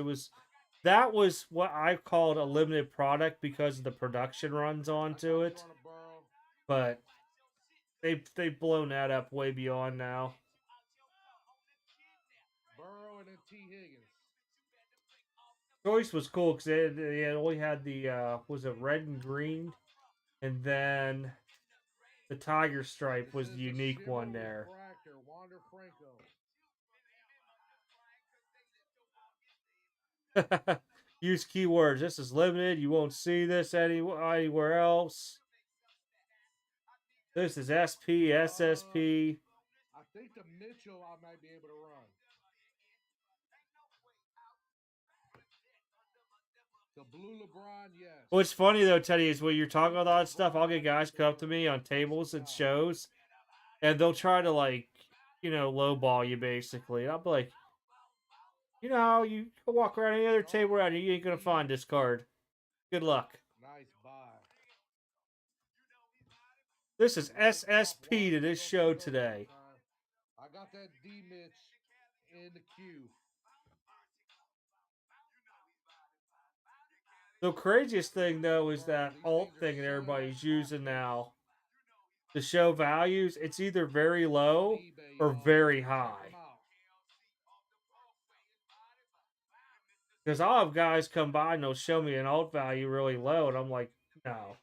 Speaker 1: That was what I called a limited product because of the production runs onto it. But they've blown that up way beyond now.
Speaker 2: Burrow and then T. Higgins.
Speaker 1: Choice was cool because they only had the was it red and green, and then the tiger stripe was the unique one there. Use keywords. This is limited. You won't see this anywhere else. This is SP, SSP.
Speaker 2: I think the Mitchell I might be able to run. The blue LeBron, yes.
Speaker 1: What's funny though, Teddy, is when you're talking about all that stuff, I'll get guys come up to me on tables and shows, and they'll try to lowball you basically. And I'll be like, you can walk around any other table around here, you ain't gonna find this card. Good luck.
Speaker 2: Nice buy.
Speaker 1: This is SSP to this show today.
Speaker 2: I got that D Mitch in the queue.
Speaker 1: The craziest thing though is that alt thing that everybody's using now to show values. It's either very low or very high. Because I'll have guys come by and they'll show me an alt value really low, and I'm like, no.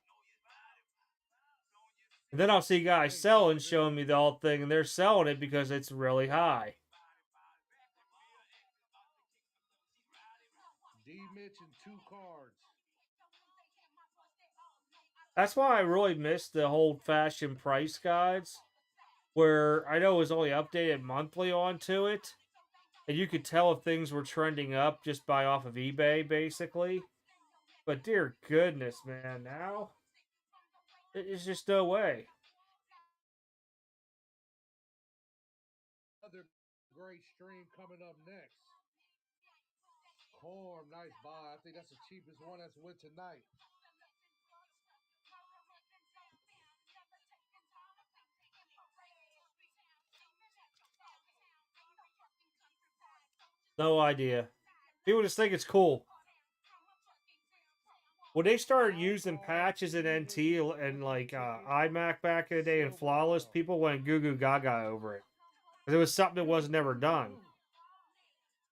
Speaker 1: And then I'll see guys selling, showing me the alt thing, and they're selling it because it's really high.
Speaker 2: D Mitch and 2 cards.
Speaker 1: That's why I really miss the old-fashioned price guides, where I know it was only updated monthly onto it, and you could tell if things were trending up just by off of eBay, basically. But dear goodness, man, now there's just no way.
Speaker 2: Another great stream coming up next. Corn, nice buy. I think that's the cheapest one that's went tonight.
Speaker 1: No idea. People just think it's cool. When they started using patches in NT and iMac back in the day and Flawless, people went goo goo gaga over it. Because it was something that was never done.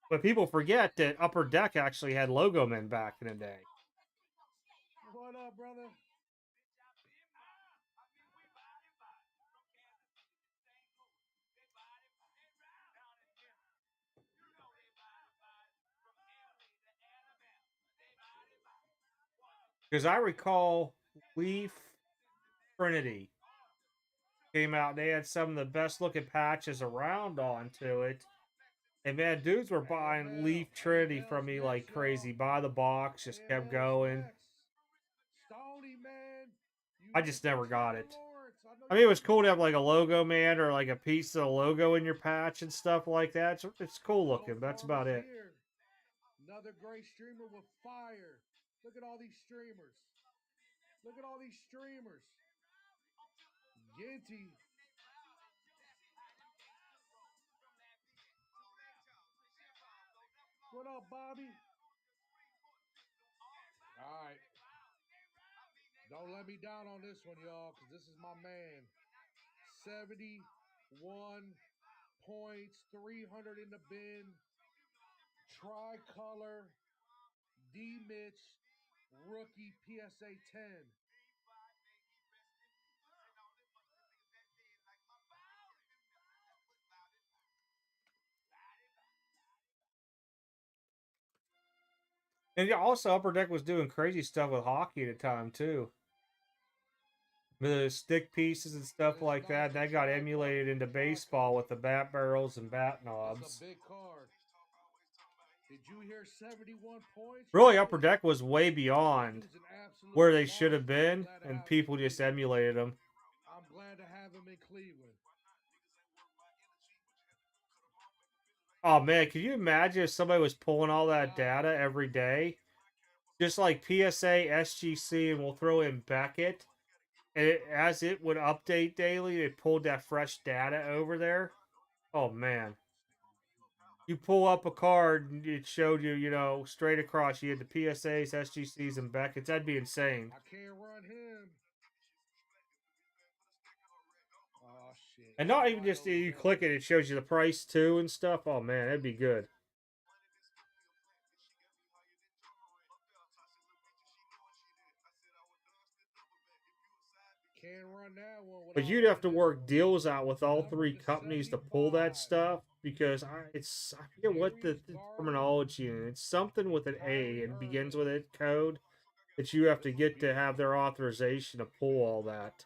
Speaker 1: But people forget that Upper Deck actually had logo men back in the day.
Speaker 2: What up, brother?
Speaker 1: Because I recall Leaf Trinity came out. They had some of the best looking patches around onto it. And man, dudes were buying Leaf Trinity from me like crazy. Buy the box, just kept going.
Speaker 2: Stony, man.
Speaker 1: I just never got it. I mean, it was cool to have like a logo, man, or like a piece of the logo in your patch and stuff like that. It's cool looking. But that's about it.
Speaker 2: Another great streamer with fire. Look at all these streamers. Look at all these streamers. Ginty. What up, Bobby? All right. Don't let me down on this one, y'all, because this is my man. 71 points, 300 in the bin. Tricolor, D. Mitch, rookie PSA 10.
Speaker 1: And yeah, also Upper Deck was doing crazy stuff with hockey at the time too. The stick pieces and stuff like that. That got emulated into baseball with the bat barrels and bat knobs.
Speaker 2: It's a big card. Did you hear 71 points?
Speaker 1: Really, Upper Deck was way beyond where they should have been, and people just emulated them.
Speaker 2: I'm glad to have him in Cleveland.
Speaker 1: Oh man, could you imagine if somebody was pulling all that data every day? Just like PSA, SGC, and we'll throw in Beckett. And as it would update daily, it pulled that fresh data over there. Oh man. You pull up a card and it showed you, you know, straight across. You had the PSAs, SGCs, and Beckett's. That'd be insane.
Speaker 2: I can't run him. Oh, shit.
Speaker 1: And not even just you click it, it shows you the price too and stuff. Oh man, that'd be good.
Speaker 2: Can't run that one.
Speaker 1: But you'd have to work deals out with all three companies to pull that stuff because I forget what the terminology is. It's something with an A and begins with it code that you have to get to have their authorization to pull all that.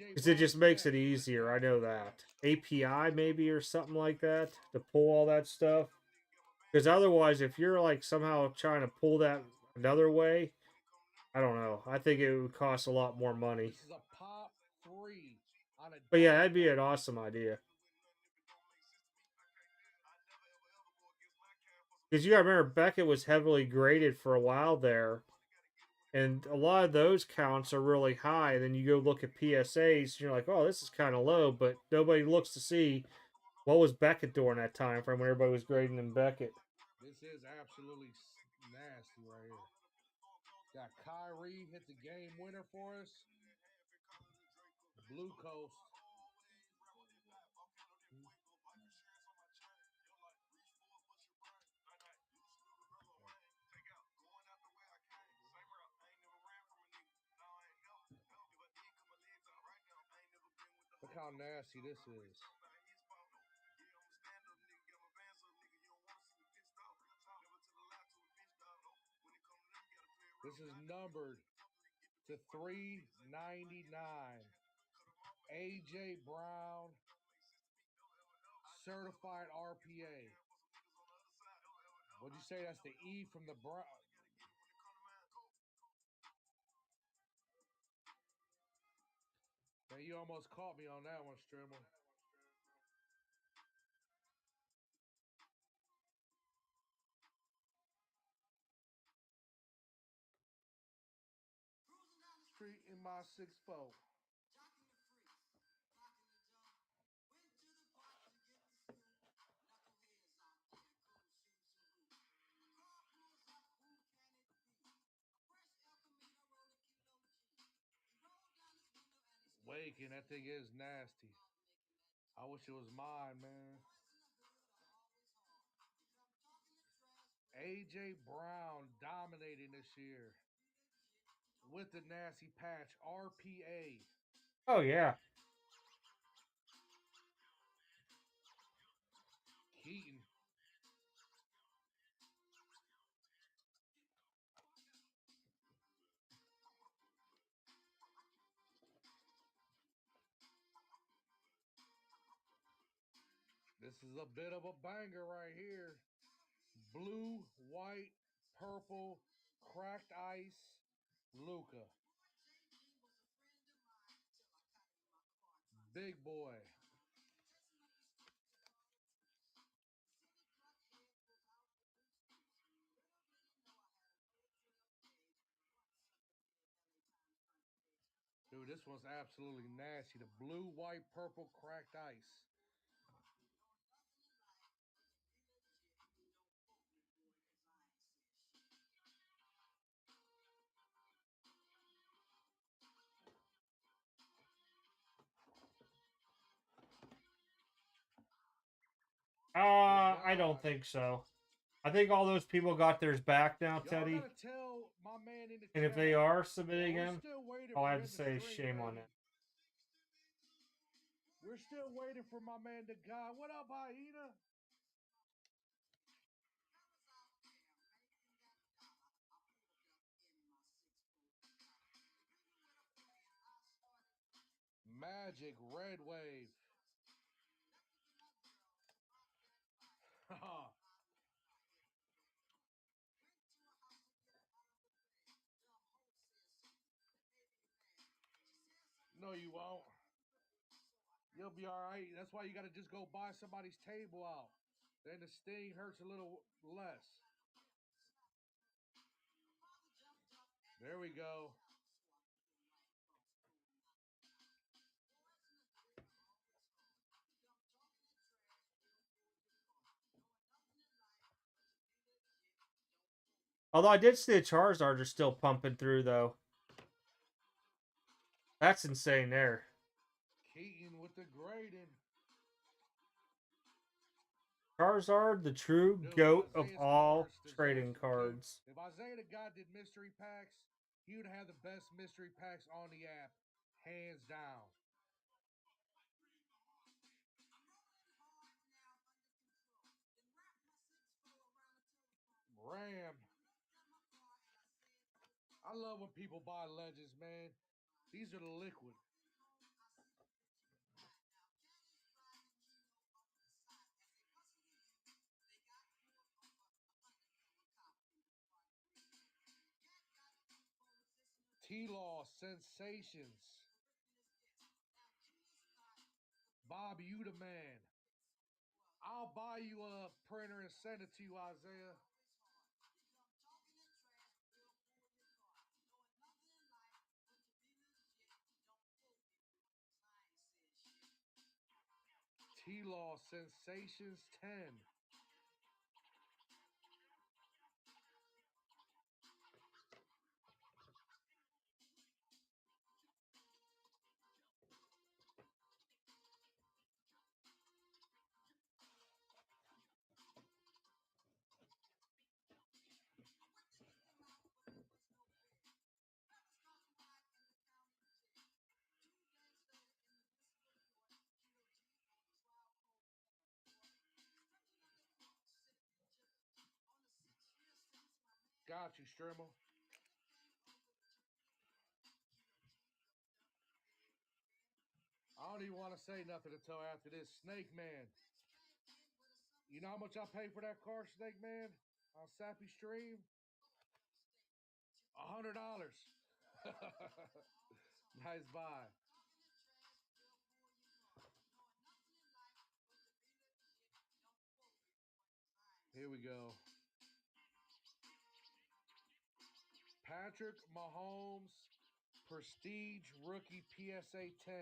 Speaker 1: Because it just makes it easier. I know that. API maybe or something like that to pull all that stuff. Because otherwise, if you're like somehow trying to pull that another way, I don't know. I think it would cost a lot more money.
Speaker 2: This is a pop 3 on a
Speaker 1: But yeah, that'd be an awesome idea. Because you gotta remember, Beckett was heavily graded for a while there. And a lot of those counts are really high. And then you go look at PSAs, and you're like, oh, this is kind of low. But nobody looks to see what was Beckett during that time frame when everybody was grading in Beckett.
Speaker 2: This is absolutely nasty right here. Got Kyrie hit the game winner for us. Blue Coast. Look how nasty this is. This is numbered to 399. AJ Brown, certified RPA. What'd you say? That's the E from the Brown. Man, you almost caught me on that one, Strimmer. Street in my 6'4". Waking, that thing is nasty. I wish it was mine, man. AJ Brown dominating this year with the nasty patch. RPA.
Speaker 1: Oh, yeah.
Speaker 2: Keaton. This is a bit of a banger right here. Blue, white, purple, cracked ice, Luca. Big boy. Dude, this one's absolutely nasty. The blue, white, purple, cracked ice.
Speaker 1: I don't think so. I think all those people got theirs back now, Teddy.
Speaker 2: Gotta tell my man in the
Speaker 1: And if
Speaker 2: chat,
Speaker 1: they are submitting
Speaker 2: we're
Speaker 1: them,
Speaker 2: still waiting
Speaker 1: all
Speaker 2: for
Speaker 1: I have
Speaker 2: him
Speaker 1: to say is
Speaker 2: stream,
Speaker 1: shame on
Speaker 2: baby.
Speaker 1: them.
Speaker 2: We're still waiting for my man, the guy. What up, Hyena? Magic Red Wave. No, you won't. You'll be all right. That's why you got to just go buy somebody's table out. Then the sting hurts a little less. There we go.
Speaker 1: Although I did see the Charizards are still pumping through, though. That's insane there.
Speaker 2: Keaton with the grading.
Speaker 1: Charizard, the true
Speaker 2: Dude,
Speaker 1: goat of
Speaker 2: Isaiah's
Speaker 1: all
Speaker 2: cards
Speaker 1: trading
Speaker 2: deserves-
Speaker 1: cards.
Speaker 2: Dude, if Isaiah the God did mystery packs, he would have the best mystery packs on the app. Hands down. Ram. I love when people buy legends, man. These are the liquid. T-Law Sensations. Bob, you the man. I'll buy you a printer and send it to you, Isaiah. T-Law Sensations 10. Got you, Strimel. I don't even want to say nothing until after this. Snake Man. You know how much I paid for that car, Snake Man? On Sappy Stream? $100. Nice buy. Here we go. Patrick Mahomes, Prestige Rookie PSA 10.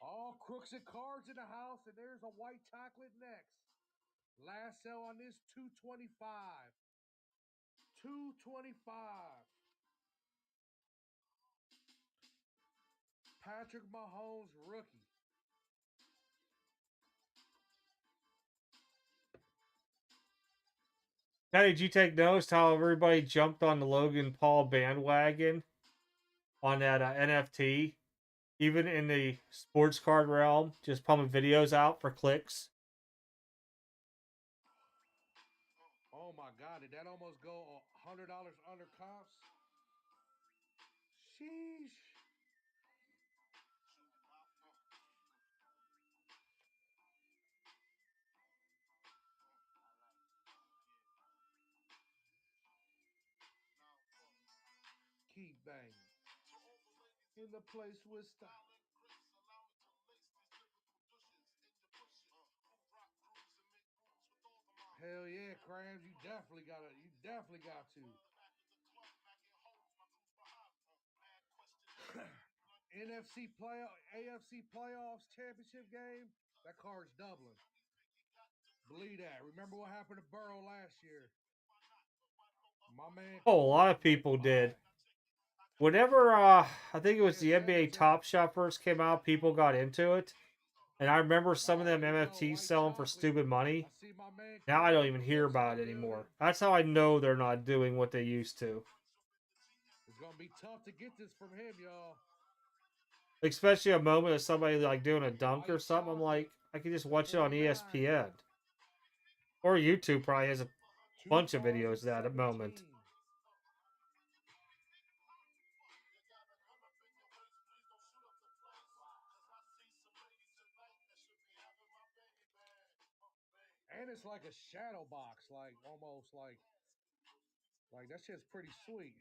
Speaker 2: All crooks and cards in the house, and there's a white chocolate next. Last sale on this, $225. $225. Patrick Mahomes rookie.
Speaker 1: Now, did you take notice how everybody jumped on the Logan Paul bandwagon on that NFT? Even in the sports card realm, just pumping videos out for clicks.
Speaker 2: Oh my God, did that almost go $100 under comps? Sheesh. keep banging. In the place with style. Hell yeah, Krabs, you definitely got to. AFC playoffs championship game, that card's doubling. Believe that. Remember what happened to Burrow last year? My man.
Speaker 1: Oh, a lot of people did. Whenever I think it was the NBA Top Shot first came out, people got into it. And I remember some of them MFTs selling for stupid money. Now I don't even hear about it anymore. That's how I know they're not doing what they used to.
Speaker 2: It's gonna be tough to get this from him, y'all.
Speaker 1: Especially a moment of somebody like doing a dunk or something. I'm like, I can just watch it on ESPN. Or YouTube probably has a bunch of videos of that at the moment.
Speaker 2: And it's like a shadow box, like almost like that shit's pretty sweet.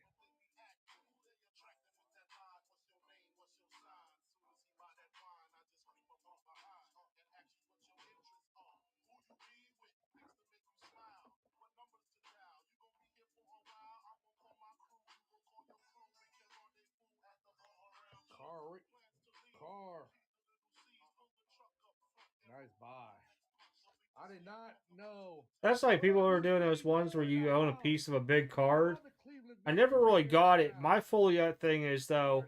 Speaker 2: Car. Nice buy. I did not know.
Speaker 1: That's like people who are doing those ones where you own a piece of a big card. I never really got it. My fully thing is though,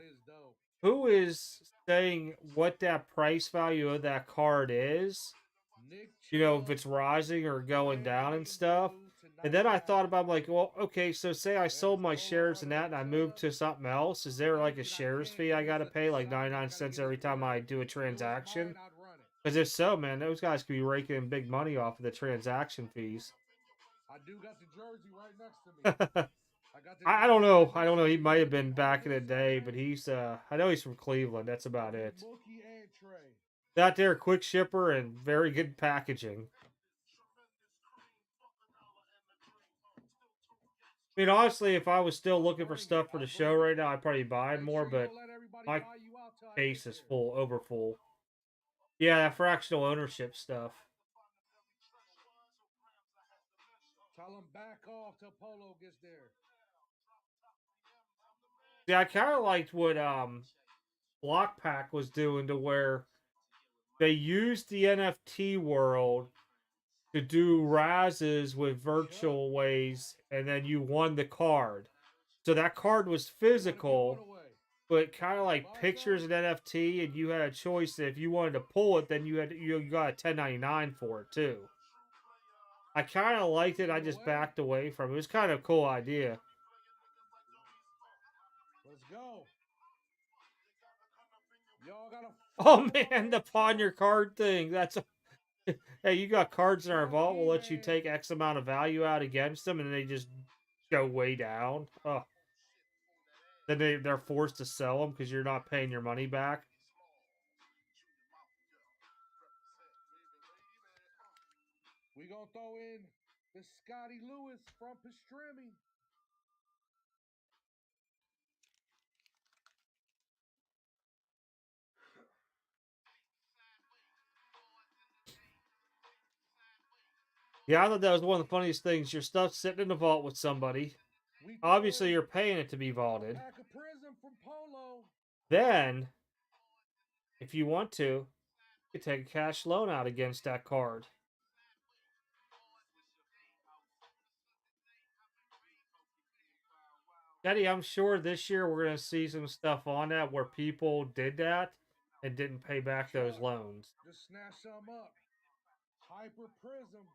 Speaker 1: who is saying what that price value of that card is? You know, if it's rising or going down and stuff. And then I thought about like, well, okay, so say I sold my shares in that and I moved to something else. Is there like a shares fee I got to pay like 99 cents every time I do a transaction? Because if so, man, those guys could be raking in big money off of the transaction fees.
Speaker 2: I do got the jersey right next to me.
Speaker 1: I don't know. I don't know. He might have been back in the day, but he's I know he's from Cleveland. That's about it. Out there, quick shipper and very good packaging. I mean, honestly, if I was still looking for stuff for the show right now, I'd probably buy more, but my case is full, over full. Yeah, that fractional ownership stuff.
Speaker 2: Tell him back off till Polo gets there.
Speaker 1: Yeah, I kind of liked what Blockpack was doing to where they used the NFT world to do Razes with virtual ways, and then you won the card. So that card was physical, but kind of like pictures and NFT, and you had a choice that if you wanted to pull it, then you got a 1099 for it too. I kind of liked it. I just backed away from it. It was kind of a cool idea.
Speaker 2: Let's go. Y'all gotta.
Speaker 1: Oh man, the pawn your card thing. That's a hey, you got cards in our vault. We'll let you take X amount of value out against them, and they just go way down. Oh, then they're forced to sell them because you're not paying your money back.
Speaker 2: We gonna throw in the Scotty Lewis from Pastrami.
Speaker 1: Yeah, I thought that was one of the funniest things. Your stuff's sitting in the vault with somebody. Obviously, you're paying it to be vaulted. Then, if you want to, you can take a cash loan out against that card. Eddie, I'm sure this year we're going to see some stuff on that where people did that and didn't pay back those loans.
Speaker 2: Just snatch some up. Hyper Prism.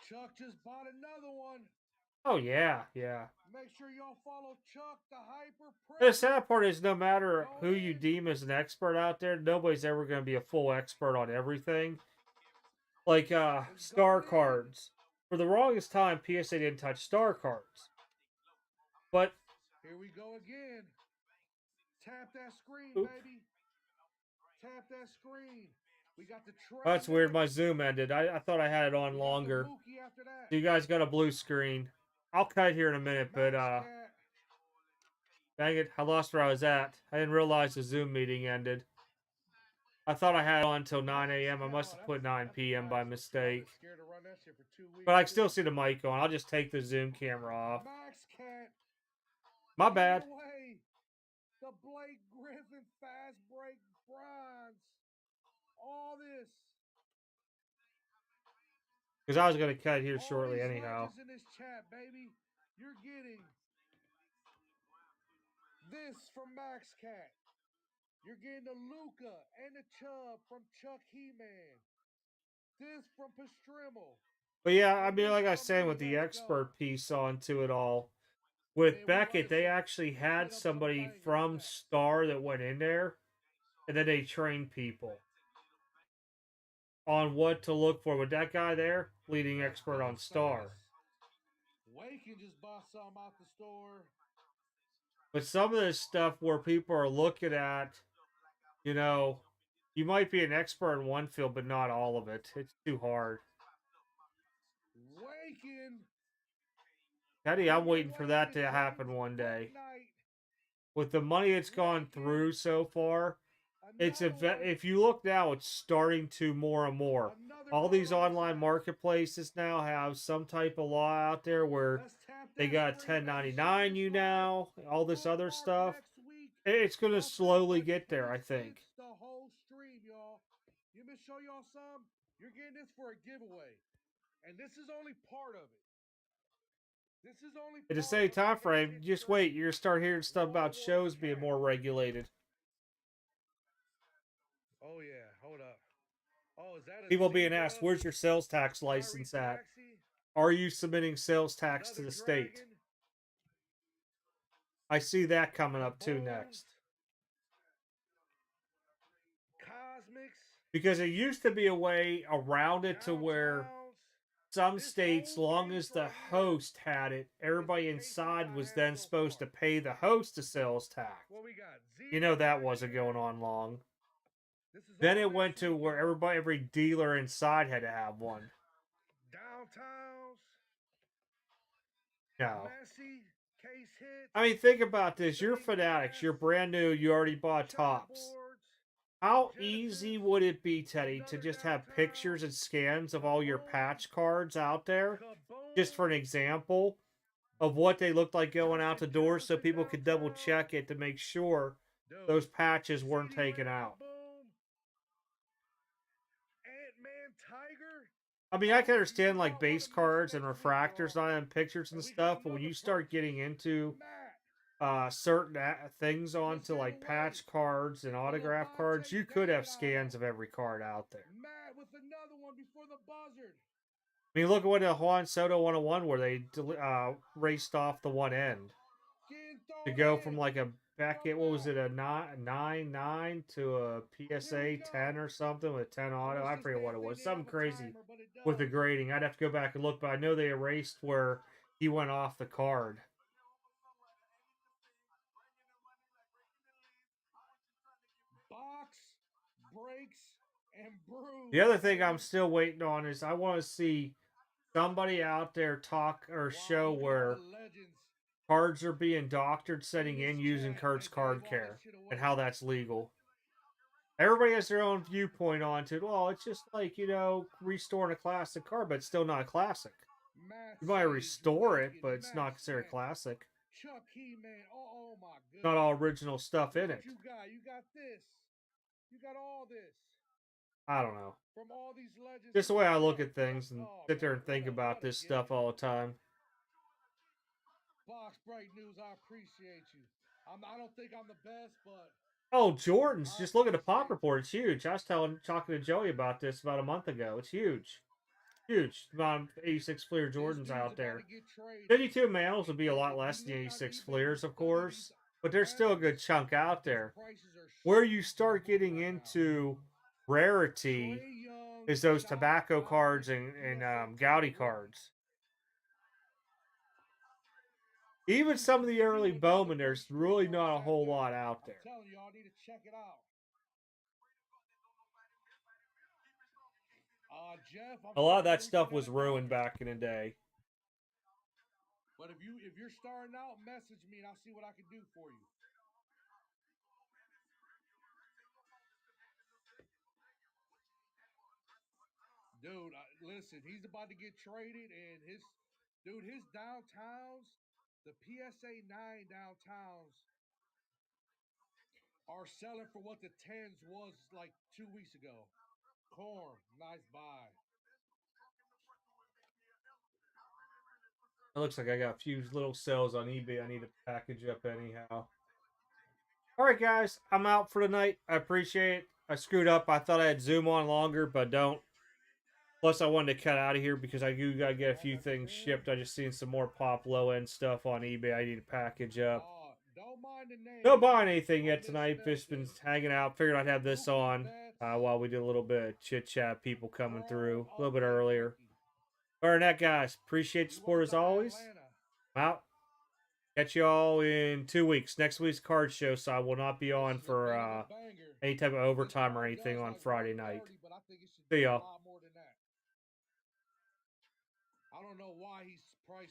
Speaker 2: Chuck just bought another one.
Speaker 1: Oh, yeah, yeah.
Speaker 2: Make sure y'all follow Chuck, the Hyper Prism.
Speaker 1: The sad part is no matter who you deem as an expert out there, nobody's ever going to be a full expert on everything. Like star cards. For the longest time, PSA didn't touch star cards. But
Speaker 2: here we go again. Tap that screen, baby. Tap that screen. We got the
Speaker 1: that's weird. My Zoom ended. I thought I had it on longer. So you guys got a blue screen. I'll cut here in a minute, but Dang it, I lost where I was at. I didn't realize the Zoom meeting ended. I thought I had it on until 9 a.m. I must have put 9 p.m. by mistake. But I can still see the mic on. I'll just take the Zoom camera off.
Speaker 2: Max can't
Speaker 1: My
Speaker 2: get
Speaker 1: bad.
Speaker 2: away. The Blake Griffin fast break bronze. All this.
Speaker 1: Because I was going to cut here
Speaker 2: All
Speaker 1: shortly
Speaker 2: these
Speaker 1: anyhow.
Speaker 2: legends in this chat, baby. You're getting this from Max Cat. You're getting the Luca and the Chubb from Chuck He-Man. This from Pastremel.
Speaker 1: But yeah, I mean, like I was saying with the expert piece onto it all, with Beckett, they actually had somebody from Star that went in there, and then they trained people on what to look for. With that guy there, leading expert on Star.
Speaker 2: Waken just bought some out the store.
Speaker 1: But some of this stuff where people are looking at, you know, you might be an expert in one field, but not all of it. It's too hard.
Speaker 2: Waken.
Speaker 1: Teddy, I'm waiting for that to happen one day. With the money it's gone through so far, if you look now, it's starting to more and more. All these online marketplaces now have some type of law out there where they got 1099 you now, all this other stuff. It's going to slowly get there, I think.
Speaker 2: The whole stream, y'all. You me show y'all some. You're getting this for a giveaway, and this is only part of it. This is only
Speaker 1: At the same time frame, just wait. You're going to start hearing stuff about shows being more regulated.
Speaker 2: Oh yeah, hold up. Oh, is that
Speaker 1: people being asked, "Where's your sales tax license at? Are you submitting sales tax to the state?" I see that coming up too next.
Speaker 2: Cosmics.
Speaker 1: Because it used to be a way around it to where some states, long as the host had it, everybody inside was then supposed to pay the host a sales tax. You know that wasn't going on long. Then it went to where every dealer inside had to have one.
Speaker 2: Downtowns.
Speaker 1: No.
Speaker 2: Messy. Case hits.
Speaker 1: I mean, think about this. You're Fanatics. You're brand new. You already bought tops. How easy would it be, Teddy, to just have pictures and scans of all your patch cards out there? Just for an example of what they looked like going out the door so people could double check it to make sure those patches weren't taken out. I mean, I can understand like base cards and refractors on pictures and stuff, but when you start getting into certain things onto like patch cards and autograph cards, you could have scans of every card out there.
Speaker 2: With another one before the buzzard.
Speaker 1: I mean, look at what the Juan Soto 101 where they raced off the one end to go from like a Beckett, what was it, a 9.9 to a PSA 10 or something with 10 auto. I forget what it was. Something crazy with the grading. I'd have to go back and look, but I know they erased where he went off the card.
Speaker 2: Box, breaks, and brews.
Speaker 1: The other thing I'm still waiting on is I want to see somebody out there talk or show where cards are being doctored setting in using Kurt's card care and how that's legal. Everybody has their own viewpoint onto it. Well, it's just like, you know, restoring a classic card, but it's still not a classic. You might restore it, but it's not considered a classic. Not all original stuff in it.
Speaker 2: You got this. You got all this.
Speaker 1: I don't know.
Speaker 2: From all these legends.
Speaker 1: Just the way I look at things and sit there and think about this stuff all the time.
Speaker 2: Box break news, I appreciate you. I don't think I'm the best, but
Speaker 1: oh, Jordans! Just look at the pop report. It's huge. I was talking to Joey about this about a month ago. It's huge, huge. About 86 Fleer Jordans out there. 52 Manals would be a lot less than 86 Fleers, of course, but there's still a good chunk out there. Where you start getting into rarity is those tobacco cards and Gaudy cards. Even some of the early Bowman, there's really not a whole lot out there.
Speaker 2: I'm telling you, y'all need to check it out. Jeff,
Speaker 1: a lot of that stuff was ruined back in the day.
Speaker 2: But if you're starting out, message me and I'll see what I can do for you. Dude, listen, he's about to get traded, and his downtowns, the PSA 9 downtowns, are selling for what the 10s was like 2 weeks ago. Corn, nice buy.
Speaker 1: It looks like I got a few little sales on eBay I need to package up anyhow. All right, guys, I'm out for tonight. I appreciate it. I screwed up. I thought I had Zoom on longer, but don't. Plus, I wanted to cut out of here because I do gotta get a few things shipped. I just seen some more pop low end stuff on eBay I need to package up.
Speaker 2: Don't mind the name.
Speaker 1: No buying anything yet tonight. Just been hanging out. Figured I'd have this on while we did a little bit of chit chat. People coming through a little bit earlier. Other than that, guys, appreciate the support as always. I'm out. Catch you all in 2 weeks. Next week's card show, so I will not be on for any type of overtime or anything on Friday night. See y'all.
Speaker 2: I don't know why he's priced